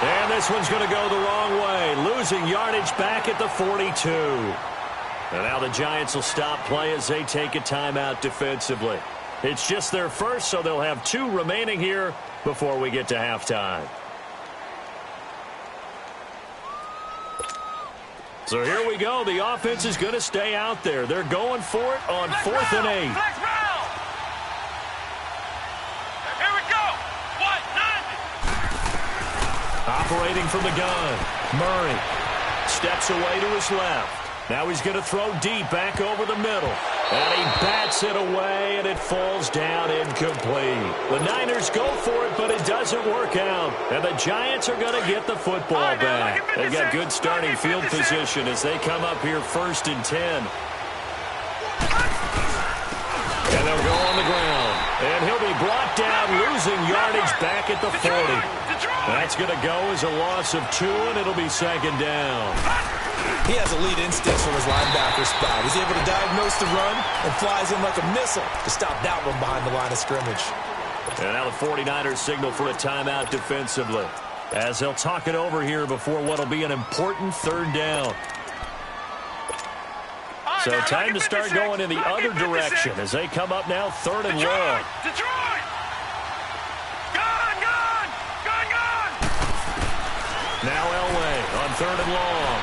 And this one's going to go the wrong way. Losing yardage back at the 42. And now the Giants will stop play as they take a timeout defensively. It's just their first, so they'll have 2 remaining here before we get to halftime. So here we go. The offense is going to stay out there. They're going for it on 4th and 8. Here we go. Operating from the gun. Murray steps away to his left. Now he's going to throw deep back over the middle. And he bats it away, and it falls down incomplete. The Niners go for it, but it doesn't work out. And the Giants are going to get the football back. They've got good starting field position as they come up here 1st and 10. And they'll go on the ground. And he'll be brought down, losing yardage back at the 40. That's going to go as a loss of 2, and it'll be second down. He has elite instincts from his linebacker spot. He's able to diagnose the run and flies in like a missile to stop that one behind the line of scrimmage. And now the 49ers signal for a timeout defensively as they'll talk it over here before what will be an important 3rd down. So time to start going in the other direction as they come up now 3rd and long. Detroit! Gone, gone! Gone, gone! Now Elway on 3rd and long.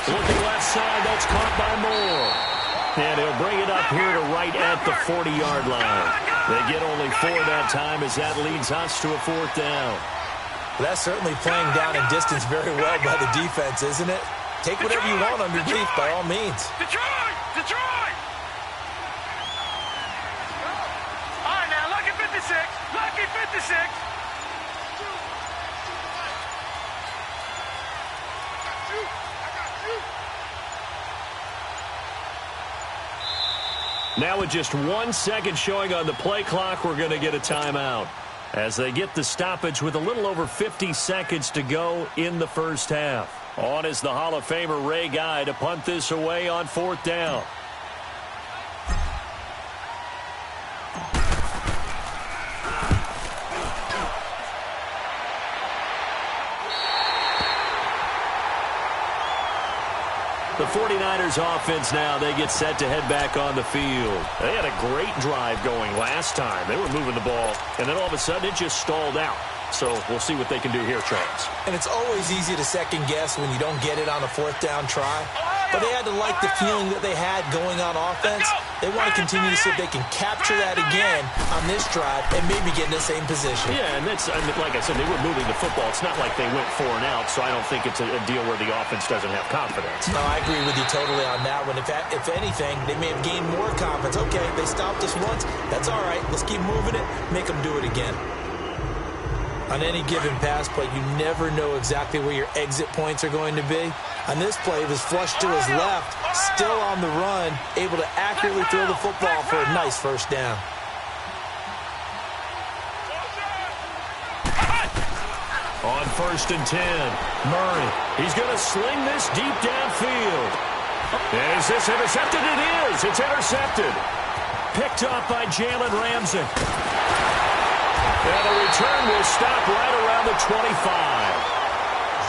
Looking left side, that's caught by Moore. And he'll bring it up here to right at the 40-yard line. They get only 4 that time as that leads us to a 4th down. Well, that's certainly playing down in distance very well by the defense, isn't it? Take whatever you want underneath by all means. Detroit! Detroit! All right, now, lucky 56. Lucky 56. Now with just 1 second showing on the play clock, we're going to get a timeout as they get the stoppage with a little over 50 seconds to go in the first half. On is the Hall of Famer Ray Guy to punt this away on 4th down. The 49ers offense now, they get set to head back on the field. They had a great drive going last time. They were moving the ball, and then all of a sudden it just stalled out. So we'll see what they can do here, Charles. And it's always easy to second guess when you don't get it on a fourth down try. But they had to like the feeling that they had going on offense. They want to continue to see if they can capture that again on this drive and maybe get in the same position. Yeah, and that's, like I said, they were moving the football. It's not like they went 4 and out, so I don't think it's a deal where the offense doesn't have confidence. No, I agree with you totally on that one. If anything, they may have gained more confidence. Okay, they stopped us once. That's all right. Let's keep moving it. Make them do it again. On any given pass play, you never know exactly where your exit points are going to be. On this play, it was flushed to his left, still on the run, able to accurately throw the football for a nice first down. On 1st and 10, Murray. He's going to sling this deep downfield. Is this intercepted? It is. It's intercepted. Picked up by Jalen Ramsey. And the return will stop right around the 25.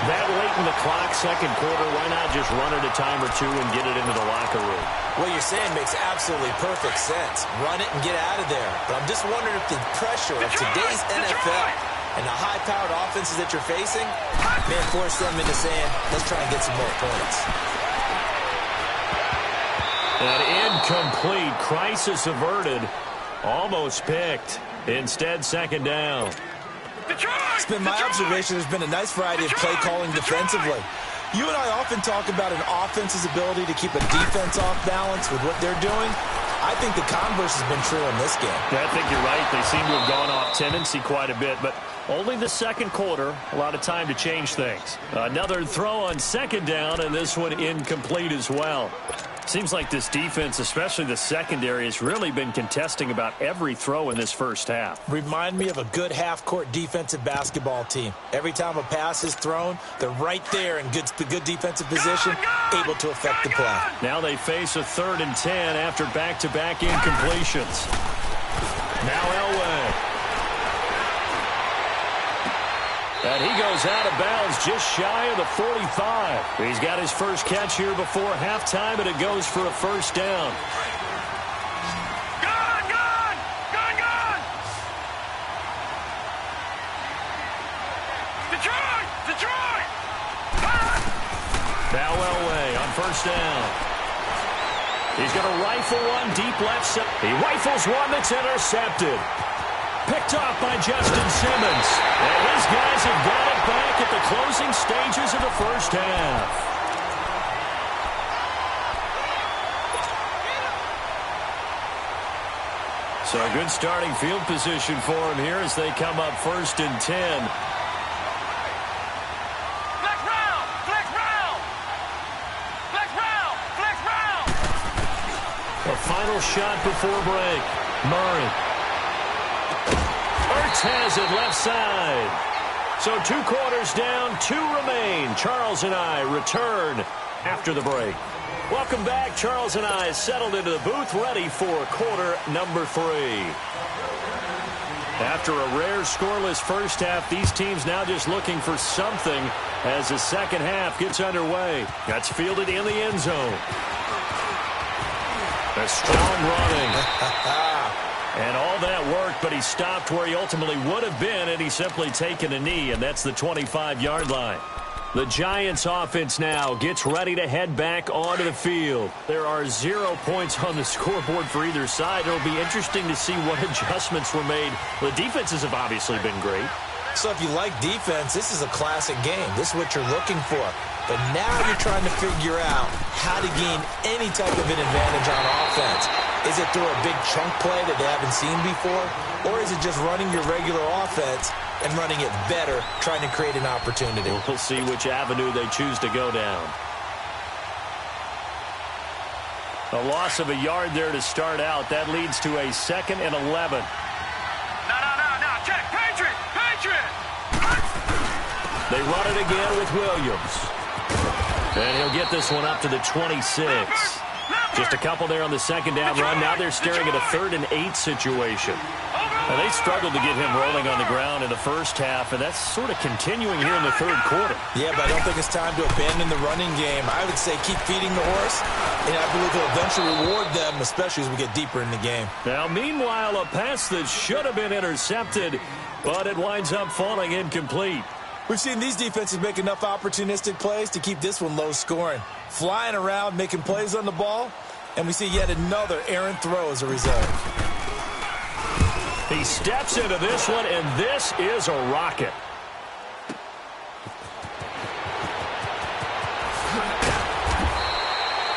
That late in the clock, second quarter, why not just run it a time or two and get it into the locker room? What you're saying makes absolutely perfect sense. Run it and get out of there. But I'm just wondering if the pressure of today's NFL and the high-powered offenses that you're facing may force them into saying, let's try and get some more points. An incomplete, crisis averted, almost picked. Instead, second down. It's been my observation there's been a nice variety of play calling defensively. You and I often talk about an offense's ability to keep a defense off balance with what they're doing. I think the converse has been true in this game. Yeah, I think you're right. They seem to have gone off tendency quite a bit, but only the second quarter, a lot of time to change things. Another throw on second down, and this one incomplete as well. Seems like this defense, especially the secondary, has really been contesting about every throw in this first half. Remind me of a good half-court defensive basketball team. Every time a pass is thrown, they're right there in good defensive position, able to affect the play. Now they face a 3rd and 10 after back-to-back incompletions. Now Elway. And he goes out of bounds just shy of the 45. He's got his first catch here before halftime, and it goes for a first down. Gone! Detroit! Now Elway on first down. He's going to rifle one deep left side. He rifles one that's intercepted. Picked off by Justin Simmons. And his guys have got it back at the closing stages of the first half. So a good starting field position for him here as they come up 1st and 10. A final shot before break. Murray. Ertz has it left side. So 2 quarters down, 2 remain. Charles and I return after the break. Welcome back. Charles and I settled into the booth, ready for quarter number 3. After a rare scoreless first half, these teams now just looking for something as the second half gets underway. That's fielded in the end zone. A strong running. And all that worked, but he stopped where he ultimately would have been, and he's simply taken a knee, and that's the 25-yard line. The Giants offense now gets ready to head back onto the field. There are 0 points on the scoreboard for either side. It'll be interesting to see what adjustments were made. The defenses have obviously been great. So if you like defense, this is a classic game. This is what you're looking for. But now you're trying to figure out how to gain any type of an advantage on offense. Is it through a big chunk play that they haven't seen before? Or is it just running your regular offense and running it better, trying to create an opportunity? We'll see which avenue they choose to go down. A loss of a yard there to start out. That leads to a 2nd and 11. No. Check. Patriot! They run it again with Williams. And he'll get this one up to the 26. Just a couple there on the second down run. Now they're staring at a 3rd and 8 situation. Over! Now, they struggled to get him rolling on the ground in the first half, and that's sort of continuing here in the third quarter. Yeah, but I don't think it's time to abandon the running game. I would say keep feeding the horse, and I believe he'll eventually reward them, especially as we get deeper in the game. Now, meanwhile, a pass that should have been intercepted, but it winds up falling incomplete. We've seen these defenses make enough opportunistic plays to keep this one low scoring. Flying around, making plays on the ball, and we see yet another errant throw as a result. He steps into this one, and this is a rocket.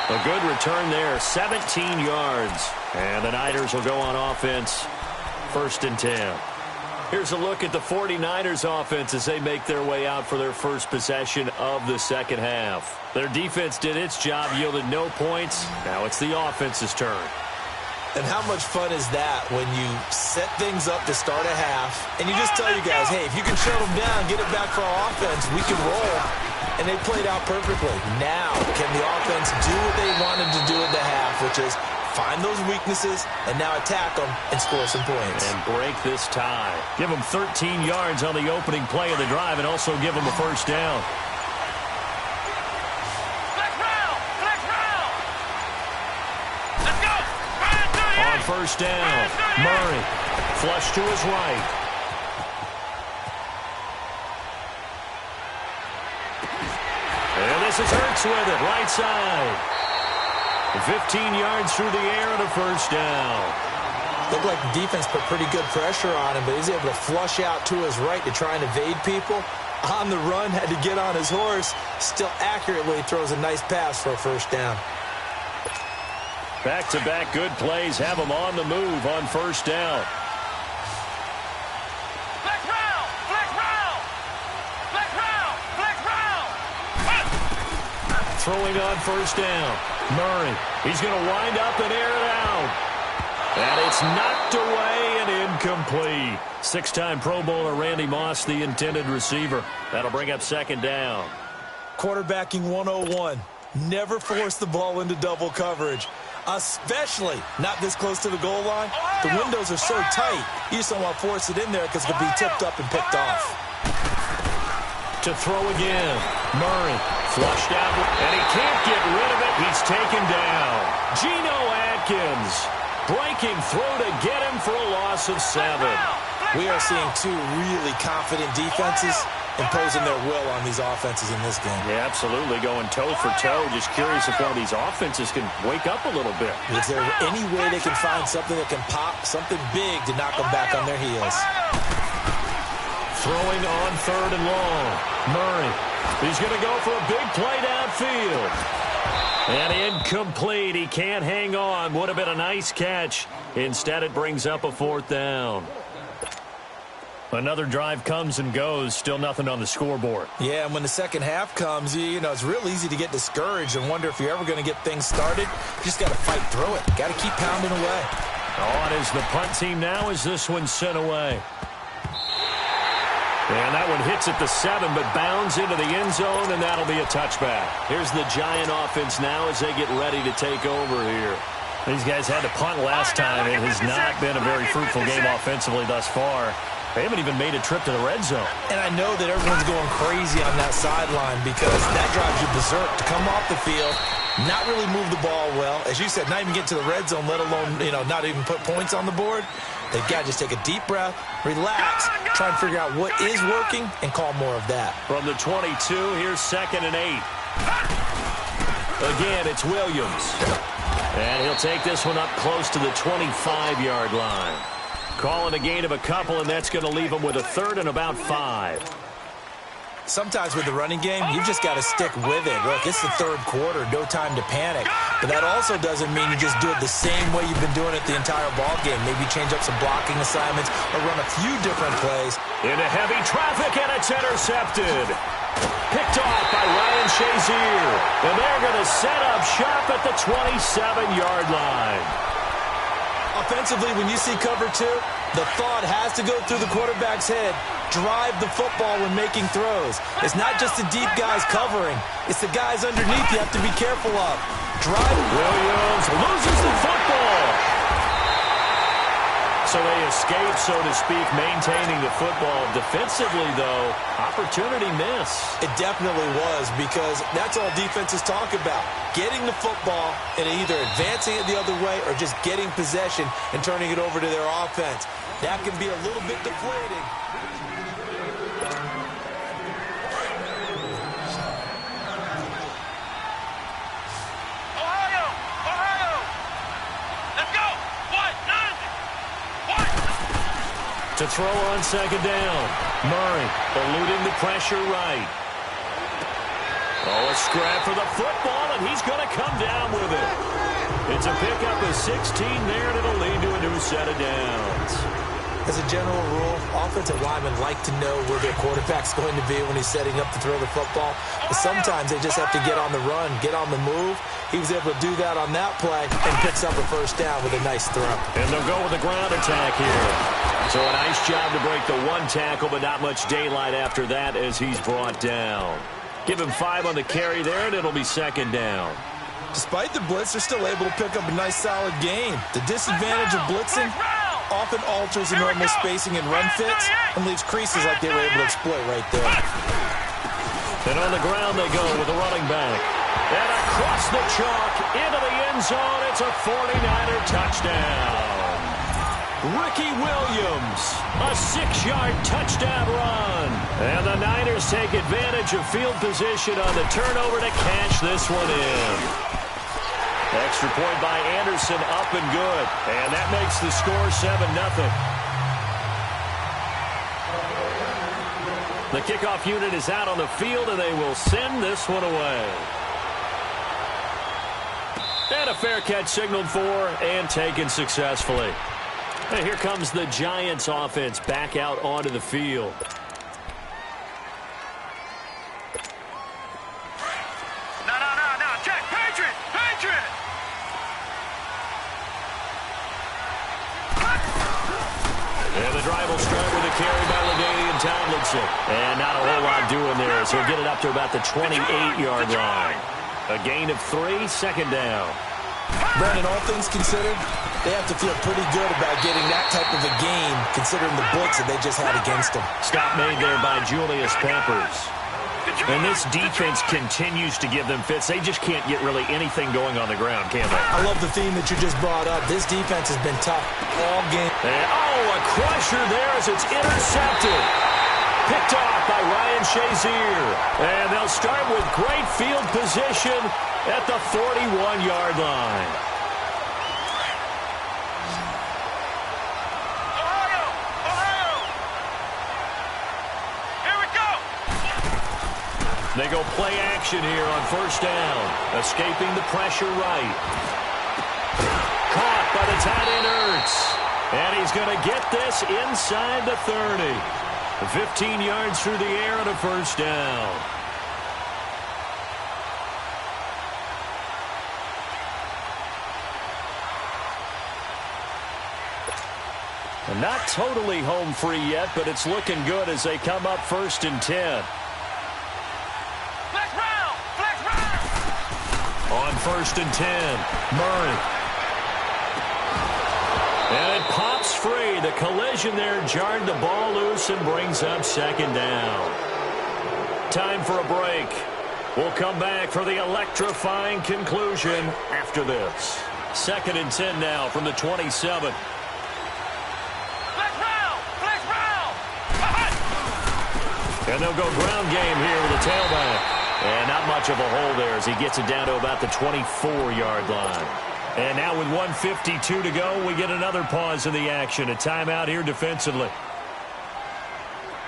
A good return there, 17 yards. And the Niners will go on offense, 1st and 10. Here's a look at the 49ers offense as they make their way out for their first possession of the second half. Their defense did its job, yielded no points. Now it's the offense's turn. And how much fun is that when you set things up to start a half, and you just tell you guys, hey, if you can shut them down, get it back for our offense, we can roll. And they played out perfectly. Now, can the offense do what they wanted to do at the half, which is find those weaknesses and now attack them and score some points. And break this tie. Give them 13 yards on the opening play of the drive and also give them a first down. On first down, Murray flush to his right. And this is Hurts with it, right side. 15 yards through the air and a first down. Looked like the defense put pretty good pressure on him, but he's able to flush out to his right to try and evade people. On the run, had to get on his horse. Still accurately throws a nice pass for a first down. Back-to-back good plays have him on the move on first down. Throwing on first down. Murray, he's going to wind up and air it out. And it's knocked away and incomplete. 6-time Pro Bowler Randy Moss, the intended receiver. That'll bring up second down. Quarterbacking 101. Never force the ball into double coverage, especially not this close to the goal line. The windows are so tight, you just don't want to force it in there because it could be tipped up and picked off. To throw again. Murray flushed out, and he can't get rid of it. He's taken down. Geno Atkins breaking through to get him for a loss of 7. We are seeing two really confident defenses imposing their will on these offenses in this game. Yeah, absolutely, going toe for toe. Just curious if one of these offenses can wake up a little bit. Is there any way they can find something that can pop, something big to knock them back on their heels? Throwing on third and long. Murray, he's going to go for a big play downfield. And incomplete. He can't hang on. Would have been a nice catch. Instead, it brings up a fourth down. Another drive comes and goes. Still nothing on the scoreboard. Yeah, and when the second half comes, you know, it's real easy to get discouraged and wonder if you're ever going to get things started. You just got to fight through it. Got to keep pounding away. On is the punt team now as this one's sent away. And that one hits at the 7, but bounds into the end zone, and that'll be a touchback. Here's the Giant offense now as they get ready to take over here. These guys had to punt last time. It has not been a very fruitful game offensively thus far. They haven't even made a trip to the red zone. And I know that everyone's going crazy on that sideline because that drives you berserk to come off the field, not really move the ball well. As you said, not even get to the red zone, let alone, you know, not even put points on the board. They've got to just take a deep breath, relax, try and figure out what is working, and call more of that. From the 22, here's 2nd and 8. Again, it's Williams. And he'll take this one up close to the 25-yard line. Calling a gain of a couple, and that's going to leave him with a 3rd and about 5. Sometimes with the running game, you've just got to stick with it. Look, it's the third quarter, no time to panic. But that also doesn't mean you just do it the same way you've been doing it the entire ball game. Maybe change up some blocking assignments or run a few different plays. Into heavy traffic, and it's intercepted. Picked off by Ryan Shazier. And they're going to set up shop at the 27-yard line. Offensively, when you see cover 2, the thought has to go through the quarterback's head. Drive the football when making throws. It's not just the deep guys covering. It's the guys underneath you have to be careful of. Drive. Williams loses the football. So they escape, so to speak, maintaining the football. Defensively, though, opportunity miss. It definitely was, because that's all defenses talk about. Getting the football and either advancing it the other way or just getting possession and turning it over to their offense. That can be a little bit deflating. To throw on second down. Murray eluding the pressure right. Oh, a scrap for the football, and he's going to come down with it. It's a pickup of 16 there, and it'll lead to a new set of downs. As a general rule, offensive linemen like to know where their quarterback's going to be when he's setting up to throw the football. But sometimes they just have to get on the run, get on the move. He was able to do that on that play and picks up a first down with a nice throw. And they'll go with a ground attack here. So a nice job to break the one tackle, but not much daylight after that as he's brought down. Give him 5 on the carry there, and it'll be second down. Despite the blitz, they're still able to pick up a nice, solid gain. The disadvantage of blitzing often alters the normal spacing and run fits and leaves creases like they were able to exploit right there. And on the ground they go with the running back. And across the chalk into the end zone, it's a 49er touchdown. Ricky Williams, a 6-yard touchdown run. And the Niners take advantage of field position on the turnover to cash this one in. Extra point by Anderson, up and good. And that makes the score 7-0. The kickoff unit is out on the field, and they will send this one away. And a fair catch signaled for and taken successfully. And here comes the Giants offense back out onto the field. No, check, Patriot! And the drive will start with a carry by LaDainian Tomlinson. And not a whole lot doing there, so he'll get it up to about the 28-yard line. A gain of 3, second down. Brandon, all things considered, they have to feel pretty good about getting that type of a game, considering the blitz that they just had against them. Stop made there by Julius Peppers. And this defense continues to give them fits. They just can't get really anything going on the ground, can they? I love the theme that you just brought up. This defense has been tough all game. And, a crusher there as it's intercepted. Picked off by Ryan Shazier. And they'll start with great field position at the 41-yard line. They go play action here on first down. Escaping the pressure right. Caught by the tight end Ertz. And he's going to get this inside the 30. 15 yards through the air and a first down. And not totally home free yet, but it's looking good as they come up 1st and 10. On 1st and 10, Murray. And it pops free. The collision there jarred the ball loose and brings up second down. Time for a break. We'll come back for the electrifying conclusion after this. 2nd and 10 now from the 27. And they'll go ground game here with a tailback. And not much of a hole there as he gets it down to about the 24-yard line. And now with 1:52 to go, we get another pause in the action. A timeout here defensively.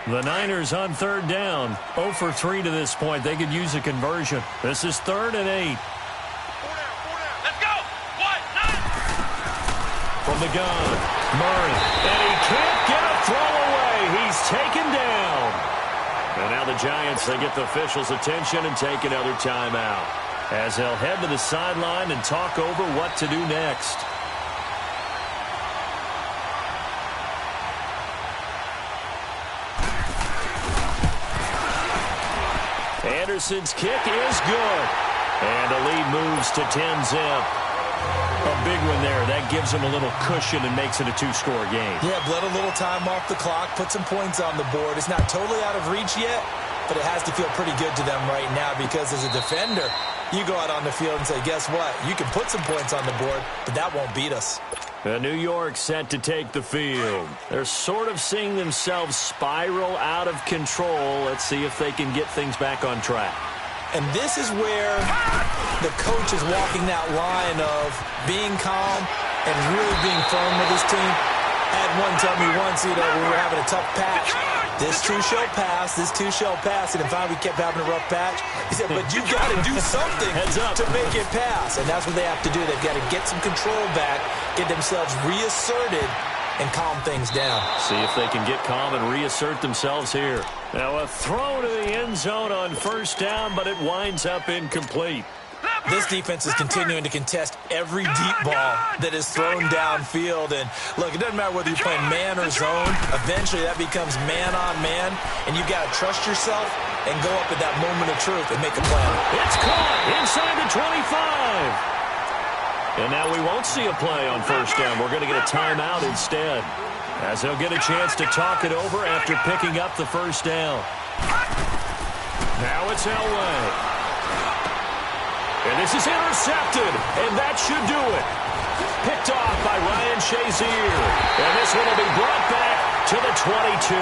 The Niners on 3rd down. 0 for 3 to this point. They could use a conversion. This is 3rd and 8. Let's go! From the gun, Murray. And he can't get a throw away. He's taken down. And now the Giants, they get the officials' attention and take another timeout as they'll head to the sideline and talk over what to do next. Anderson's kick is good. And the lead moves to 10-zip. A big one there. That gives them a little cushion and makes it a two-score game. Yeah, let a little time off the clock, put some points on the board. It's not totally out of reach yet, but it has to feel pretty good to them right now because as a defender, you go out on the field and say, guess what? You can put some points on the board, but that won't beat us. New York set to take the field. They're sort of seeing themselves spiral out of control. Let's see if they can get things back on track. And this is where the coach is walking that line of being calm and really being firm with his team. I had one tell me once, we were having a tough patch. This too shall pass, this too shall pass. And finally we kept having a rough patch. He said, but you got to do something to make it pass. And that's what they have to do. They've got to get some control back, get themselves reasserted, and calm things down. See if they can get calm and reassert themselves here. Now a throw to the end zone on first down, but it winds up incomplete. This defense is continuing to contest every deep ball that is thrown downfield. And look, it doesn't matter whether you're playing man or zone. Eventually that becomes man on man, and you've got to trust yourself and go up at that moment of truth and make a play. It's caught inside the 25. And now we won't see a play on first down. We're going to get a timeout instead, as he'll get a chance to talk it over after picking up the first down. Now it's Elway. And this is intercepted, and that should do it. Picked off by Ryan Shazier. And this one will be brought back to the 22.